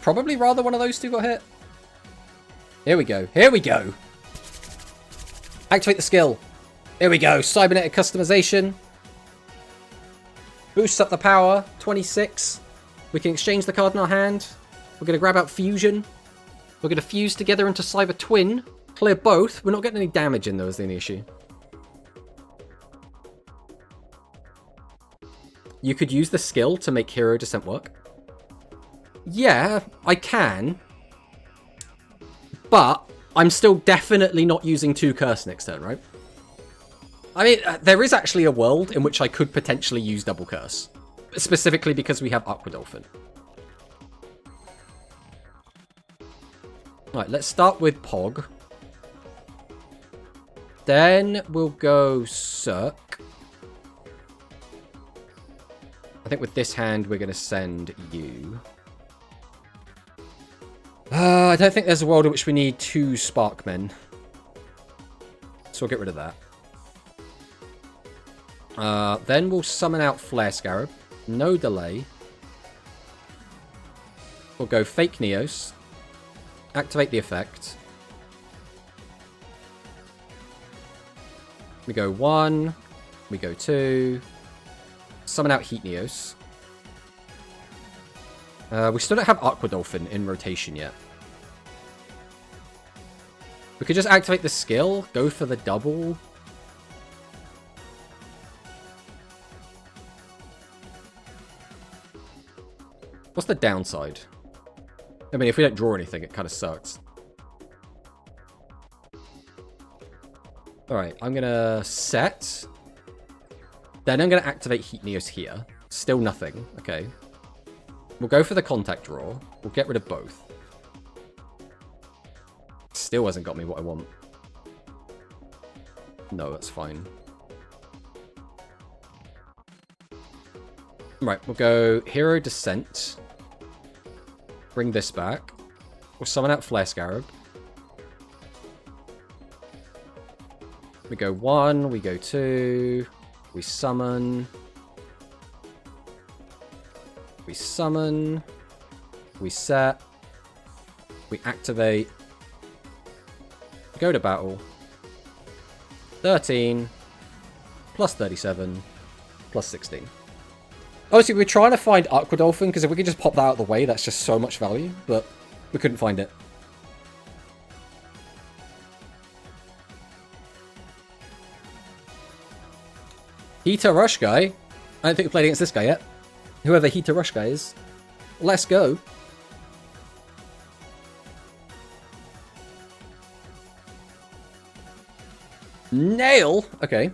probably rather one of those 2 got hit. Here we go. Here we go! Activate the skill. Here we go. Cybernetic customization. Boosts up the power. 26. We can exchange the card in our hand. We're going to grab out Fusion. We're going to fuse together into Cyber Twin. Clear both. We're not getting any damage in though, is the only issue. You could use the skill to make Hero Descent work. Yeah, I can. But I'm still definitely not using 2 Curse next turn, right? I mean, there is actually a world in which I could potentially use double Curse. Specifically because we have Aqua Dolphin. Right, let's start with Pog. Then we'll go Cirque. I think with this hand, we're going to send you. I don't think there's a world in which we need 2 Sparkmen. So we'll get rid of that. Then we'll summon out Flare Scarab. No delay. We'll go Fake Neos. Activate the effect. We go 1. We go 2. Summon out Heat Neos. We still don't have Aqua Dolphin in rotation yet. We could just activate the skill, go for the double. What's the downside? I mean, if we don't draw anything, it kind of sucks. Alright, I'm going to set. Then I'm going to activate Heat Neos here. Still nothing. Okay. We'll go for the contact draw. We'll get rid of both. Still hasn't got me what I want. No, that's fine. Right, we'll go Hero Descent. Bring this back. We'll summon out Flare Scarab. We go 1, we go 2. We summon. We summon. We set. We activate. Go to battle. 13. Plus 37. Plus 16. Obviously, we're trying to find Aqua Dolphin, because if we could just pop that out of the way, that's just so much value, but we couldn't find it. Heater Rush guy. I don't think we played against this guy yet. Whoever Heater Rush guy is. Let's go. Nail! Okay.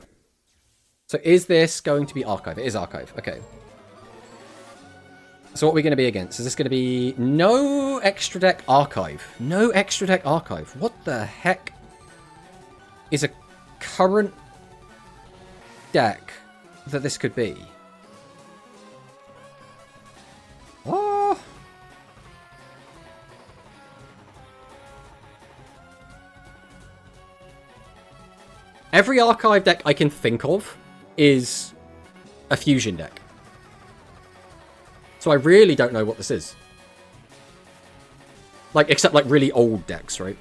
So is this going to be Archive? It is Archive. Okay. So what are we going to be against? Is this going to be no extra deck Archive? No extra deck Archive. What the heck is a current deck that this could be? Oh. Every Archive deck I can think of is a fusion deck. So I really don't know what this is. Like, except like really old decks, right?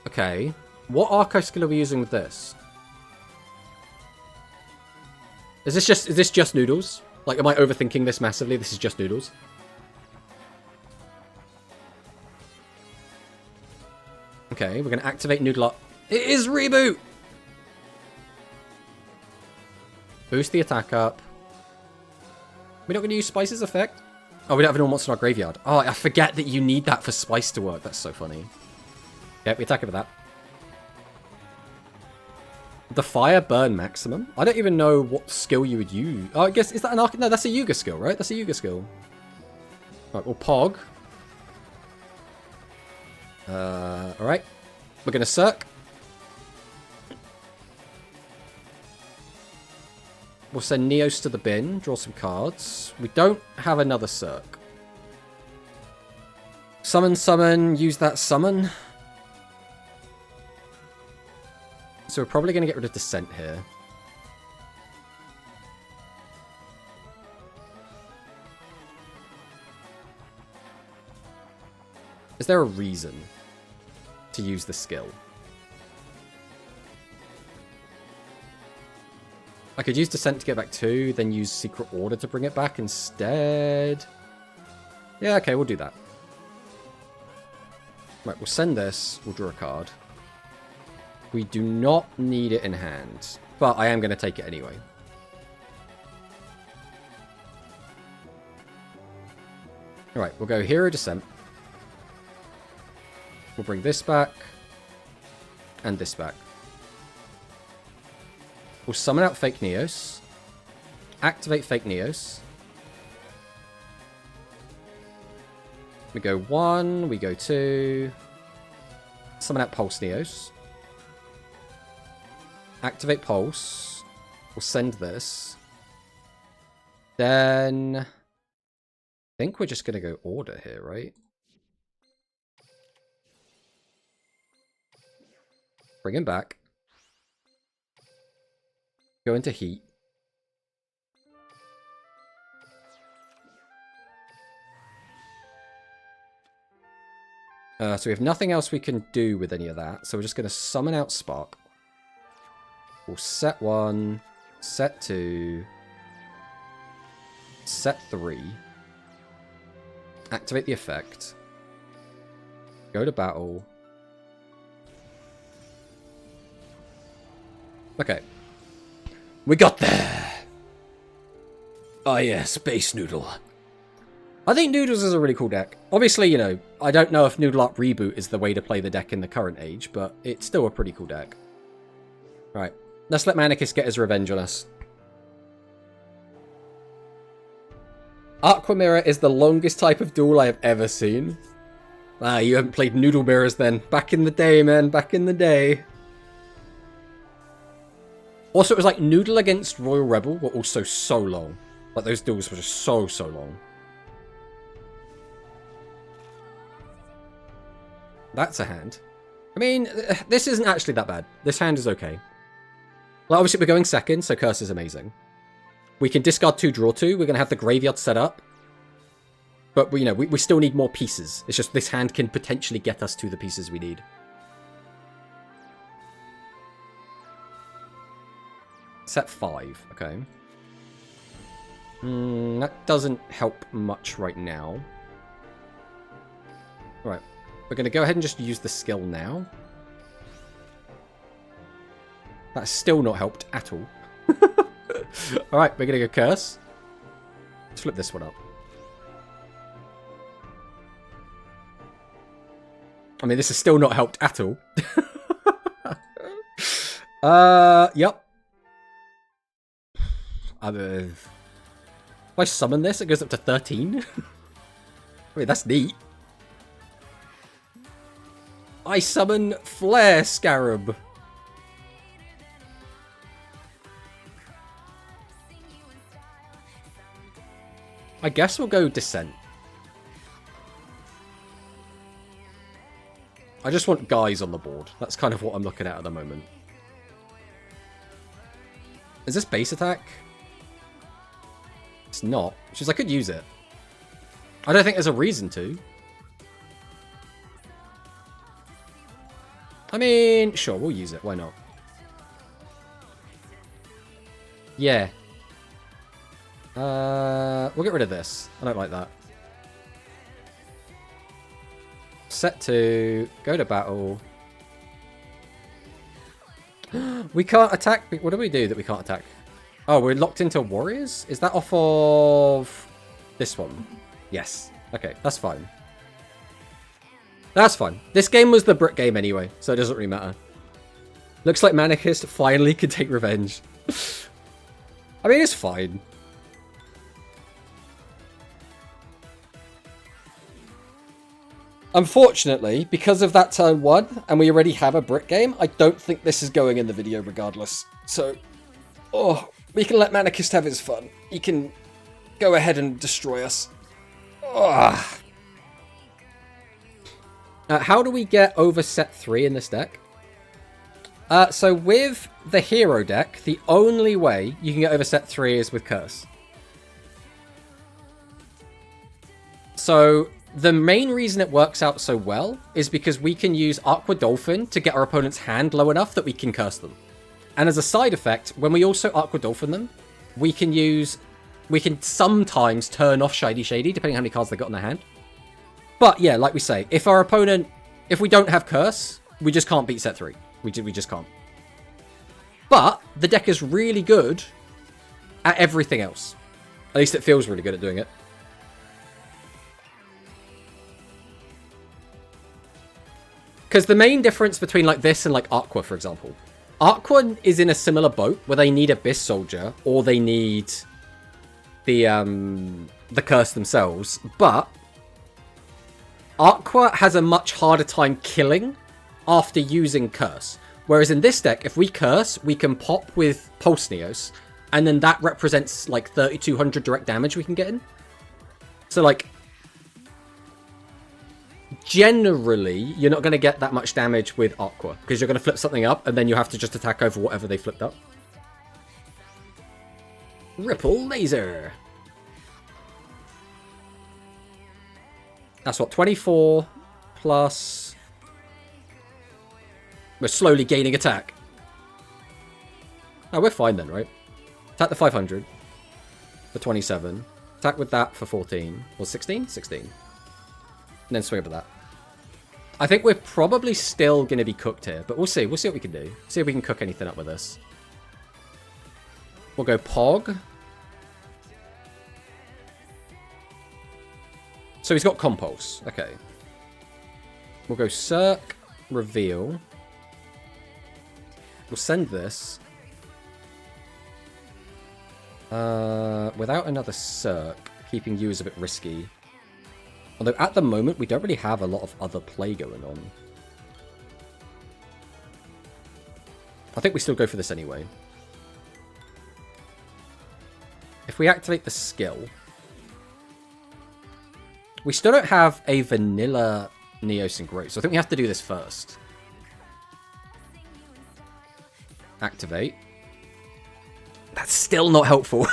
Okay. What Archive skill are we using with this? Is this just noodles? Like, am I overthinking this massively? This is just noodles. Okay, we're going to activate Noodle Up. It is Reboot! Boost the attack up. We're not going to use Spice's effect? Oh, we don't have an monster in our graveyard. Oh, I forget that you need that for Spice to work. That's so funny. Yeah, we attack it with that. The Fire Burn Maximum? I don't even know what skill you would use. Oh, I guess, is that an Arc? No, that's a Yuga skill, right? That's a Yuga skill. Right, we'll Pog. Alright. We're gonna Circ. We'll send Neos to the bin, draw some cards. We don't have another Circ. Summon, use that summon. So we're probably going to get rid of Descent here. Is there a reason to use the skill? I could use Descent to get back 2, then use Secret Order to bring it back instead. Yeah, okay, we'll do that. Right, we'll send this. We'll draw a card. We do not need it in hand, but I am going to take it anyway. Alright, we'll go Hero Descent. We'll bring this back. And this back. We'll summon out Fake Neos. Activate Fake Neos. We go 1, we go 2. Summon out Pulse Neos. Activate Pulse. We'll send this. Then I think we're just going to go Order here, right? Bring him back. Go into Heat. So we have nothing else we can do with any of that. So we're just going to summon out Spark. We'll set 1, set 2, set 3. Activate the effect. Go to battle. Okay. We got there! Oh yeah, Space Noodle. I think Noodles is a really cool deck. Obviously, you know, I don't know if Noodle Art Reboot is the way to play the deck in the current age, but it's still a pretty cool deck. Right, let's let Manicus get his revenge on us. Aqua Mirror is the longest type of duel I have ever seen. Ah, you haven't played Noodle Mirrors then. Back in the day, man, back in the day. Also, it was like Noodle against Royal Rebel were also so long. Like, those duels were just so long. That's a hand. I mean, this isn't actually that bad. This hand is okay. Like, obviously, we're going second, so Curse is amazing. We can discard 2, draw 2. We're going to have the graveyard set up. But, you know, we still need more pieces. It's just this hand can potentially get us to the pieces we need. Set 5, okay. That doesn't help much right now. Right. We're going to go ahead and just use the skill now. That's still not helped at all. Alright, we're going to go Curse. Let's flip this one up. I mean, this has still not helped at all. Yep. If I summon this, it goes up to 13. I mean, that's neat. I summon Flare Scarab. I guess we'll go Descent. I just want guys on the board. That's kind of what I'm looking at the moment. Is this base attack? It's not. Which is, I could use it. I don't think there's a reason to. I mean, sure, we'll use it. Why not? Yeah. We'll get rid of this. I don't like that. Set 2. Go to battle. We can't attack. What do we do that we can't attack? Oh, we're locked into warriors? Is that off of this one? Yes. Okay, that's fine. That's fine. This game was the brick game anyway, so it doesn't really matter. Looks like Manicus finally can take revenge. I mean, it's fine. Unfortunately, because of that turn 1, and we already have a brick game, I don't think this is going in the video regardless. So, we can let Manicus have his fun. He can go ahead and destroy us. How do we get over set 3 in this deck? So with the hero deck, the only way you can get over set 3 is with Curse. So the main reason it works out so well is because we can use Aqua Dolphin to get our opponent's hand low enough that we can curse them. And as a side effect, when we also Aqua Dolphin them, we can sometimes turn off Shady Shady, depending on how many cards they got in their hand. But yeah, like we say, if we don't have Curse, we just can't beat set 3. We just can't. But the deck is really good at everything else. At least it feels really good at doing it. Because the main difference between like this and like Aqua, for example. Aqua is in a similar boat where they need Abyss Soldier or they need the Curse themselves. But Aqua has a much harder time killing after using Curse. Whereas in this deck, if we Curse, we can pop with Pulse Neos, and then that represents like 3,200 direct damage we can get in. So like, generally, you're not going to get that much damage with Aqua, because you're going to flip something up, and then you have to just attack over whatever they flipped up. Ripple Laser. That's what, 24 plus... We're slowly gaining attack. Oh, we're fine then, right? Attack the 500 for 27. Attack with that for 14. Or 16? 16. And then swing over that. I think we're probably still going to be cooked here, but we'll see. We'll see what we can do. See if we can cook anything up with this. We'll go Pog. So he's got Compulse. Okay. We'll go Cirque, Reveal. We'll send this. Without another Cirque, keeping you is a bit risky. Although at the moment, we don't really have a lot of other play going on. I think we still go for this anyway. If we activate the skill... We still don't have a vanilla NEOS and Growth, so I think we have to do this first. Activate. That's still not helpful.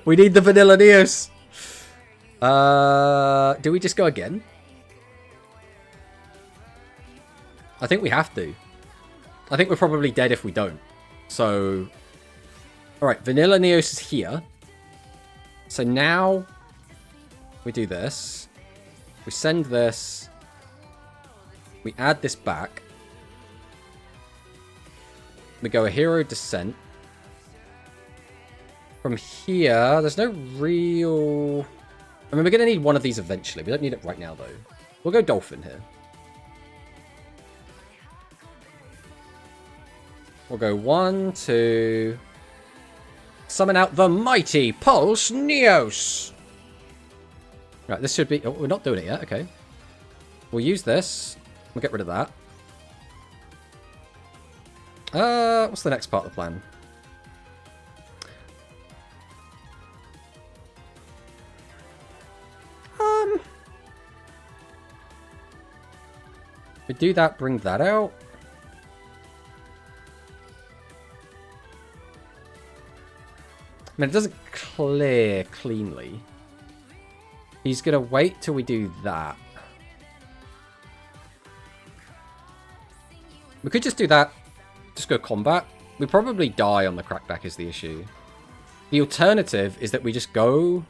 We need the vanilla NEOS. Do we just go again? I think we have to. I think we're probably dead if we don't. So... Alright, vanilla NEOS is here. So now... We do this. We send this. We add this back. We go a Hero Descent. From here, there's no real... I mean, we're going to need one of these eventually. We don't need it right now, though. We'll go Dolphin here. We'll go 1, 2... Summon out the mighty Pulse Neos! Right, this should be... Oh, we're not doing it yet. Okay. We'll use this. We'll get rid of that. What's the next part of the plan? We do that, bring that out. I mean, it doesn't clear cleanly. He's going to wait till we do that. We could just do that. Just go combat. We probably die on the crackback is the issue. The alternative is that we just go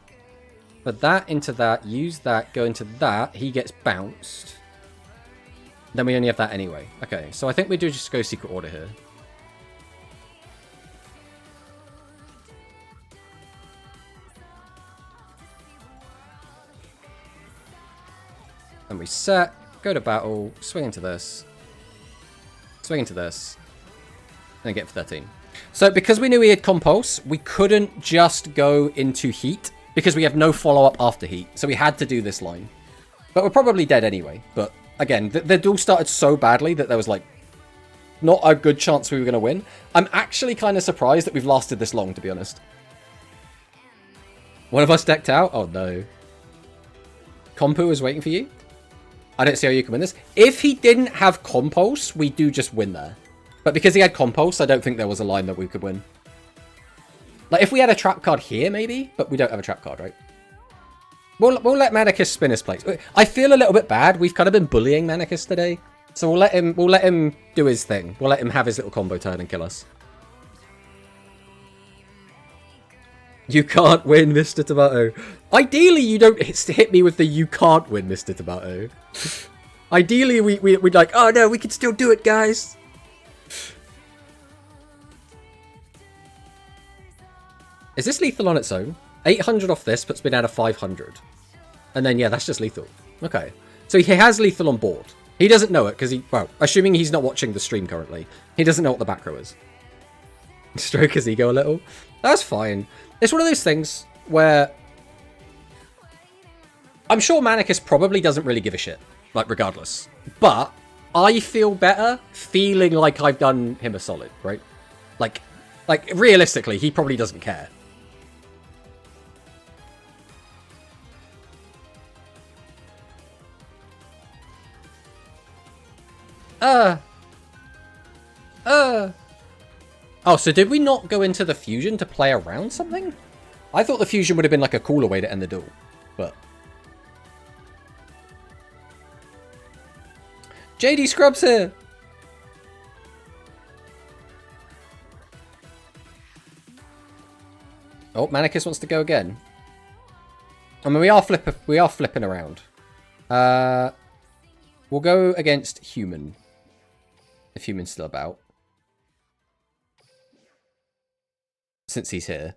for that into that, use that, go into that. He gets bounced. Then we only have that anyway. Okay, so I think we do just go Secret Order here. And we set, go to battle, swing into this, swing into this, and get for 13. So because we knew he had Compulse, we couldn't just go into Heat, because we have no follow-up after Heat. So we had to do this line. But we're probably dead anyway. But again, the duel started so badly that there was like not a good chance we were going to win. I'm actually kind of surprised that we've lasted this long, to be honest. One of us decked out? Oh no. Kompu is waiting for you? I don't see how you can win this. If he didn't have Compulse, we do just win there. But because he had Compulse, I don't think there was a line that we could win. Like, if we had a trap card here, maybe? But we don't have a trap card, right? We'll let Manicus spin his place. I feel a little bit bad. We've kind of been bullying Manicus today. So we'll let him do his thing. We'll let him have his little combo turn and kill us. You can't win, Mr. Tomato. Ideally, you don't hit me with the you can't win, Mr. Tomato. Ideally, we'd like, oh no, we can still do it, guys. Is this lethal on its own? 800 off this puts me down to 500. And then, yeah, that's just lethal. Okay. So he has lethal on board. He doesn't know it because he, well, assuming he's not watching the stream currently, he doesn't know what the back row is. Stroke his ego a little. That's fine. It's one of those things where I'm sure Manicus probably doesn't really give a shit, like, regardless. But I feel better feeling like I've done him a solid, right? Like realistically, he probably doesn't care. Oh, so did we not go into the fusion to play around something? I thought the fusion would have been like a cooler way to end the duel, but... JD Scrub's here! Oh, Manicus wants to go again. I mean, we are flipping around. We'll go against Human. If Human's still about. Since he's here.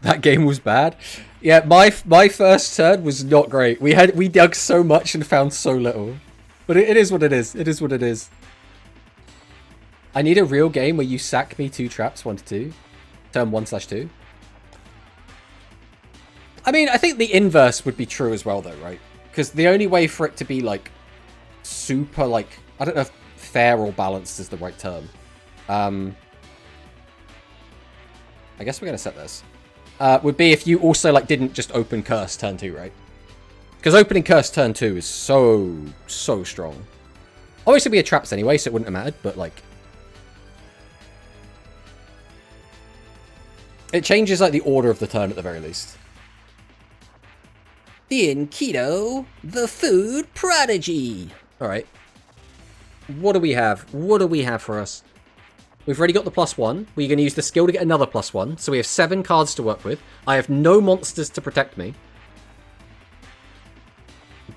That game was bad. Yeah, my first turn was not great. We dug so much and found so little. But it is what it is. It is what it is. I need a real game where you sack me 2 traps, 1 to 2. Turn 1/2. I mean, I think the inverse would be true as well, though, right? Because the only way for it to be, like, super, like... I don't know if fair or balanced is the right term. I guess we're going to set this. Would be if you also, like, didn't just open Curse turn 2, right? Because opening Curse turn 2 is so strong. Obviously, we had traps anyway, so it wouldn't have mattered, but, like... It changes, like, the order of the turn at the very least. In Keto, the food prodigy. Alright. What do we have? What do we have for us? We've already got the +1. We're going to use the skill to get another +1. So we have 7 cards to work with. I have no monsters to protect me.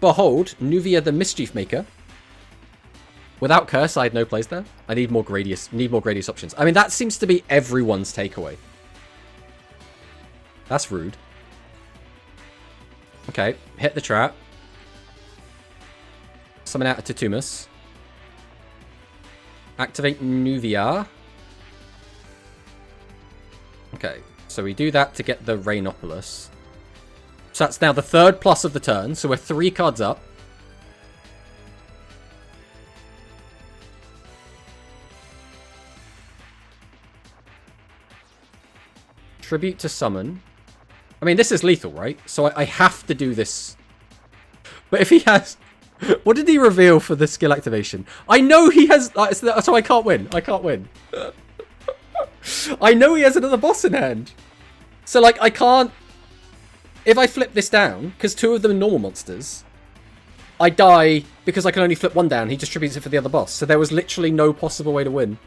Behold, Nuvia the Mischief Maker. Without Curse, I had no plays there. I need more Gradius options. I mean, that seems to be everyone's takeaway. That's rude. Okay, hit the trap. Summon out a Tatumus. Activate Nuvia. Okay, so we do that to get the Rainopolis. So that's now the 3rd plus of the turn, so we're 3 cards up. Tribute to summon. I mean, this is lethal, right? So I have to do this. But if he has... What did he reveal for the skill activation? I know he has... So I can't win. I can't win. I know he has another boss in hand. So, like, I can't... If I flip this down, because 2 of them are normal monsters, I die because I can only flip 1 down. He distributes it for the other boss. So there was literally no possible way to win.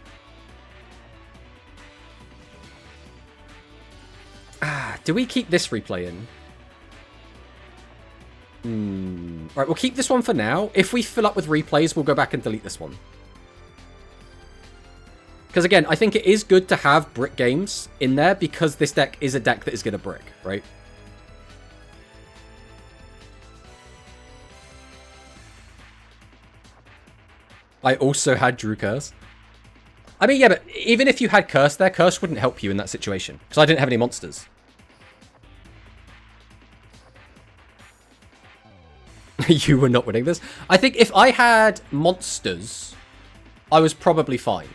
Do we keep this replay in? Right, we'll keep this one for now. If we fill up with replays, we'll go back and delete this one. Because again, I think it is good to have brick games in there because this deck is a deck that is going to brick, right? I also had Drew Curse. I mean, yeah, but even if you had Curse there, Curse wouldn't help you in that situation. Because I didn't have any monsters. You were not winning this. I think if I had monsters, I was probably fine.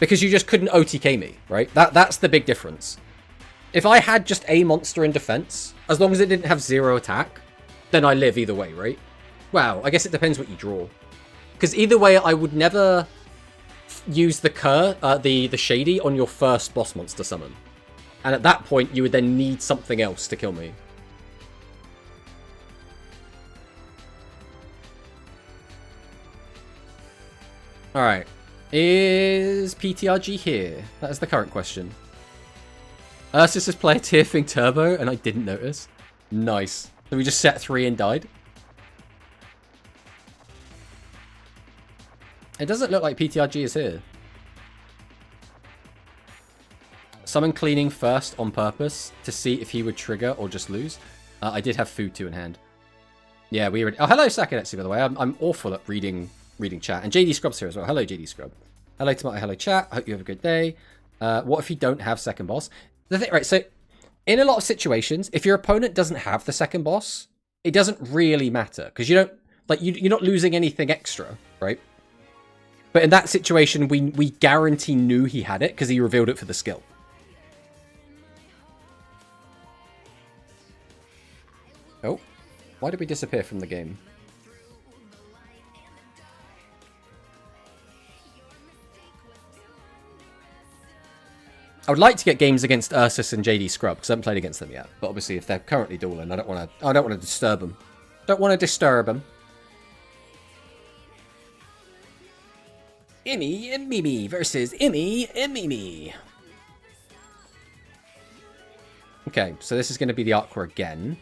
Because you just couldn't OTK me, right? That's the big difference. If I had just a monster in defense, as long as it didn't have 0 attack, then I live either way, right? Wow, I guess it depends what you draw. Because either way, I would never use the Shady on your first boss monster summon. And at that point, you would then need something else to kill me. Alright. Is PTRG here? That is the current question. Ursus is player Tearfing Turbo, and I didn't notice. Nice. So we just set 3 and died. It doesn't look like PTRG is here. Summon Cleaning first on purpose to see if he would trigger or just lose. I did have food 2 in hand. Yeah, we already... Oh, hello, Sakinetsu, by the way. I'm awful at reading chat. And JD Scrub's here as well. Hello, JD Scrub. Hello, Tomato. Hello, chat. I hope you have a good day. What if you don't have second boss? The thing, right, so in a lot of situations, if your opponent doesn't have the second boss, it doesn't really matter because you don't like you're not losing anything extra, right? But in that situation, we guarantee knew he had it because he revealed it for the skill. Oh, why did we disappear from the game? I would like to get games against Ursus and JD Scrub because I haven't played against them yet. But obviously, if they're currently dueling, I don't want to disturb them. Don't want to disturb them. Immy and Mimi versus Immy and Mimi. Okay, so this is going to be the Aqua again.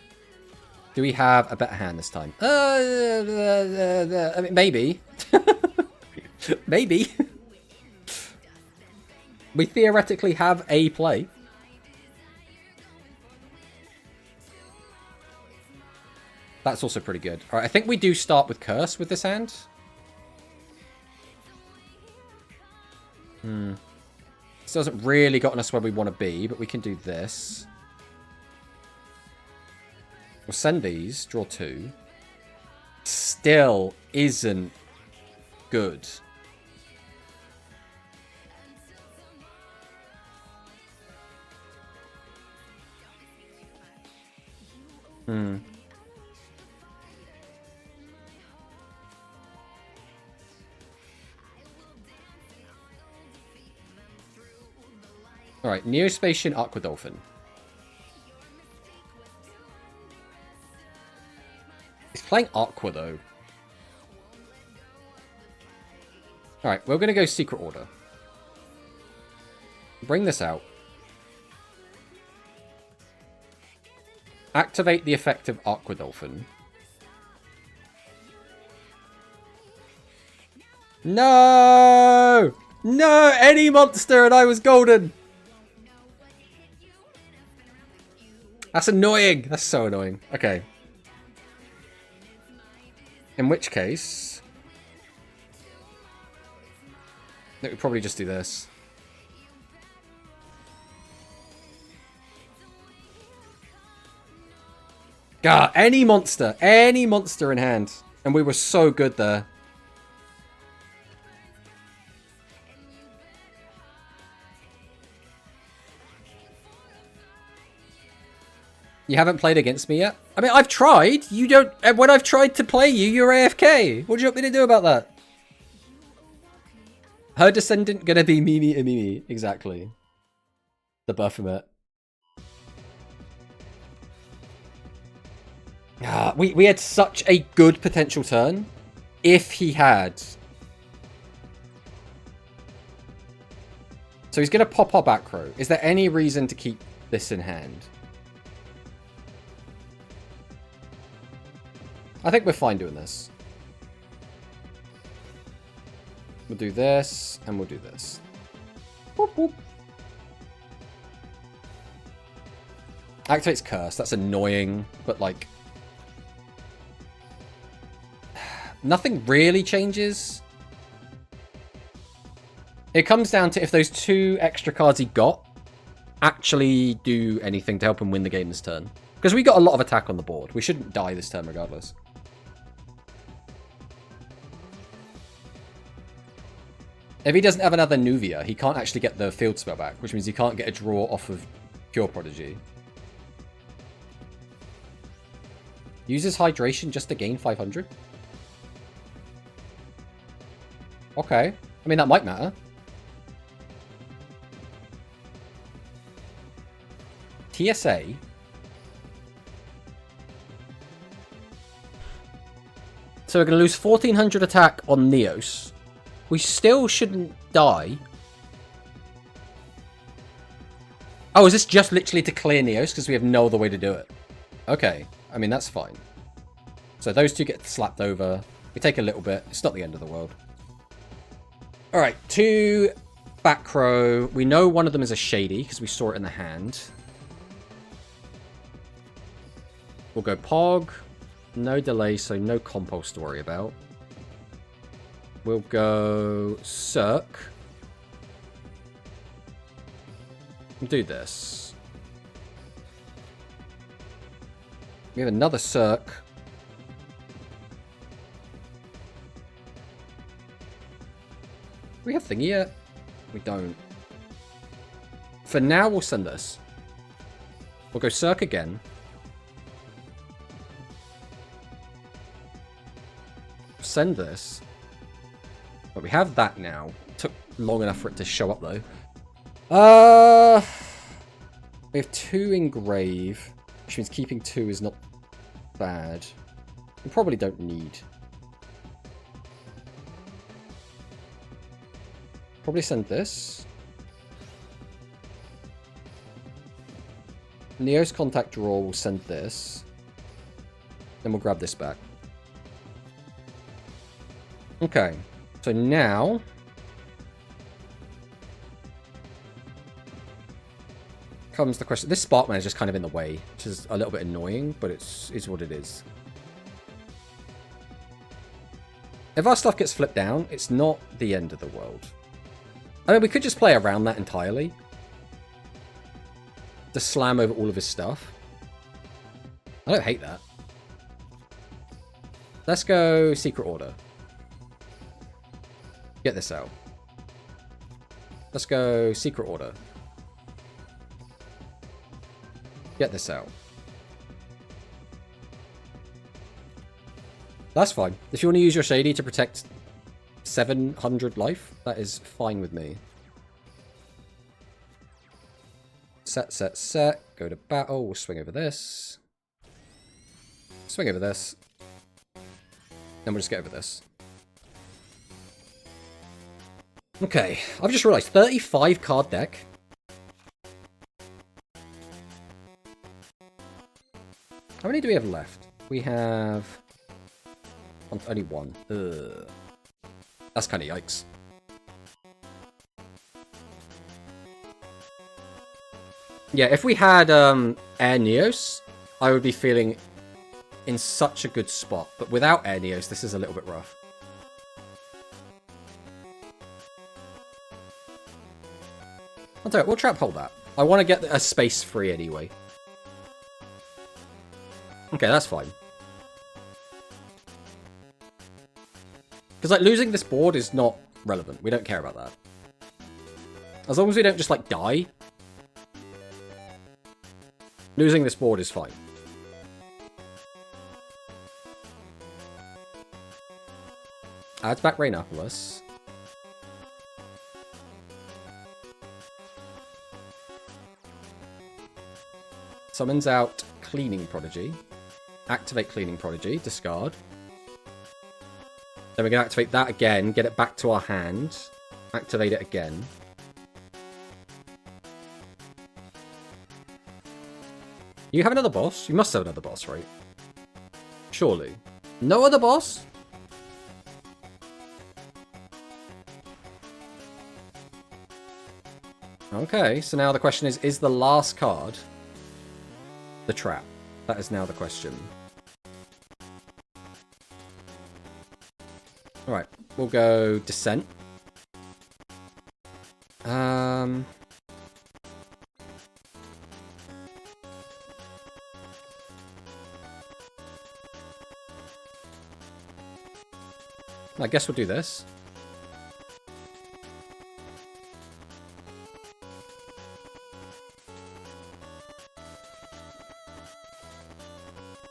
Do we have a better hand this time? I mean, maybe. Maybe. We theoretically have a play. That's also pretty good. All right, I think we do start with Curse with this hand. This hasn't really gotten us where we want to be, but we can do this. We'll send these, draw 2. Still isn't good. Alright, Neospatian Aqua Dolphin. He's playing Aqua, though. Alright, we're going to go Secret Order. Bring this out. Activate the effect of Aqua Dolphin. No! No! Any monster and I was golden! That's annoying! That's so annoying. Okay. In which case... I think we probably just do this. God, any monster in hand. And we were so good there. You haven't played against me yet? I mean, I've tried. You don't... When I've tried to play you, you're AFK. What do you want me to do about that? Her descendant gonna be Mimi and Mimi. Exactly. The Baphomet. We had such a good potential turn. If he had. So he's going to pop our back row. Is there any reason to keep this in hand? I think we're fine doing this. We'll do this, and we'll do this. Boop, boop. Activates Curse. That's annoying, but like... nothing really changes. It comes down to if those 2 extra cards he got actually do anything to help him win the game this turn. Because we got a lot of attack on the board. We shouldn't die this turn regardless. If he doesn't have another Nuvia, he can't actually get the field spell back, which means he can't get a draw off of Pure Prodigy. Uses Hydration just to gain 500? Okay. I mean, that might matter. TSA. So we're going to lose 1400 attack on Neos. We still shouldn't die. Oh, is this just literally to clear Neos? Because we have no other way to do it. Okay. I mean, that's fine. So those 2 get slapped over. We take a little bit. It's not the end of the world. Alright, 2 back row. We know one of them is a Shady because we saw it in the hand. We'll go Pog. No delay, so no compulse to worry about. We'll go Cirque. Do this. We have another Cirque. Do we have thingy yet? We don't. For now, we'll send this. We'll go Cirque again. Send this. But we have that now. Took long enough for it to show up, though. We have 2 engrave, which means keeping 2 is not bad. We probably don't need. Probably send this. NEOS contact draw will send this. Then we'll grab this back. Okay. So now... comes the question. This Sparkman is just kind of in the way, which is a little bit annoying, but it's what it is. If our stuff gets flipped down, it's not the end of the world. I mean, we could just play around that entirely. To slam over all of his stuff. I don't hate that. Let's go Secret Order. Get this out. Let's go Secret Order. Get this out. That's fine. If you want to use your Shady to protect 700 life, that is fine with me. Set. Go to battle. We'll swing over this. Swing over this. Then we'll just get over this. Okay. I've just realized 35 card deck. How many do we have left? We have... only 1. Ugh. That's kind of yikes. Yeah, if we had Air NEOS, I would be feeling in such a good spot. But without Air NEOS, this is a little bit rough. I'll tell you, we'll trap hold that. I want to get a space free anyway. Okay, that's fine. Because, like, losing this board is not relevant. We don't care about that. As long as we don't just, like, die. Losing this board is fine. Adds back Rainopolis. Summons out Cleaning Prodigy. Activate Cleaning Prodigy. Discard. Then we're going to activate that again. Get it back to our hand. Activate it again. You have another boss? You must have another boss, right? Surely. No other boss? Okay, so now the question is the last card the trap? That is now the question. Alright, we'll go Descent. I guess we'll do this.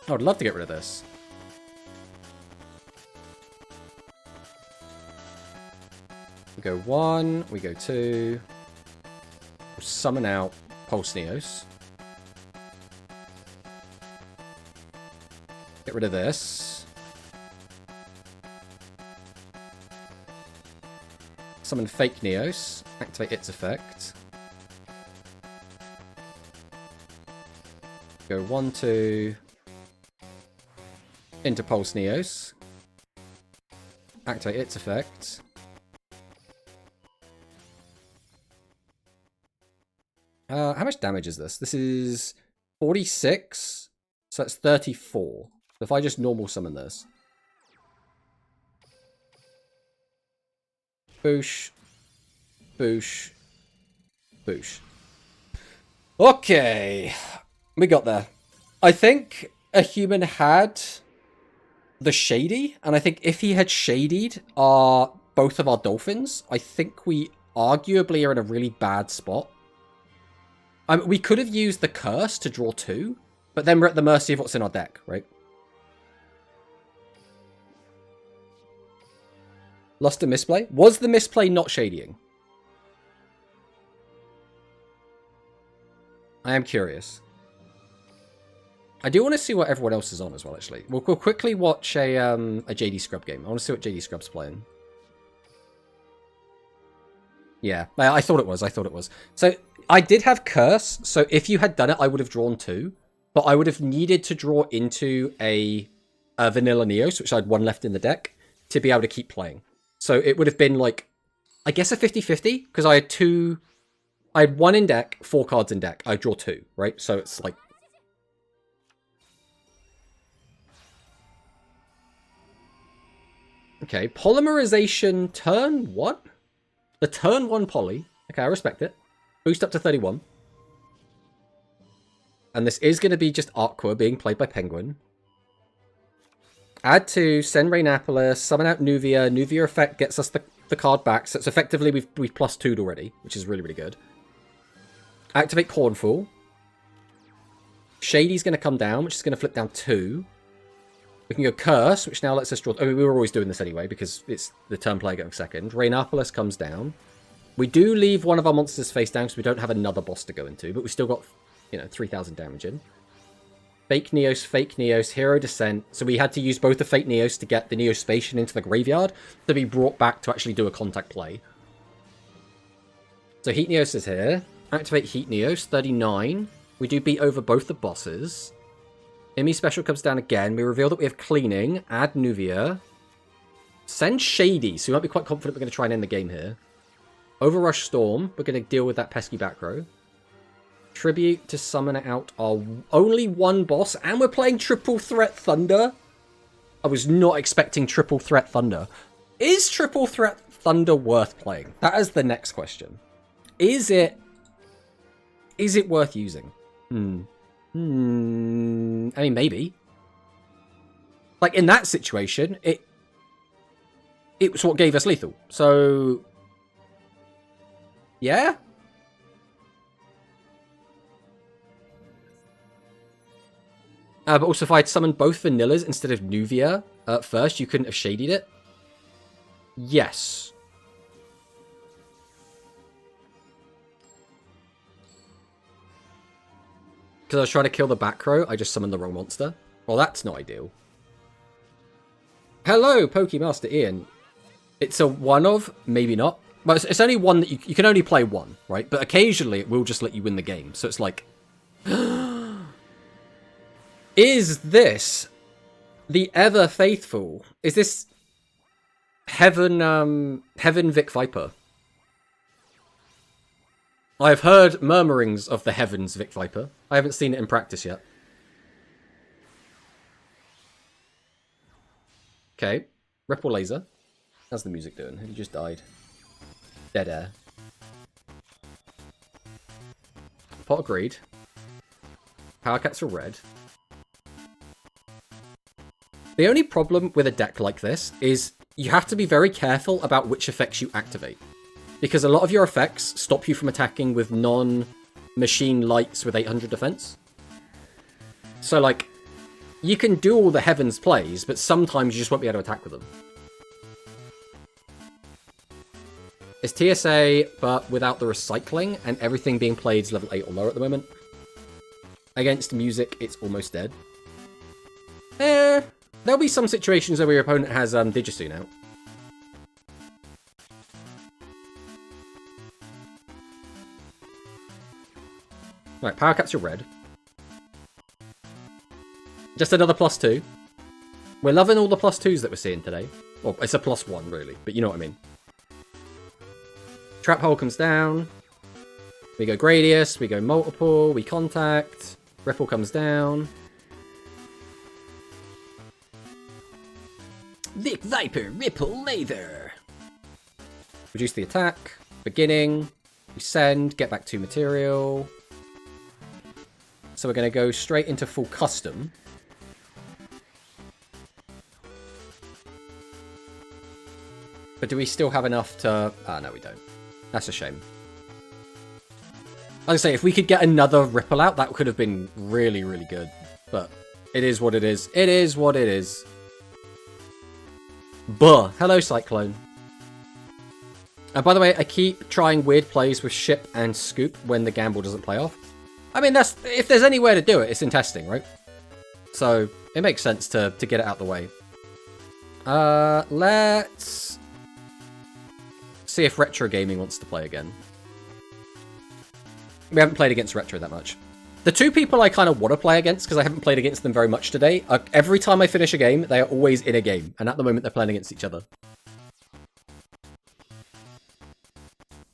I would love to get rid of this. We go 1, we go 2. We'll summon out Pulse Neos. Get rid of this. Summon Fake Neos. Activate its effect. Go 1, 2. Into Pulse Neos. Activate its effect. How much damage is this? This is 46. So that's 34. So if I just normal summon this. Boosh. Boosh. Boosh. Okay. We got there. I think a human had the Shady, and I think if he had Shadied both of our Dolphins, I think we arguably are in a really bad spot. We could have used the Curse to draw 2, but then we're at the mercy of what's in our deck, right? Lost a misplay? Was the misplay not shadying? I am curious. I do want to see what everyone else is on as well, actually. We'll quickly watch a JD Scrub game. I want to see what JD Scrub's playing. Yeah, I thought it was. I thought it was. So, I did have Curse, so if you had done it, I would have drawn 2. But I would have needed to draw into a vanilla Neos, which I had 1 left in the deck, to be able to keep playing. So it would have been like, I guess a 50-50, because I had 2... I had 1 in deck, 4 cards in deck. I draw 2, right? So it's like... Okay, Polymerization turn 1? The turn 1 poly. Okay, I respect it. Boost up to 31. And this is going to be just Aqua being played by Penguin. Add 2, send Rainapolis, summon out Nuvia. Nuvia effect gets us the card back. So it's effectively we've plus 2'd already, which is really, really good. Activate Cornfall. Shady's going to come down, which is going to flip down 2. We can go Curse, which now lets us draw... I mean, we were always doing this anyway, because it's the turn player going second. Rainapolis comes down. We do leave one of our monsters face down, because we don't have another boss to go into, but we still got, 3,000 damage in. Fake Neos, Hero Descent. So we had to use both the Fake Neos to get the Neospatian into the graveyard to be brought back to actually do a contact play. So Heat Neos is here. Activate Heat Neos, 39. We do beat over both the bosses. Imi Special comes down again. We reveal that we have Cleaning. Add Nuvia. Send Shady. So we might be quite confident we're going to try and end the game here. Overrush Storm. We're going to deal with that pesky back row. Tribute to summon out our only 1 boss. And we're playing Triple Threat Thunder. I was not expecting Triple Threat Thunder. Is Triple Threat Thunder worth playing? That is the next question. Is it worth using? I mean, maybe. Like, in that situation, it was what gave us lethal. So, yeah? But also, if I had summoned both vanillas instead of Nuvia at first, you couldn't have shadied it? Yes. Because I was trying to kill the back row, I just summoned the wrong monster. Well, that's not ideal. Hello, Pokemaster Ian. It's a one of, maybe not. But it's only one that you can only play 1, right? But occasionally it will just let you win the game. So it's like... Is this the ever faithful? Is this Heaven Vic Viper? I have heard murmurings of the Heavens Vic Viper. I haven't seen it in practice yet. Okay. Ripple Laser. How's the music doing? He just died. Dead air. Pot of Greed. Power Cats are red. The only problem with a deck like this is you have to be very careful about which effects you activate. Because a lot of your effects stop you from attacking with non-machine lights with 800 defense. So, like, you can do all the Heavens plays, but sometimes you just won't be able to attack with them. It's TSA, but without the recycling, and everything being played is level 8 or lower at the moment. Against music, it's almost dead. There'll be some situations where your opponent has Digisoon out. Right, Power Cats are red. Just another +2. We're loving all the +2s that we're seeing today. Well, it's a +1, really, but you know what I mean. Trap Hole comes down. We go Gradius, we go Multiple, we Contact. Ripple comes down. Vic Viper, Ripple Laser. Reduce the attack. Beginning. We send, get back 2 material. So we're going to go straight into full custom. But do we still have enough to... Ah, no, we don't. That's a shame. Like I say, if we could get another Ripple out, that could have been really, really good. But it is what it is. It is what it is. Buh. Hello, Cyclone. And by the way, I keep trying weird plays with Ship and Scoop when the gamble doesn't play off. I mean, that's if there's anywhere to do it, it's in testing, right? So it makes sense to get it out the way. Let's see if Retro Gaming wants to play again. We haven't played against Retro that much. The two people I kind of want to play against, because I haven't played against them very much today, every time I finish a game, they are always in a game. And at the moment, they're playing against each other.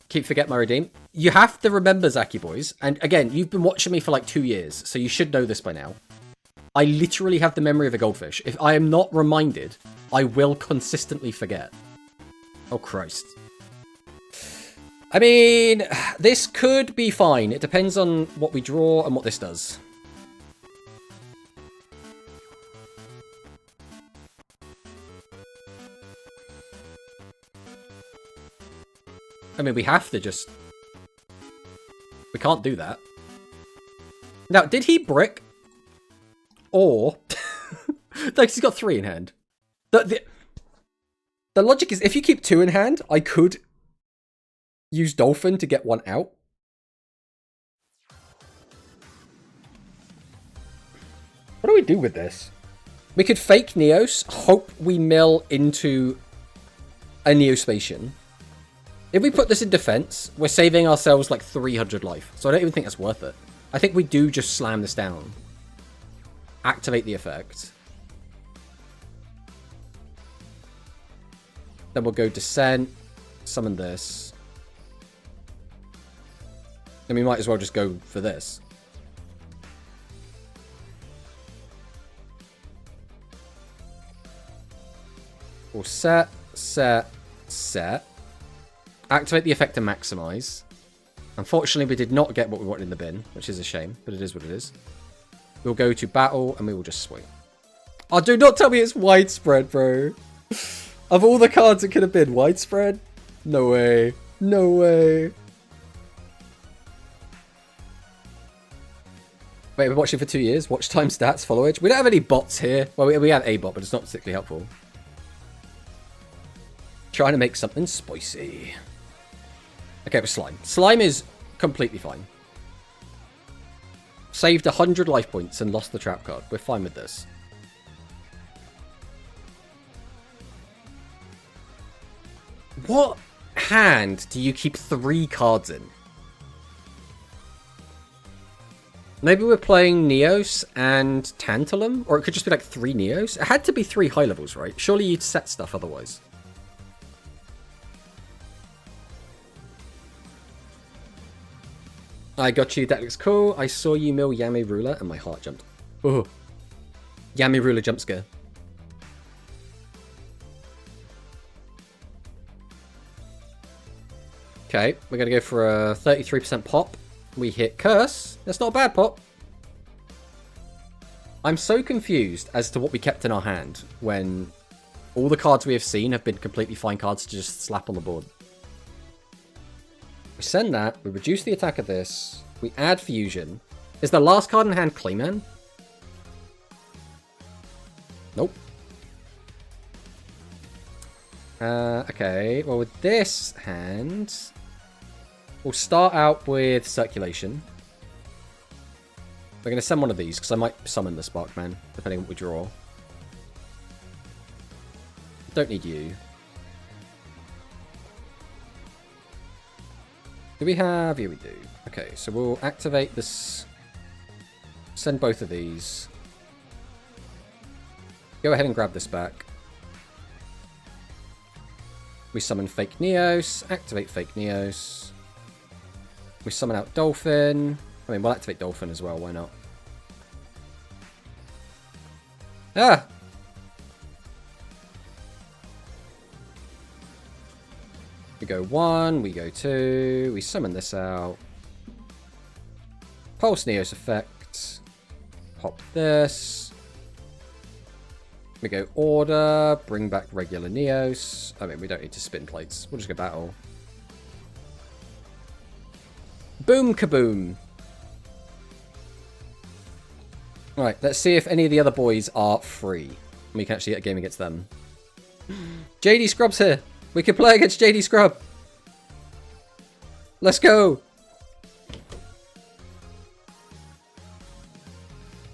Keep forget my redeem. You have to remember, Zaki boys, and again, you've been watching me for like 2 years, so you should know this by now. I literally have the memory of a goldfish. If I am not reminded, I will consistently forget. Oh, Christ. I mean, this could be fine. It depends on what we draw and what this does. I mean, we have to just... We can't do that. Now, did he brick? Or... like, he's got 3 in hand. The logic is, if you keep 2 in hand, I could use Dolphin to get 1 out. What do we do with this? We could fake Neos, hope we mill into a Neospatian. If we put this in defense, we're saving ourselves like 300 life. So I don't even think that's worth it. I think we do just slam this down. Activate the effect. Then we'll go Descent. Summon this. Then we might as well just go for this. We'll set. Activate the effect to maximize. Unfortunately, we did not get what we wanted in the bin, which is a shame, but it is what it is. We'll go to battle, and we will just swing. Oh, do not tell me it's widespread, bro. Of all the cards it could have been, widespread? No way. No way. Wait, we're watching for 2 years? Watch time stats, followage. We don't have any bots here. Well, we have a bot, but it's not particularly helpful. Trying to make something spicy. Okay, but Slime. Slime is completely fine. Saved 100 life points and lost the trap card. We're fine with this. What hand do you keep 3 cards in? Maybe we're playing Neos and Tantalum? Or it could just be like 3 Neos? It had to be 3 high levels, right? Surely you'd set stuff otherwise. I got you, that looks cool. I saw you mill Yami Ruler and my heart jumped. Oh, Yami Ruler jump scare. Okay, we're going to go for a 33% pop. We hit Curse. That's not a bad pop. I'm so confused as to what we kept in our hand when all the cards we have seen have been completely fine cards to just slap on the board. We send that, we reduce the attack of this, we add Fusion. Is the last card in hand Clayman? Nope. Okay, well with this hand, we'll start out with Circulation. We're going to send one of these, because I might summon the Sparkman, depending on what we draw. Don't need you. Do we have... Here we do. Okay, so we'll activate this. Send both of these. Go ahead and grab this back. We summon Fake Neos. Activate Fake Neos. We summon out Dolphin. I mean, we'll activate Dolphin as well. Why not? Ah! We go 1, we go 2, we summon this out. Pulse Neos effect. Pop this. We go order, bring back regular Neos. I mean, we don't need to spin plates. We'll just go battle. Boom kaboom. Alright, let's see if any of the other boys are free. We can actually get a game against them. JD Scrub's here. We can play against JD Scrub. Let's go.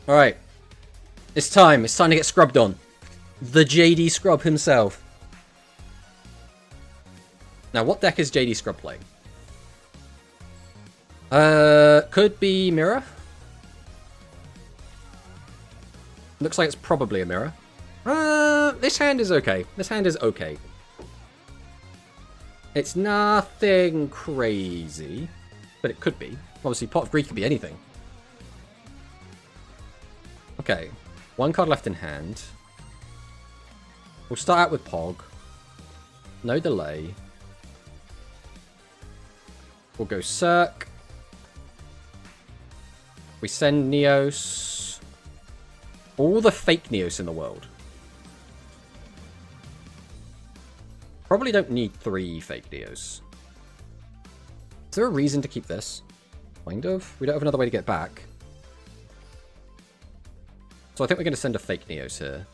Alright. It's time. It's time to get scrubbed on. The JD Scrub himself. Now, what deck is JD Scrub playing? Could be Mirror. Looks like it's probably a Mirror. This hand is okay. This hand is okay. It's nothing crazy, but it could be. Obviously, Pot of Greed could be anything. Okay, one card left in hand. We'll start out with Pog. No delay. We'll go Cirque. We send Neos. All the fake Neos in the world. Probably don't need 3 fake Neos. Is there a reason to keep this? Kind of. We don't have another way to get back. So I think we're going to send a fake Neos here.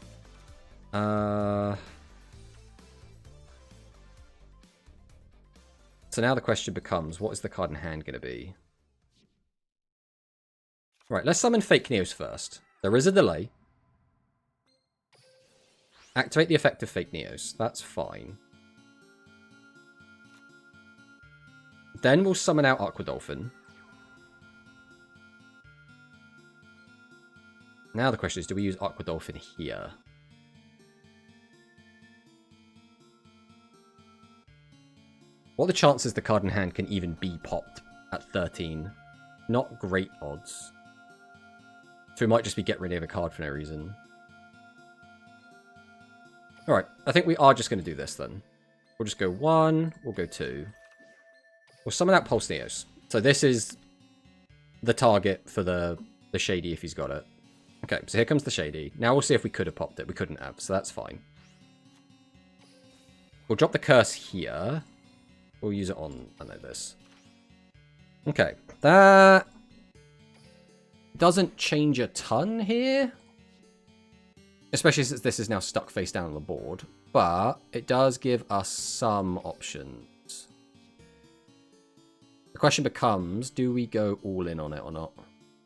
So now the question becomes, what is the card in hand going to be? Right, let's summon fake Neos first. There is a delay. Activate the effect of fake Neos. That's fine. Then we'll summon out Aqua Dolphin. Now the question is, do we use Aqua Dolphin here? What are the chances the card in hand can even be popped at 13? Not great odds. So we might just be get rid of a card for no reason. Alright, I think we are just going to do this then. We'll just go 1, we'll go 2. We'll summon out Pulse Neos. So this is the target for the Shady if he's got it. Okay, so here comes the Shady. Now we'll see if we could have popped it. We couldn't have, so that's fine. We'll drop the Curse here. We'll use it on, I know this. Okay, that doesn't change a ton here. Especially since this is now stuck face down on the board. But it does give us some options. The question becomes, do we go all in on it or not?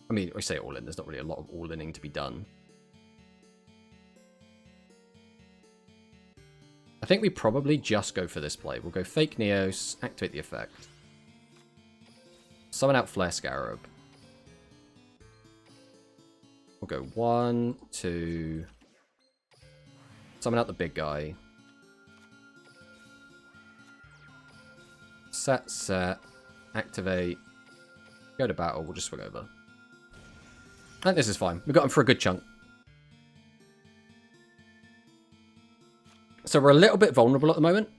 I mean, I say all in, there's not really a lot of all-inning to be done. I think we probably just go for this play. We'll go Fake Neos, activate the effect. Summon out Flare Scarab. We'll go 1, 2... Summon out the big guy. Set. Activate. Go to battle. We'll just swing over. And this is fine. We got him for a good chunk. So we're a little bit vulnerable at the moment.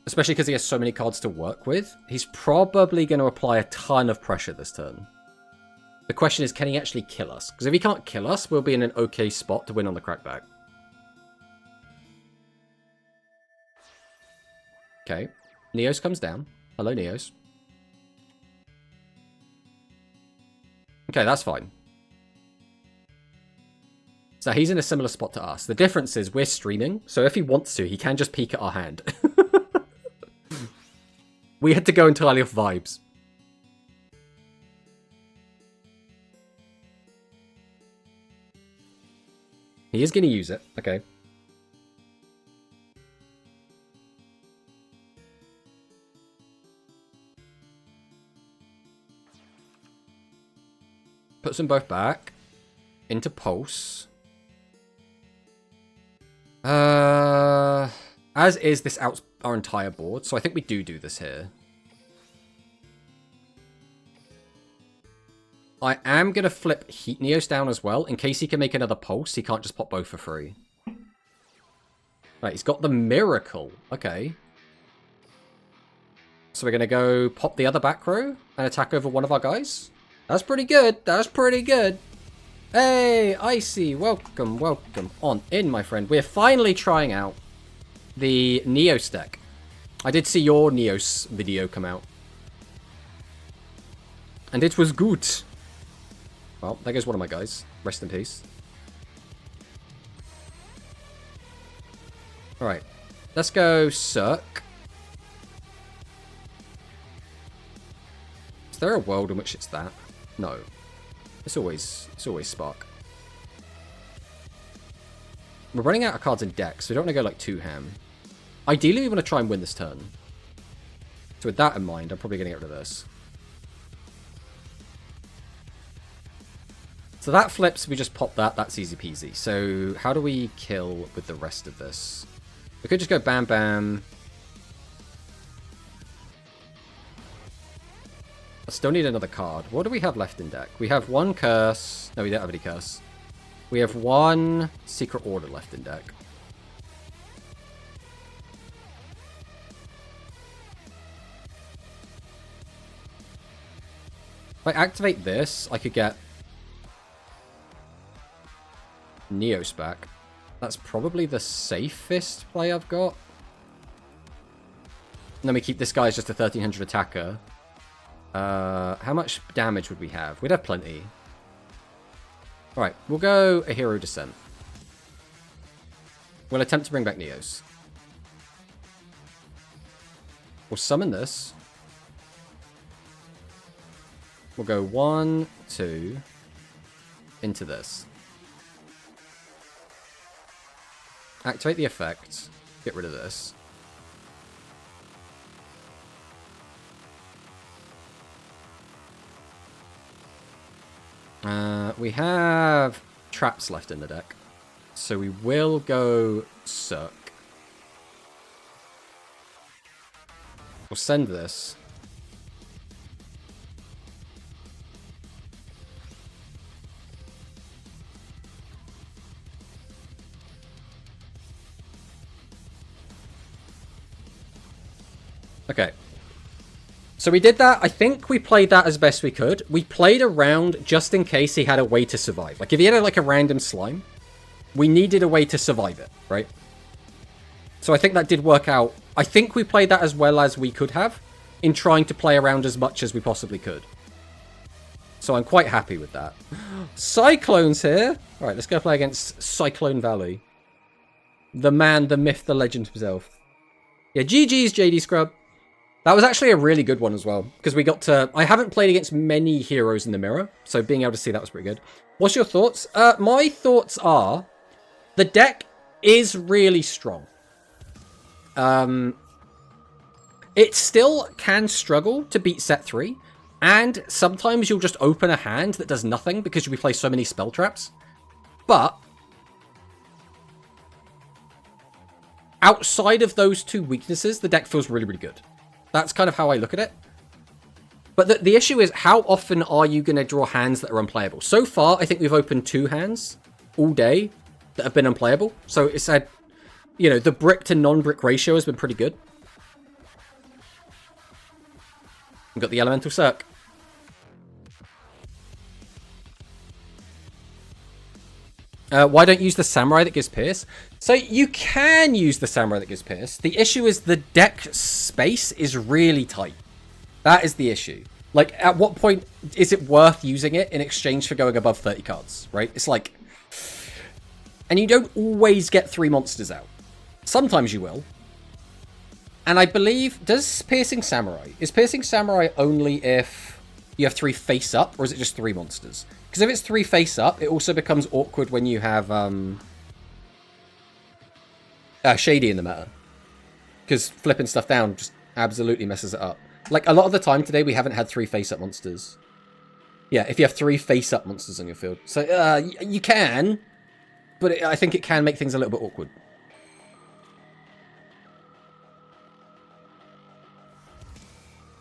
Especially because he has so many cards to work with. He's probably going to apply a ton of pressure this turn. The question is, can he actually kill us? Because if he can't kill us, we'll be in an okay spot to win on the crackback. Okay. Neos comes down. Hello, Neos. Okay, that's fine. So he's in a similar spot to us. The difference is we're streaming, so if he wants to, he can just peek at our hand. We had to go entirely off vibes. He is going to use it. Okay. Puts them both back. Into Pulse. As is this out our entire board, so I think we do this here. I am going to flip Heat Neos down as well, in case he can make another Pulse. He can't just pop both for free. Right, he's got the Miracle. Okay. So we're going to go pop the other back row and attack over one of our guys. That's pretty good. That's pretty good. Hey, Icy, welcome, welcome on in, my friend. We're finally trying out the NEOS deck. I did see your NEOS video come out. And it was good. Well, there goes one of my guys. Rest in peace. Alright. Let's go Cirque. Is there a world in which it's that? No. It's always Spark. We're running out of cards in deck, so we don't want to go like too ham. Ideally, we want to try and win this turn. So with that in mind, I'm probably going to get rid of this. So that flips, we just pop that. That's easy peasy. So how do we kill with the rest of this? We could just go bam bam. I still need another card. What do we have left in deck? We have one curse. No, we don't have any curse. We have one Secret Order left in deck. If I activate this, I could get NEOS back. That's probably the safest play I've got. And then we keep this guy as just a 1300 attacker. How much damage would we have? We'd have plenty. Alright, we'll go a Hero Descent. We'll attempt to bring back NEOS. We'll summon this. We'll go 1, 2 into this. Activate the effect. Get rid of this. We have traps left in the deck. So we will go Cirque. We'll send this. Okay. So we did that. I think we played that as best we could. We played around just in case he had a way to survive. Like, if he had like a random slime, we needed a way to survive it, right? So I think that did work out. I think we played that as well as we could have in trying to play around as much as we possibly could. So I'm quite happy with that. Cyclone's here. All right, let's go play against Cyclone Valley. The man, the myth, the legend himself. Yeah, GG's, JD Scrub. That was actually a really good one as well, because we got to... I haven't played against many heroes in the mirror, so being able to see that was pretty good. What's your thoughts? My thoughts are... The deck is really strong. It still can struggle to beat set 3, and sometimes you'll just open a hand that does nothing because we play so many spell traps. But... outside of those two weaknesses, the deck feels really, really good. That's kind of how I look at it. But the issue is, how often are you going to draw hands that are unplayable? So far, I think we've opened 2 hands all day that have been unplayable. So it's had, you know, the brick to non-brick ratio has been pretty good. We've got the Elemental Cirque. Why don't you use the Samurai that gives Pierce? So you can use the Samurai that gives Pierce. The issue is the deck space is really tight. That is the issue. Like, at what point is it worth using it in exchange for going above 30 cards, right? It's like... And you don't always get 3 monsters out. Sometimes you will. And I believe... Does Piercing Samurai... Is Piercing Samurai only if you have 3 face up, or is it just 3 monsters? Because if it's 3 face up, it also becomes awkward when you have Shady in the meta. Because flipping stuff down just absolutely messes it up. Like, a lot of the time today, we haven't had 3 face up monsters. Yeah, if you have 3 face up monsters on your field. So, you can, but I think it can make things a little bit awkward.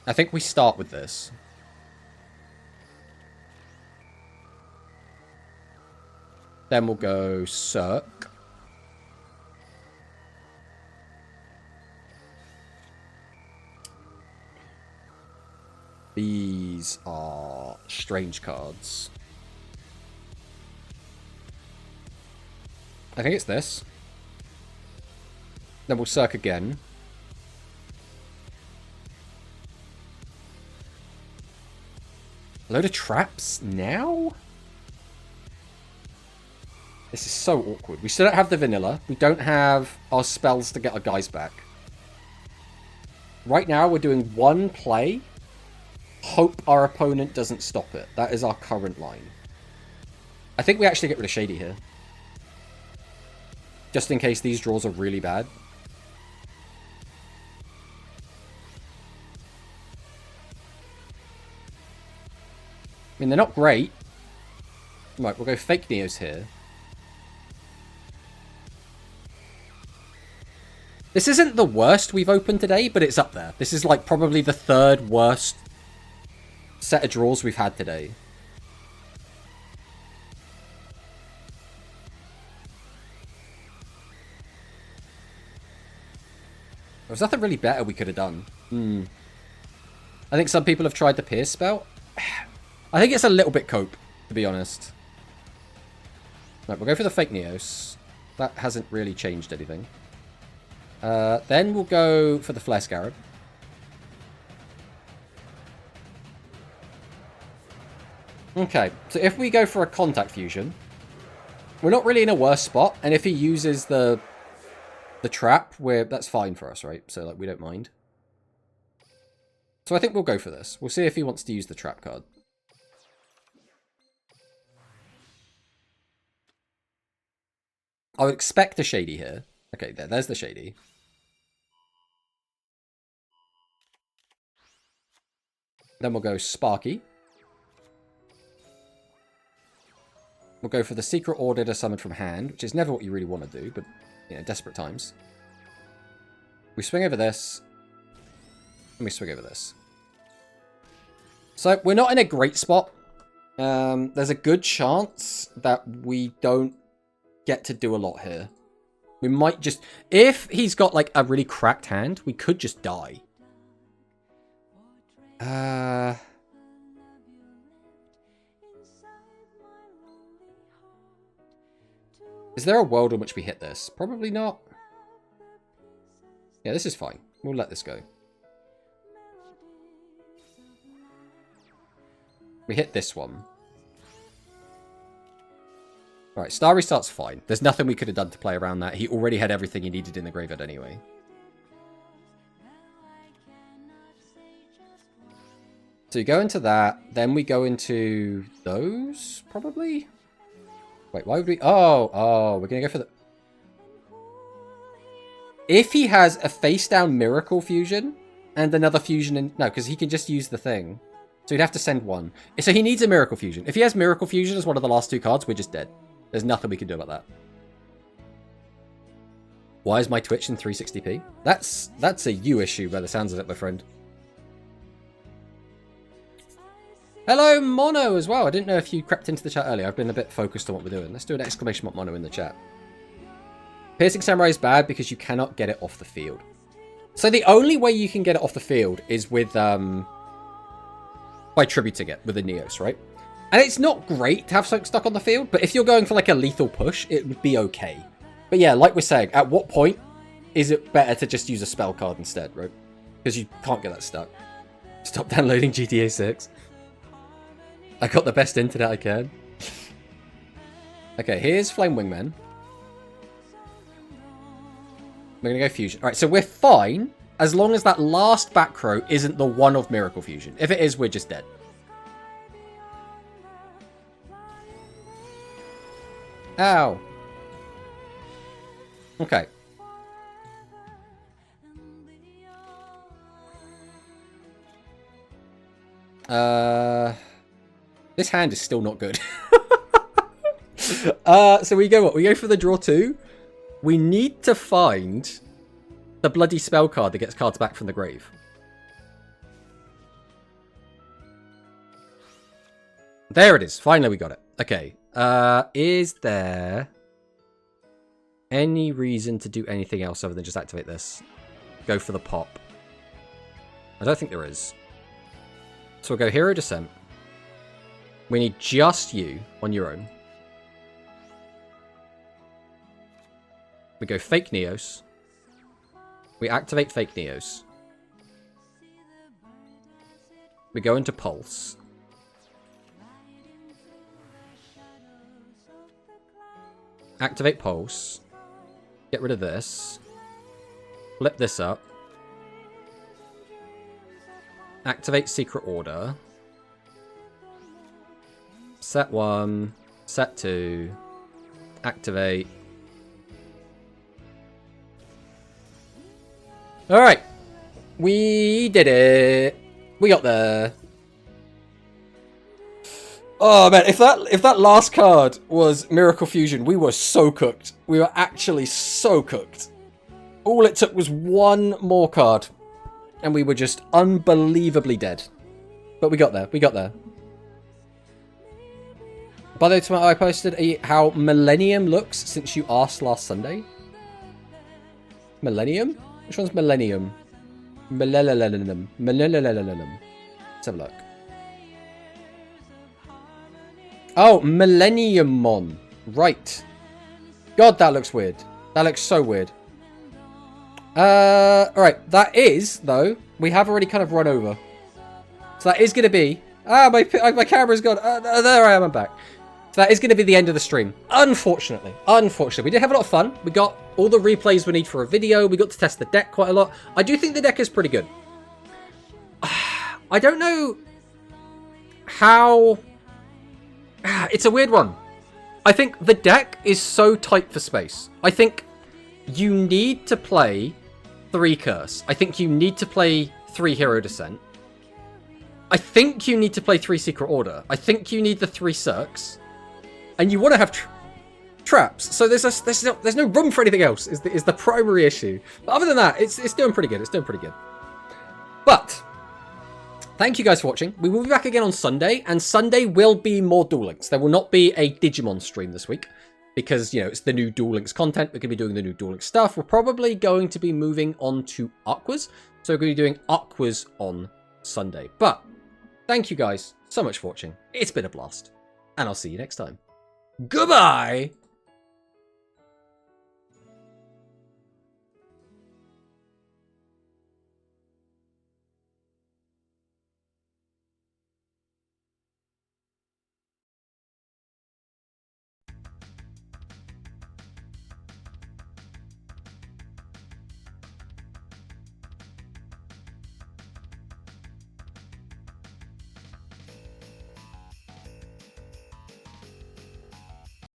I think we start with this. Then we'll go Cirque. These are strange cards. I think it's this. Then we'll circ again. A load of traps now? This is so awkward. We still don't have the vanilla. We don't have our spells to get our guys back. Right now, we're doing one play. Hope our opponent doesn't stop it. That is our current line. I think we actually get rid of Shady here. Just in case these draws are really bad. I mean, they're not great. Right, we'll go fake Neos here. This isn't the worst we've opened today, but it's up there. This is like probably the third worst set of draws we've had today. There's nothing really better we could have done. I think some people have tried the Pierce spell. I think it's a little bit cope, to be honest. Right, we'll go for the fake Neos. That hasn't really changed anything. Then we'll go for the Flare Scarab. Okay, so if we go for a Contact Fusion, we're not really in a worse spot, and if he uses the trap, that's fine for us, right? So like we don't mind. So I think we'll go for this. We'll see if he wants to use the trap card. I would expect a Shady here. Okay, there's the Shady. Then we'll go Sparky. We'll go for the Secret Order to summon from hand, which is never what you really want to do, but, you know, desperate times. We swing over this. And we swing over this. So, we're not in a great spot. There's a good chance that we don't get to do a lot here. We might just... If he's got, like, a really cracked hand, we could just die. Is there a world in which we hit this? Probably not. Yeah, this is fine. We'll let this go. We hit this one. Alright, Star Restart's fine. There's nothing we could have done to play around that. He already had everything he needed in the graveyard anyway. So you go into that, then we go into those, probably? Wait, why would we... Oh, we're going to go for the... If he has a face-down Miracle Fusion and another Fusion in... No, because he can just use the thing. So he'd have to send one. So he needs a Miracle Fusion. If he has Miracle Fusion as one of the last two cards, we're just dead. There's nothing we can do about that. Why is my Twitch in 360p? That's a you issue by the sounds of it, my friend. Hello, Mono, as well. I didn't know if you crept into the chat earlier. I've been a bit focused on what we're doing. Let's do an exclamation mark Mono in the chat. Piercing Samurai is bad because you cannot get it off the field. So the only way you can get it off the field is with, by tributing it with a Neos, right? And it's not great to have something stuck on the field, but if you're going for like a lethal push, it would be okay. But yeah, like we're saying, at what point is it better to just use a spell card instead, right? Because you can't get that stuck. Stop downloading GTA 6. I got the best internet I can. Okay, here's Flame Wingman. We're going to go Fusion. Alright, so we're fine as long as that last back row isn't the one of Miracle Fusion. If it is, we're just dead. Ow. Okay. This hand is still not good. So we go what? We go for the draw 2. We need to find the bloody spell card that gets cards back from the grave. There it is. Finally we got it. Okay. Is there any reason to do anything else other than just activate this? Go for the pop. I don't think there is. So we'll go Hero Descent. We need just you on your own. We go fake NEOS. We activate fake NEOS. We go into Pulse. Activate Pulse. Get rid of this. Flip this up. Activate Secret Order. Set 1. Set 2. Activate. Alright. We did it. We got there. Oh man, if that last card was Miracle Fusion, we were so cooked. We were actually so cooked. All it took was one more card, and we were just unbelievably dead. But we got there. We got there. By the way, tomorrow I posted how Millennium looks since you asked last Sunday. Millennium? Which one's Millennium? Millennium. Let's have a look. Oh, Millenniumon. Right. God, that looks weird. That looks so weird. Alright. That is, though, we have already kind of run over. So that is going to be... Ah, my camera's gone. There I am, I'm back. So that is going to be the end of the stream. Unfortunately. Unfortunately. We did have a lot of fun. We got all the replays we need for a video. We got to test the deck quite a lot. I do think the deck is pretty good. I don't know how... It's a weird one. I think the deck is so tight for space. I think you need to play 3 Curse. I think you need to play 3 Hero Descent. I think you need to play 3 Secret Order. I think you need the 3 Cirques. And you want to have traps. So there's no room for anything else is the primary issue. But other than that, it's doing pretty good. It's doing pretty good. But thank you guys for watching. We will be back again on Sunday, and Sunday will be more Duel Links. There will not be a Digimon stream this week because, you know, it's the new Duel Links content. We're going to be doing the new Duel Links stuff. We're probably going to be moving on to Aquas. So we're going to be doing Aquas on Sunday. But thank you guys so much for watching. It's been a blast, and I'll see you next time. Goodbye!